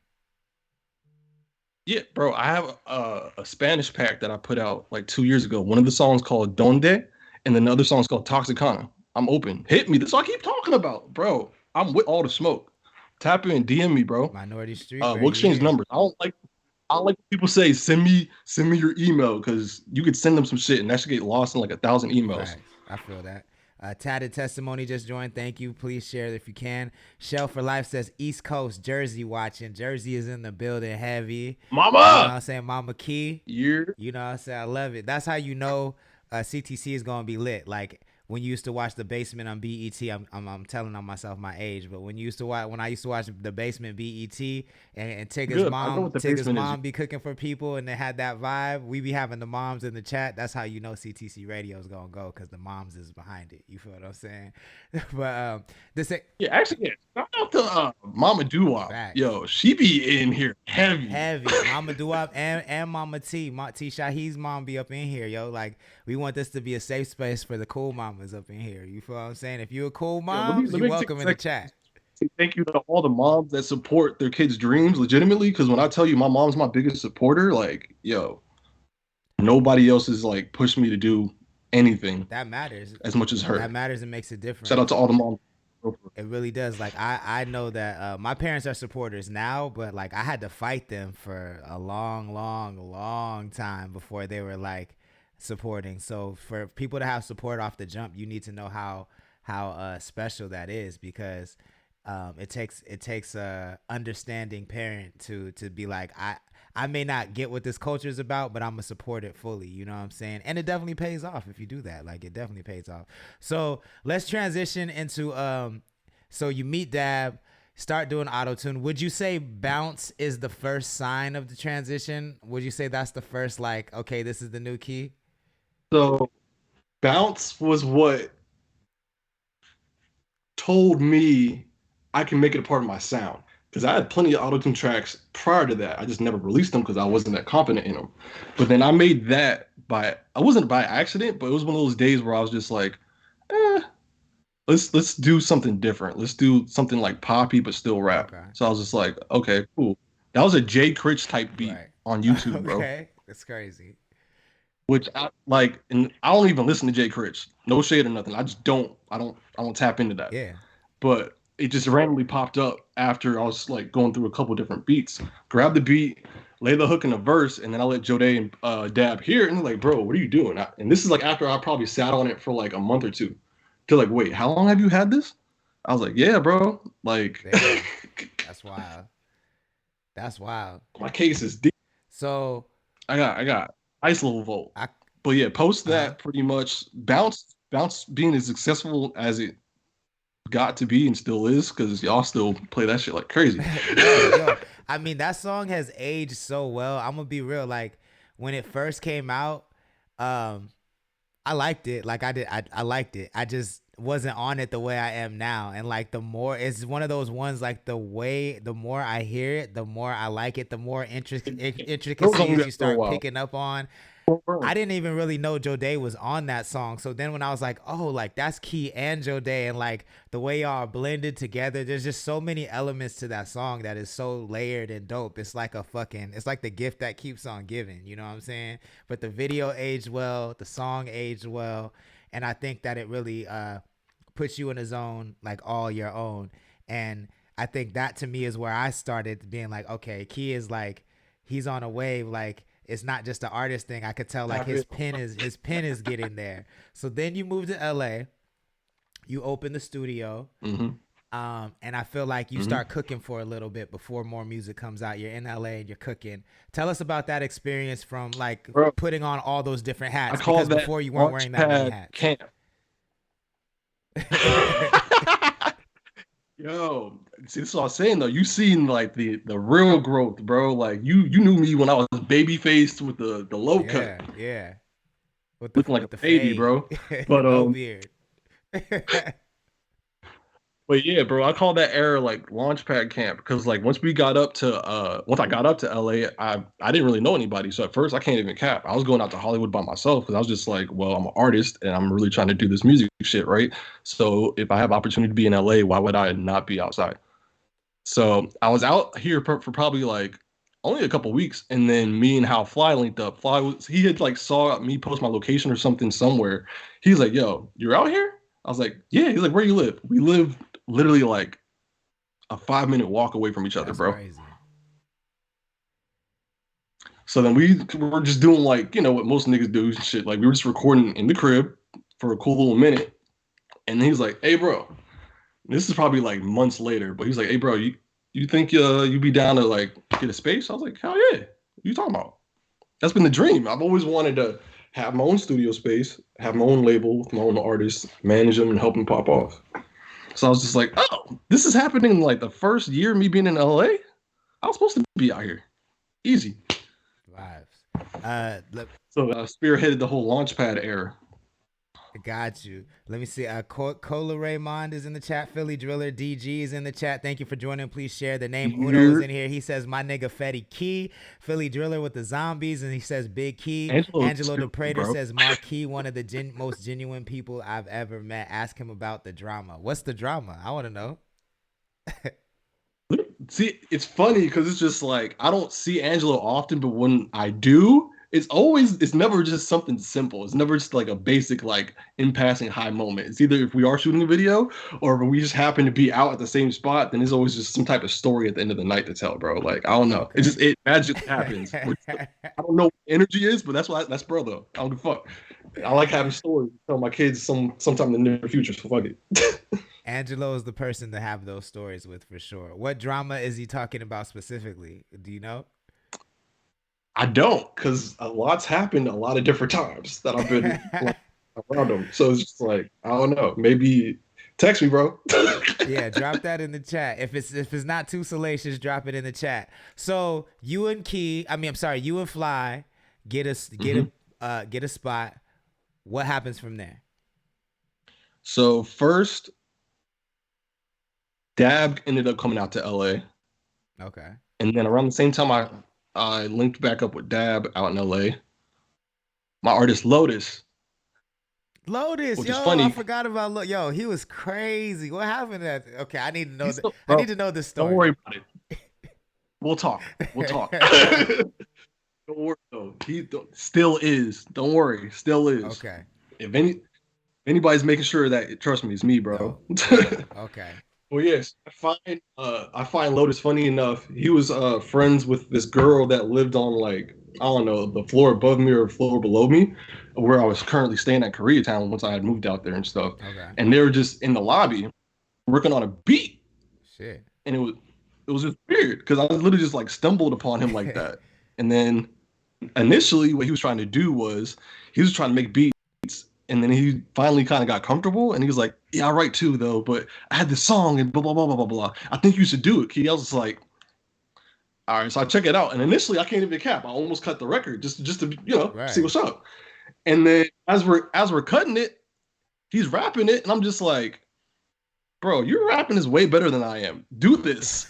Yeah, bro, I have a Spanish pack that I put out like 2 years ago. One of the songs called Donde, and then the other song's called Toxicana. I'm open. Hit me. That's what I keep talking about, bro. I'm with all the smoke. Tap in, DM me, bro. Minority Street. We'll exchange numbers. I don't like when people say send me your email, because you could send them some shit and that should get lost in like 1,000 emails. Right. I feel that. Tatted Testimony just joined. Thank you. Please share if you can. Shell for Life says East Coast Jersey watching. Jersey is in the building heavy. Mama. You know what I'm saying? Mama Key. Yeah. You know what I'm saying? I love it. That's how you know CTC is going to be lit. Like when you used to watch The Basement on BET, I'm telling on myself my age, but when I used to watch The Basement BET and Tigger's mom be cooking for people and they had that vibe, we be having the moms in the chat. That's how you know CTC radio is gonna go, because the moms is behind it. You feel what I'm saying? But shout out to Mama Doo-Wop. Yo, she be in here heavy. Mama Doo-Wop and Mama T Shahid's mom be up in here, yo. Like, we want this to be a safe space for the cool mamas up in here. You feel what I'm saying? If you're a cool mom, you're welcome in the chat. Thank you to all the moms that support their kids' dreams legitimately, because when I tell you my mom's my biggest supporter, like, yo, nobody else is like pushing me to do anything that matters as much as her. That matters and makes a difference. Shout out to all the moms. It really does. Like, I know that my parents are supporters now, but like I had to fight them for a long time before they were like supporting. So for people to have support off the jump, you need to know how special that is, because it takes a understanding parent to be like, I may not get what this culture is about, but I'm gonna support it fully. You know what I'm saying? And it definitely pays off if you do that. Like, it definitely pays off. So let's transition into so you meet Dab, start doing auto-tune. Would you say bounce is the first sign of the transition? Would you say that's the first, like, okay, this is the new key? So bounce was what told me I can make it a part of my sound, because I had plenty of auto-tune tracks prior to that. I just never released them because I wasn't that confident in them. But then I made that I wasn't by accident, but it was one of those days where I was just like, let's do something different. Let's do something like poppy but still rap. Okay. So I was just like, okay, cool. That was a Jay Critch type beat on YouTube, bro. Okay, that's crazy. Which I like, and I don't even listen to Jay Critch. No shade or nothing. I just don't tap into that. Yeah. But it just randomly popped up after I was like going through a couple different beats. Grab the beat, lay the hook in a verse, and then I let Jodé and Dab hear it, and they're like, bro, what are you doing? And this is like after I probably sat on it for like a month or two. They're like, wait, how long have you had this? I was like, yeah, bro. Like, that's wild. That's wild. My case is deep. So I got ice level volt. But yeah, post that pretty much bounce being as successful as it got to be and still is, because y'all still play that shit like crazy. yo, I mean, that song has aged so well. I'm gonna be real. Like, when it first came out, I liked it. Like, I liked it. I just wasn't on it the way I am now. And like, the more, it's one of those ones, like, the more I hear it, the more I like it, the more intricacies you start picking up on. I didn't even really know Jodé was on that song. So then when I was like, oh, like, that's Key and Jodé, and like the way y'all are blended together, there's just so many elements to that song that is so layered and dope. It's like it's like the gift that keeps on giving, you know what I'm saying? But the video aged well, the song aged well, and I think that it really puts you in a zone like all your own. And I think that to me is where I started being like, okay, Key is like, he's on a wave, like, it's not just an artist thing. I could tell like his pen is getting there. So then you moved to LA, you opened the studio, And I feel like you start cooking for a little bit before more music comes out. You're in LA and you're cooking. Tell us about that experience from like putting on all those different hats. I call because that before you weren't wearing that many hats. Camp. Yo, see, this is what I was saying though. You seen like the real growth, bro. Like you knew me when I was baby faced with the low cut. Yeah. Looking like a baby, bro. But no beard. But yeah, bro, I call that era like Launchpad Camp because like once I got up to LA, I didn't really know anybody. So at first I can't even cap. I was going out to Hollywood by myself because I was just like, well, I'm an artist and I'm really trying to do this music shit, right? So if I have opportunity to be in LA, why would I not be outside? So I was out here for probably like only a couple weeks, and then me and How Fly linked up. He had like saw me post my location or something somewhere. He's like, yo, you're out here? I was like, yeah. He's like, where you live? We live literally like a 5-minute walk away from each other, bro. Crazy. So then we were just doing like, you know, what most niggas do and shit. Like we were just recording in the crib for a cool little minute. And then he's like, hey, bro, this is probably like months later, but he's like, hey, bro, you think you'd be down to like get a space? I was like, hell yeah. What are you talking about? That's been the dream. I've always wanted to have my own studio space, have my own label with my own artists, manage them and help them pop off. So I was just like, oh, this is happening like the first year of me being in LA. I was supposed to be out here. Easy. Vibes. So spearheaded the whole Launchpad era. Got you. Let me see. Cola Raymond is in the chat. Philly Driller DG is in the chat. Thank you for joining. Please share the name. Uno is in here. He says, my nigga Fetty Key. Philly Driller with the zombies. And he says, Big Key. Angelo the Prater says, Marquis, one of the most genuine people I've ever met. Ask him about the drama. What's the drama? I want to know. See, it's funny because it's just like, I don't see Angelo often, but when I do, it's never just something simple. It's never just like a basic, like in passing high moment. It's either if we are shooting a video or if we just happen to be out at the same spot, then there's always just some type of story at the end of the night to tell, bro. Like, I don't know. Okay. It magically happens. I don't know what energy is, but that's bro though. I don't give a fuck. I like having stories to tell my kids sometime in the near future, so fuck it. Angelo is the person to have those stories with for sure. What drama is he talking about specifically? Do you know? I don't, because a lot's happened a lot of different times that I've been around him. So it's just like, I don't know. Maybe text me, bro. Yeah, drop that in the chat. If it's not too salacious, drop it in the chat. So you and Fly get a spot. What happens from there? So first, Dab ended up coming out to LA. Okay. And then around the same time I linked back up with Dab out in LA. My artist Lotus, which is funny. I forgot about Yo, he was crazy. What happened to that? Okay, I need to know. I need to know this story. Don't worry about it. We'll talk. Don't worry though. He still is. Don't worry. Still is. Okay. If anybody's making sure that, trust me, it's me, bro. Okay. Well, yes, I find Lotus funny enough. He was friends with this girl that lived on like, I don't know, the floor above me or floor below me, where I was currently staying at Koreatown once I had moved out there and stuff. Okay. And they were just in the lobby working on a beat. Shit. And it was just weird because I literally just like stumbled upon him like that. And then initially what he was trying to do was he was trying to make beats. And then he finally kind of got comfortable and he was like, yeah, I write too though, but I had this song and blah, blah, blah, blah, blah, blah. I think you should do it. I was just like, all right, so I check it out. And initially I can't even cap. I almost cut the record just to, see what's up. And then as we're cutting it, he's rapping it. And I'm just like, bro, your rapping is way better than I am. Do this.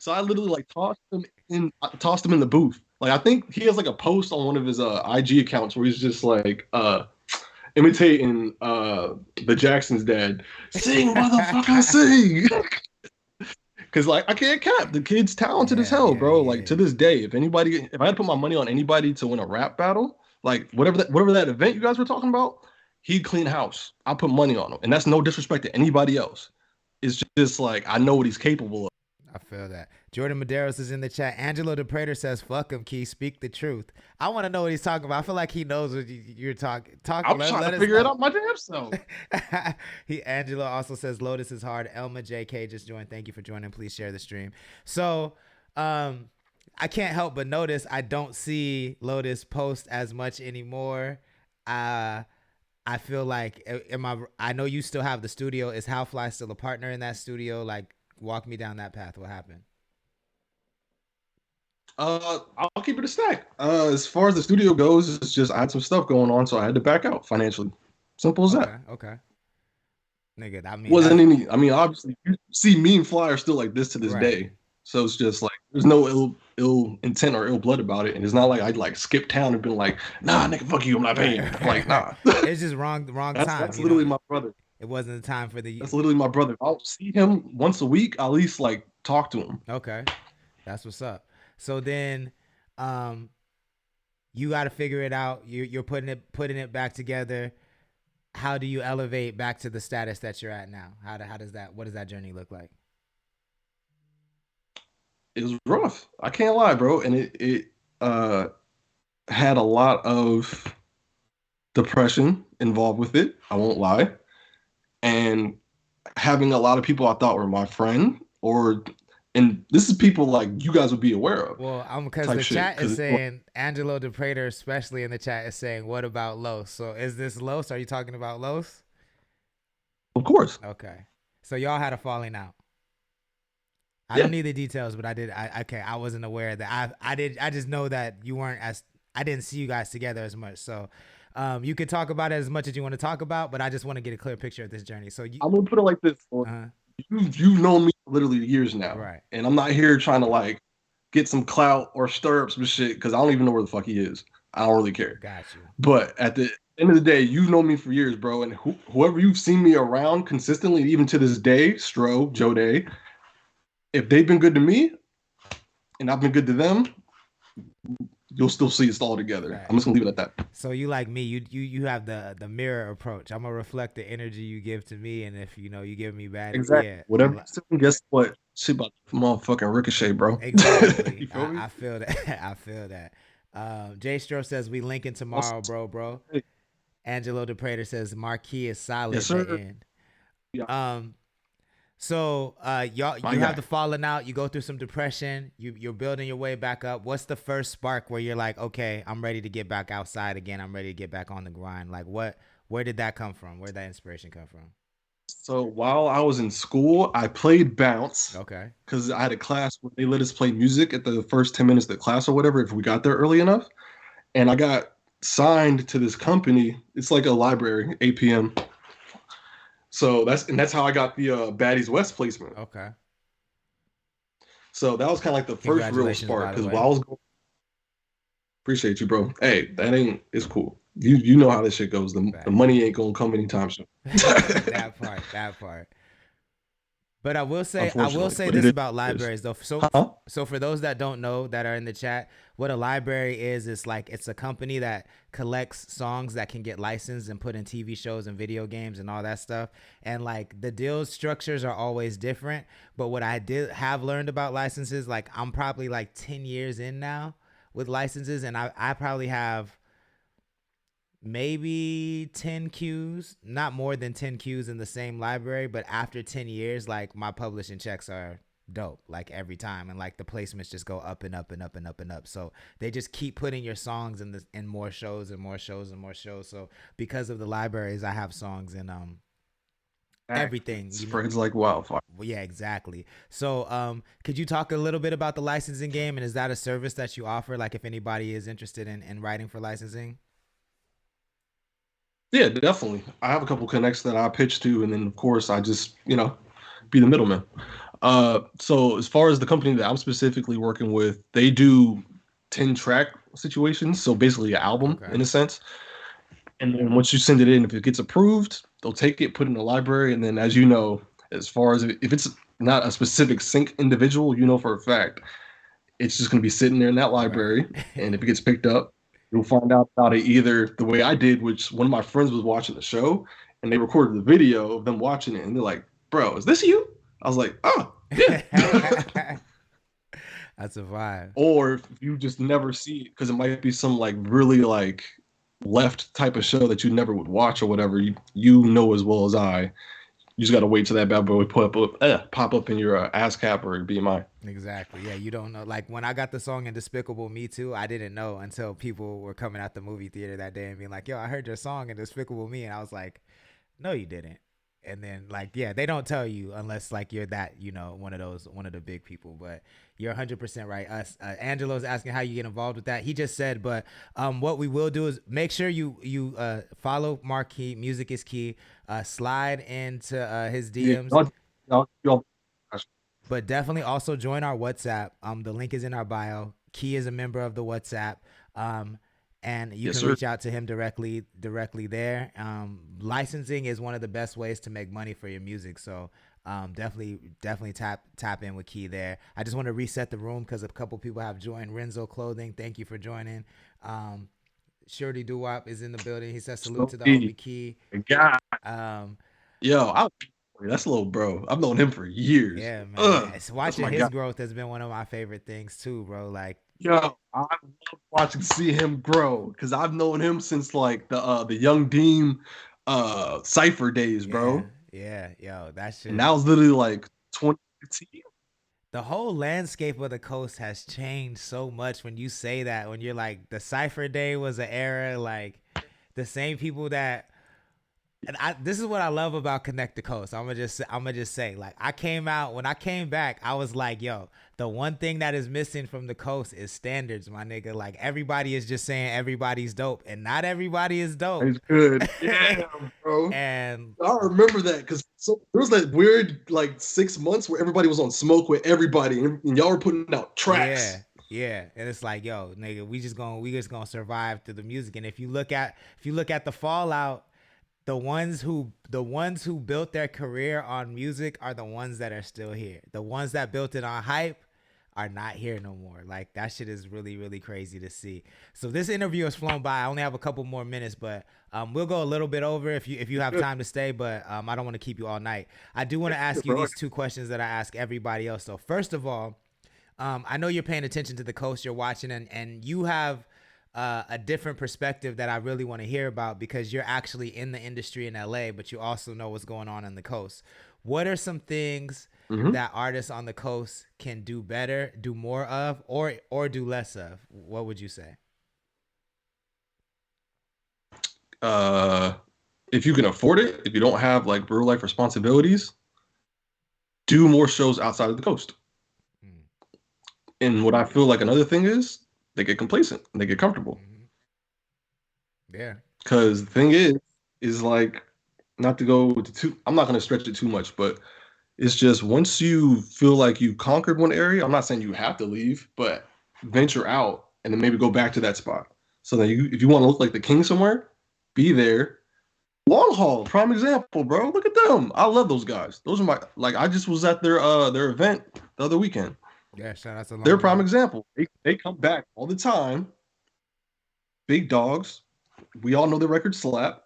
So I literally like tossed him in the booth. Like, I think he has like a post on one of his IG accounts where he's just like, imitating the Jackson's dad. Sing, motherfucker, sing. Cause like I can't cap. The kid's talented as hell, bro. Like to this day, if I had to put my money on anybody to win a rap battle, like whatever that event you guys were talking about, he'd clean house. I'll put money on him. And that's no disrespect to anybody else. It's just like I know what he's capable of. I feel that. Jordan Medeiros is in the chat. Angelo the Prater says, "Fuck him, Key. Speak the truth." I want to know what he's talking about. I feel like he knows what you're talking. I'm trying to figure it out my damn self. Angelo also says, "Lotus is hard." Elma JK just joined. Thank you for joining. Please share the stream. So, I can't help but notice I don't see Lotus post as much anymore. I feel like I know you still have the studio. Is Howfly still a partner in that studio? Like, walk me down that path. What happened? I'll keep it a stack. As far as the studio goes, it's just I had some stuff going on, so I had to back out financially. Simple as that. Okay. Nigga, I mean, wasn't any. I mean, obviously, you see me and Fly are still like this to this day. So it's just like there's no ill intent or ill blood about it, and it's not like I'd like skip town and been like, nah, nigga, fuck you, I'm not paying. Like, nah. It's just wrong time. That's literally my brother. It wasn't the time for the. That's literally my brother. I'll see him once a week. I'll at least like talk to him. Okay, that's what's up. So then, you got to figure it out. You're putting it back together. How do you elevate back to the status that you're at now? What does that journey look like? It was rough. I can't lie, bro. And it had a lot of depression involved with it. I won't lie. And having a lot of people I thought were my friend, and this is people like you guys would be aware of. Well, because the chat is saying, Angelo the Prater, especially in the chat, is saying, what about Los? So is this Los? Are you talking about Los? Of course. Okay. So y'all had a falling out. I don't need the details, but I did. I wasn't aware that I did. I just know that you weren't I didn't see you guys together as much. So you can talk about it as much as you want to talk about, but I just want to get a clear picture of this journey. So I'm gonna put it like this. You've known me for literally years now, right? And I'm not here trying to like get some clout or stir up some shit because I don't even know where the fuck he is. I don't really care. Got you. But at the end of the day, you've known me for years, bro. And whoever you've seen me around consistently, even to this day, Stro, Joe Day, if they've been good to me and I've been good to them, you'll still see us all together. Right. I'm just gonna leave it at that. So you like me, you have the mirror approach. I'm gonna reflect the energy you give to me, and if you give me bad, exactly. Yeah, whatever. Guess what? Shit about motherfucking ricochet, bro. Exactly. I feel that. I feel that. Jay Stroh says we linking tomorrow, bro. Hey. Angelo the Prater says Marquis is solid. Yes, sir. At the end. Yeah. So you have the falling out. You go through some depression. You're building your way back up. What's the first spark where you're like, okay, I'm ready to get back outside again. I'm ready to get back on the grind. Like where did that come from? Where did that inspiration come from? So while I was in school, I played bounce. Okay. Because I had a class where they let us play music at the first 10 minutes of the class or whatever, if we got there early enough. And I got signed to this company. It's like a library, APM. So that's how I got the Baddies West placement. Okay. So that was kind of like the first real spark because while I was going, appreciate you, bro. Hey, it's cool. You know how this shit goes. The money ain't gonna come anytime soon. that part. But I will say this about libraries though. So for those that don't know that are in the chat, what a library is like it's a company that collects songs that can get licensed and put in TV shows and video games and all that stuff. And like the deal structures are always different. But what I have learned about licenses, like I'm probably like 10 years in now with licenses, and I probably have maybe 10 Qs, not more than 10 Qs in the same library, but after 10 years, like my publishing checks are dope, like every time, and like the placements just go up and up and up and up and up. So they just keep putting your songs in more shows and more shows and more shows. So because of the libraries, I have songs in everything. Spreads like wildfire. Well, yeah, exactly. So could you talk a little bit about the licensing game, and is that a service that you offer, like if anybody is interested in writing for licensing? Yeah, definitely. I have a couple connects that I pitch to, and then of course I just, be the middleman. So as far as the company that I'm specifically working with, they do 10-track situations. So basically an album in a sense. And then once you send it in, if it gets approved, they'll take it, put it in the library. And then as you know, as far as if it's not a specific sync individual, for a fact, it's just going to be sitting there in that library. And if it gets picked up, you'll find out about it either the way I did, which one of my friends was watching the show and they recorded the video of them watching it. And they're like, bro, is this you? I was like, oh, That's a vibe. Or if you just never see it because it might be some like really like left type of show that you never would watch or whatever. You know as well as I. You just gotta wait till that bad boy pop up in your ASCAP or BMI. Exactly. Yeah, you don't know. Like when I got the song in Despicable Me Too, I didn't know until people were coming out the movie theater that day and being like, "Yo, I heard your song in Despicable Me," and I was like, "No, you didn't." And then like, yeah, they don't tell you unless like you're that, one of the big people. But you're 100% right. Angelo's asking how you get involved with that. He just said, but what we will do is make sure you follow Marquis. Music is key. Slide into his DMs. But definitely also join our WhatsApp. The link is in our bio. Key is a member of the WhatsApp. And you can reach out to him directly there. Licensing is one of the best ways to make money for your music. So definitely tap in with Key there. I just want to reset the room because a couple people have joined. Renzo Clothing, thank you for joining. Shorty Doo-Wop is in the building. He says salute to the homie Key. God. That's a little bro. I've known him for years. Yeah, man. Watching his growth has been one of my favorite things too, bro. Like, yo, I love see him grow because I've known him since like the Young Deem Cypher days, bro. Yeah, yo, that shit. And that was literally like 2015. The whole landscape of the coast has changed so much when you say that. When you're like, the Cypher day was an era, like the same people that. And this is what I love about Connect the Coast. I'm gonna just say, like, when I came back, I was like, yo, the one thing that is missing from the coast is standards, my nigga. Like, everybody is just saying everybody's dope, and not everybody is dope. It's good, yeah, bro. And I remember that because there was that weird like 6 months where everybody was on smoke with everybody, and y'all were putting out tracks. Yeah, and it's like, yo, nigga, we just gonna survive through the music. And if you look at the fallout. The ones who built their career on music are the ones that are still here. The ones that built it on hype are not here no more. Like, that shit is really, really crazy to see. So this interview has flown by. I only have a couple more minutes, but we'll go a little bit over if you have time to stay, but I don't want to keep you all night. I do want to ask you these two questions that I ask everybody else. So first of all, I know you're paying attention to the coast, you're watching, and you have a different perspective that I really want to hear about because you're actually in the industry in LA, but you also know what's going on the coast. What are some things that artists on the coast can do better, do more of, or do less of? What would you say? If you can afford it, if you don't have like real life responsibilities, do more shows outside of the coast. And what I feel like another thing is, they get complacent and they get comfortable. Yeah. Because the thing is like, not to go to I'm not going to stretch it too much, but it's just once you feel like you conquered one area, I'm not saying you have to leave, but venture out and then maybe go back to that spot. So that if you want to look like the king somewhere, be there. Long Haul, prime example, bro. Look at them. I love those guys. Those are I just was at their event the other weekend. Yeah, shout out to their prime example. They come back all the time. Big dogs. We all know the record slap,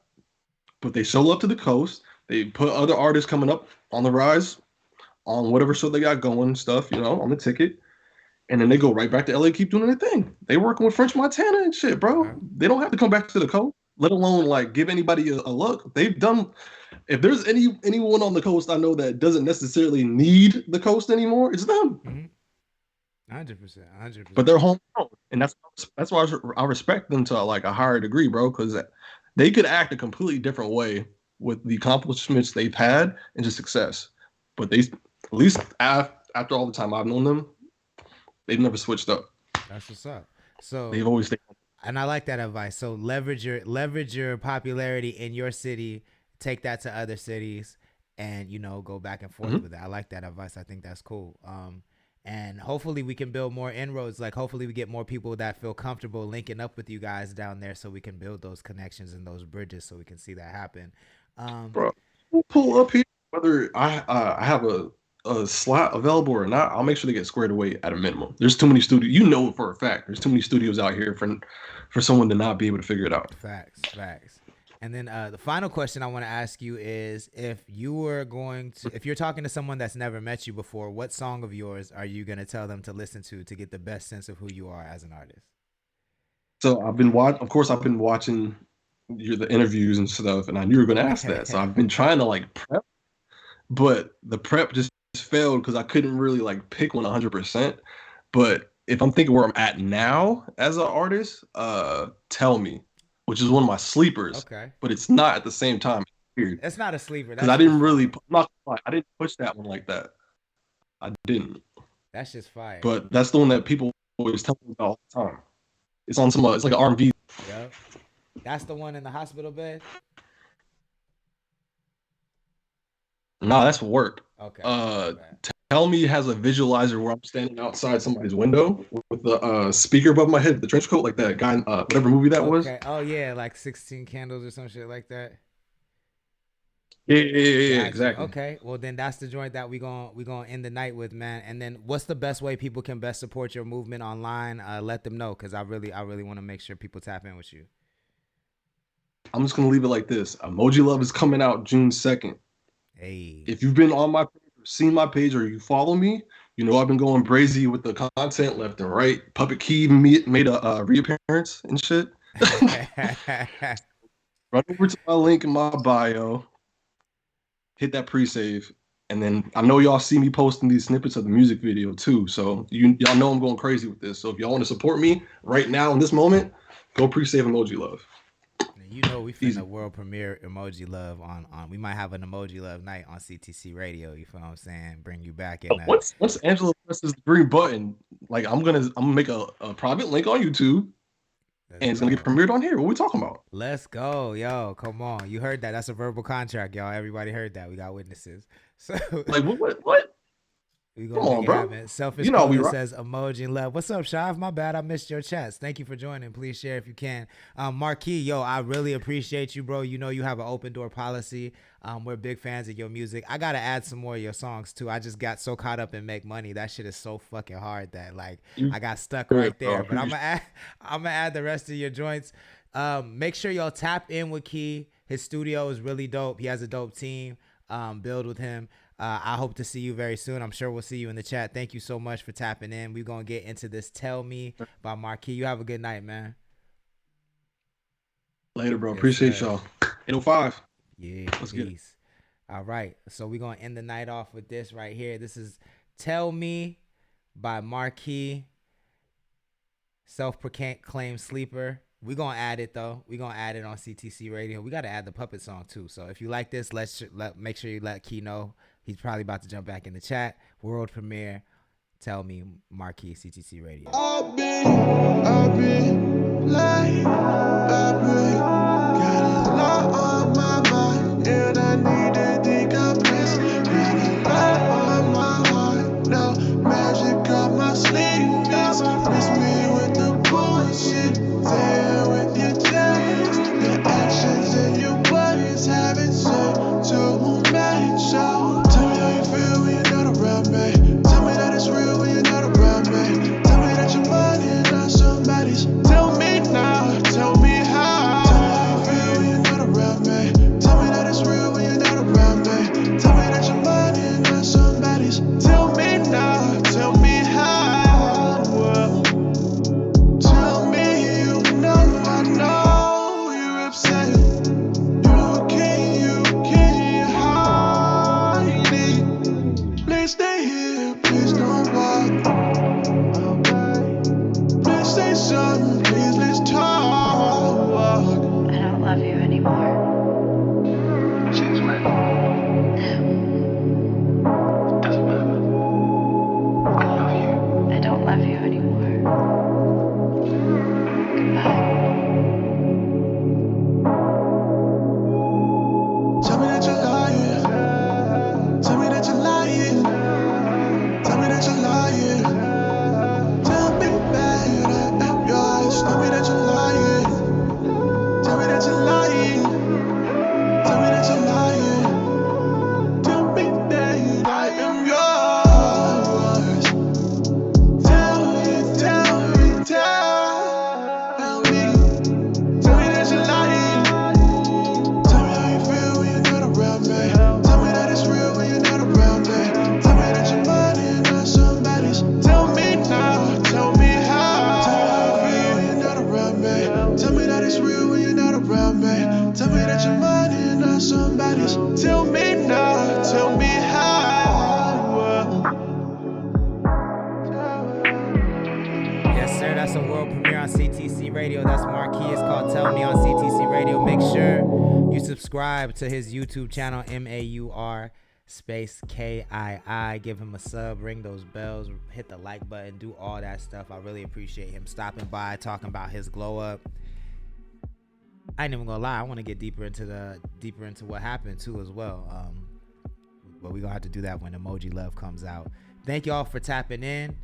but they show up to the coast. They put other artists coming up on the rise, on whatever show they got going and stuff, on the ticket. And then they go right back to LA, keep doing their thing. They working with French Montana and shit, bro. They don't have to come back to the coast, let alone like give anybody a look. They've done. If there's anyone on the coast I know that doesn't necessarily need the coast anymore, it's them. 100%. But they're homegrown, and that's why I respect them to like a higher degree, bro. Because they could act a completely different way with the accomplishments they've had and just success. But they, at least after all the time I've known them, they've never switched up. That's what's up. So they've always stayed. And I like that advice. So leverage your popularity in your city, take that to other cities, and go back and forth with it. I like that advice. I think that's cool. And hopefully we can build more inroads. Like, hopefully we get more people that feel comfortable linking up with you guys down there so we can build those connections and those bridges so we can see that happen. Bro, we'll pull up here. Whether I have a slot available or not, I'll make sure they get squared away at a minimum. There's too many studios. For a fact, there's too many studios out here for someone to not be able to figure it out. Facts. And then the final question I want to ask you is, if you're talking to someone that's never met you before, what song of yours are you going to tell them to listen to get the best sense of who you are as an artist? So I've been watching the interviews and stuff, and I knew you were going to ask that. So I've been trying to like prep, but the prep just failed because I couldn't really like pick one 100%. But if I'm thinking where I'm at now as an artist, Tell Me, which is one of my sleepers. Okay. But it's not at the same time. Weird. It's not a sleeper. Because I didn't push that one like that. I didn't. That's just fire. But that's the one that people always tell me about all the time. It's on it's like an R&B. Yep. That's the one in the hospital bed? Nah, that's for work. Okay. Tell Me has a visualizer where I'm standing outside somebody's window with the speaker above my head, the trench coat, like that guy in whatever movie that was. Oh yeah, like 16 Candles or some shit like that. Yeah, exactly. Okay, well then that's the joint that we gonna end the night with, man. And then what's the best way people can best support your movement online? Let them know, because I really want to make sure people tap in with you. I'm just gonna leave it like this. Emoji Love is coming out June 2nd. Hey. If you've been on my page, seen my page, or you follow me, you know I've been going brazy with the content left and right. Puppet Key made a reappearance and shit. Run over to my link in my bio, hit that pre-save, and then I know y'all see me posting these snippets of the music video too. So y'all know I'm going crazy with this. So if y'all want to support me right now in this moment, go pre-save Emoji Love. You know we finna world premiere Emoji Love on. We might have an Emoji Love night on CTC Radio. You feel what I'm saying? Bring you back in. Once Angela presses the green button, like I'm gonna make a private link on YouTube, and it's gonna get premiered on here. What we talking about? Let's go, yo! Come on, you heard that? That's a verbal contract, y'all. Everybody heard that. We got witnesses. So like what? We Come on, bro. Selfish says Emoji Love. What's up, Shav? My bad, I missed your chats. Thank you for joining. Please share if you can. Marquis, yo, I really appreciate you, bro. You know you have an open door policy. We're big fans of your music. I gotta add some more of your songs too. I just got so caught up in Make Money. That shit is so fucking hard that like I got stuck right there. But I'm gonna add the rest of your joints. Make sure y'all tap in with Key. His studio is really dope. He has a dope team. Build with him. I hope to see you very soon. I'm sure we'll see you in the chat. Thank you so much for tapping in. We're going to get into this Tell Me by Marquis. You have a good night, man. Later, bro. Appreciate y'all. 805. Yeah, let's get it. All right. So we're going to end the night off with this right here. This is Tell Me by Marquis, self-proclaimed sleeper. We're going to add it, though. We're going to add it on CTC Radio. We got to add the puppet song, too. So if you like this, make sure you let Key know. He's probably about to jump back in the chat. World premiere. Tell Me, Marquis, CTC Radio. I've been lying. I've been got a lot on my mind, and I need to decompress. Got a lot on my heart. No magic up my sleeve. Miss me with the bullshit. There with your tears. Your actions and your words haven't said too much. So tell me how you feel when you're not around me. Tell me that it's real when you're not around me. Tell me that your money is not somebody's. Tell me now. Tell it's real when you're not around me. Tell me that you're mine and not somebody's. Tell me now, tell me how. Yes, sir. That's a world premiere on CTC Radio. That's Marquis. It's called Tell Me on CTC Radio. Make sure you subscribe to his YouTube channel, MAUR space KII. Give him a sub, ring those bells, hit the like button, do all that stuff. I really appreciate him stopping by, talking about his glow up. I ain't even gonna lie, I want to get deeper into what happened too as well. But we're gonna have to do that when Emoji Love comes out. Thank y'all for tapping in.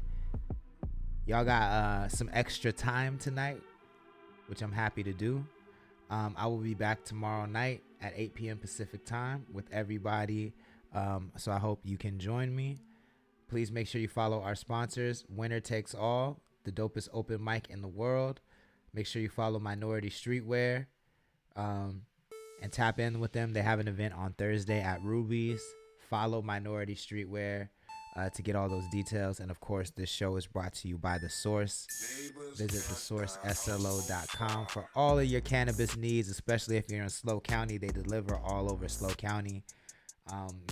Y'all got some extra time tonight, which I'm happy to do. I will be back tomorrow night at 8 p.m. Pacific time with everybody. So I hope you can join me. Please make sure you follow our sponsors. Winner Takes All, the dopest open mic in the world. Make sure you follow Minority Streetwear and tap in with them. They have an event on Thursday at Ruby's. Follow Minority Streetwear to get all those details. And of course, this show is brought to you by The Source. Visit thesourceslo.com for all of your cannabis needs, especially if you're in SLO County. They deliver all over SLO County.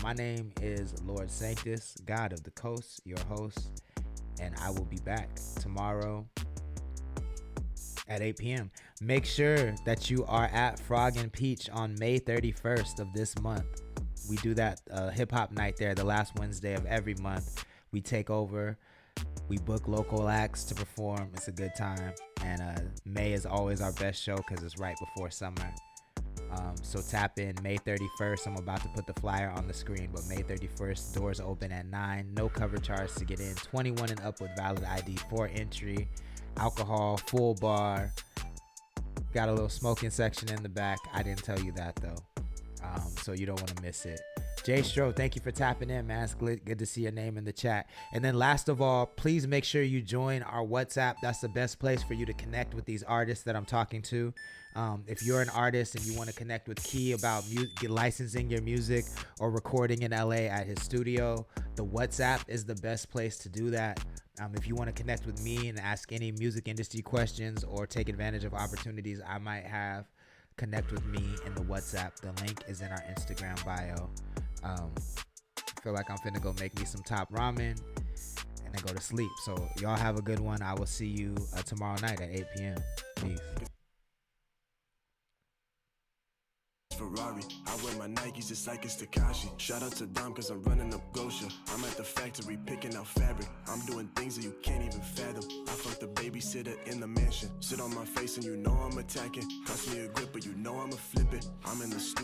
My name is Lord Sanctus, God of the Coast, your host, and I will be back tomorrow at 8 p.m. Make sure that you are at Frog and Peach on May 31st of this month. We do that hip-hop night there the last Wednesday of every month. We take over. We book local acts to perform. It's a good time. And May is always our best show because it's right before summer. So tap in May 31st. I'm about to put the flyer on the screen, but May 31st, doors open at 9. No cover charge to get in. 21 and up with valid ID for entry. Alcohol, full bar. Got a little smoking section in the back. I didn't tell you that though. So you don't want to miss it. Jay Stro, thank you for tapping in, man. It's good to see your name in the chat. And then last of all, please make sure you join our WhatsApp. That's the best place for you to connect with these artists that I'm talking to. If you're an artist and you want to connect with Key about licensing your music or recording in LA at his studio, the WhatsApp is the best place to do that. If you want to connect with me and ask any music industry questions or take advantage of opportunities I might have, connect with me in the WhatsApp. The link is in our Instagram bio. I feel like I'm finna go make me some top ramen and then go to sleep. So y'all have a good one. I will see you tomorrow night at 8 p.m. Peace. Ferrari, I wear my Nikes just like it's Takashi. Shout out to Dom cause I'm running up Gosha. I'm at the factory picking out fabric. I'm doing things that you can't even fathom. I fuck the babysitter in the mansion. Sit on my face and you know I'm attacking. Cost me a grip but you know I'ma flip it. I'm in the studio.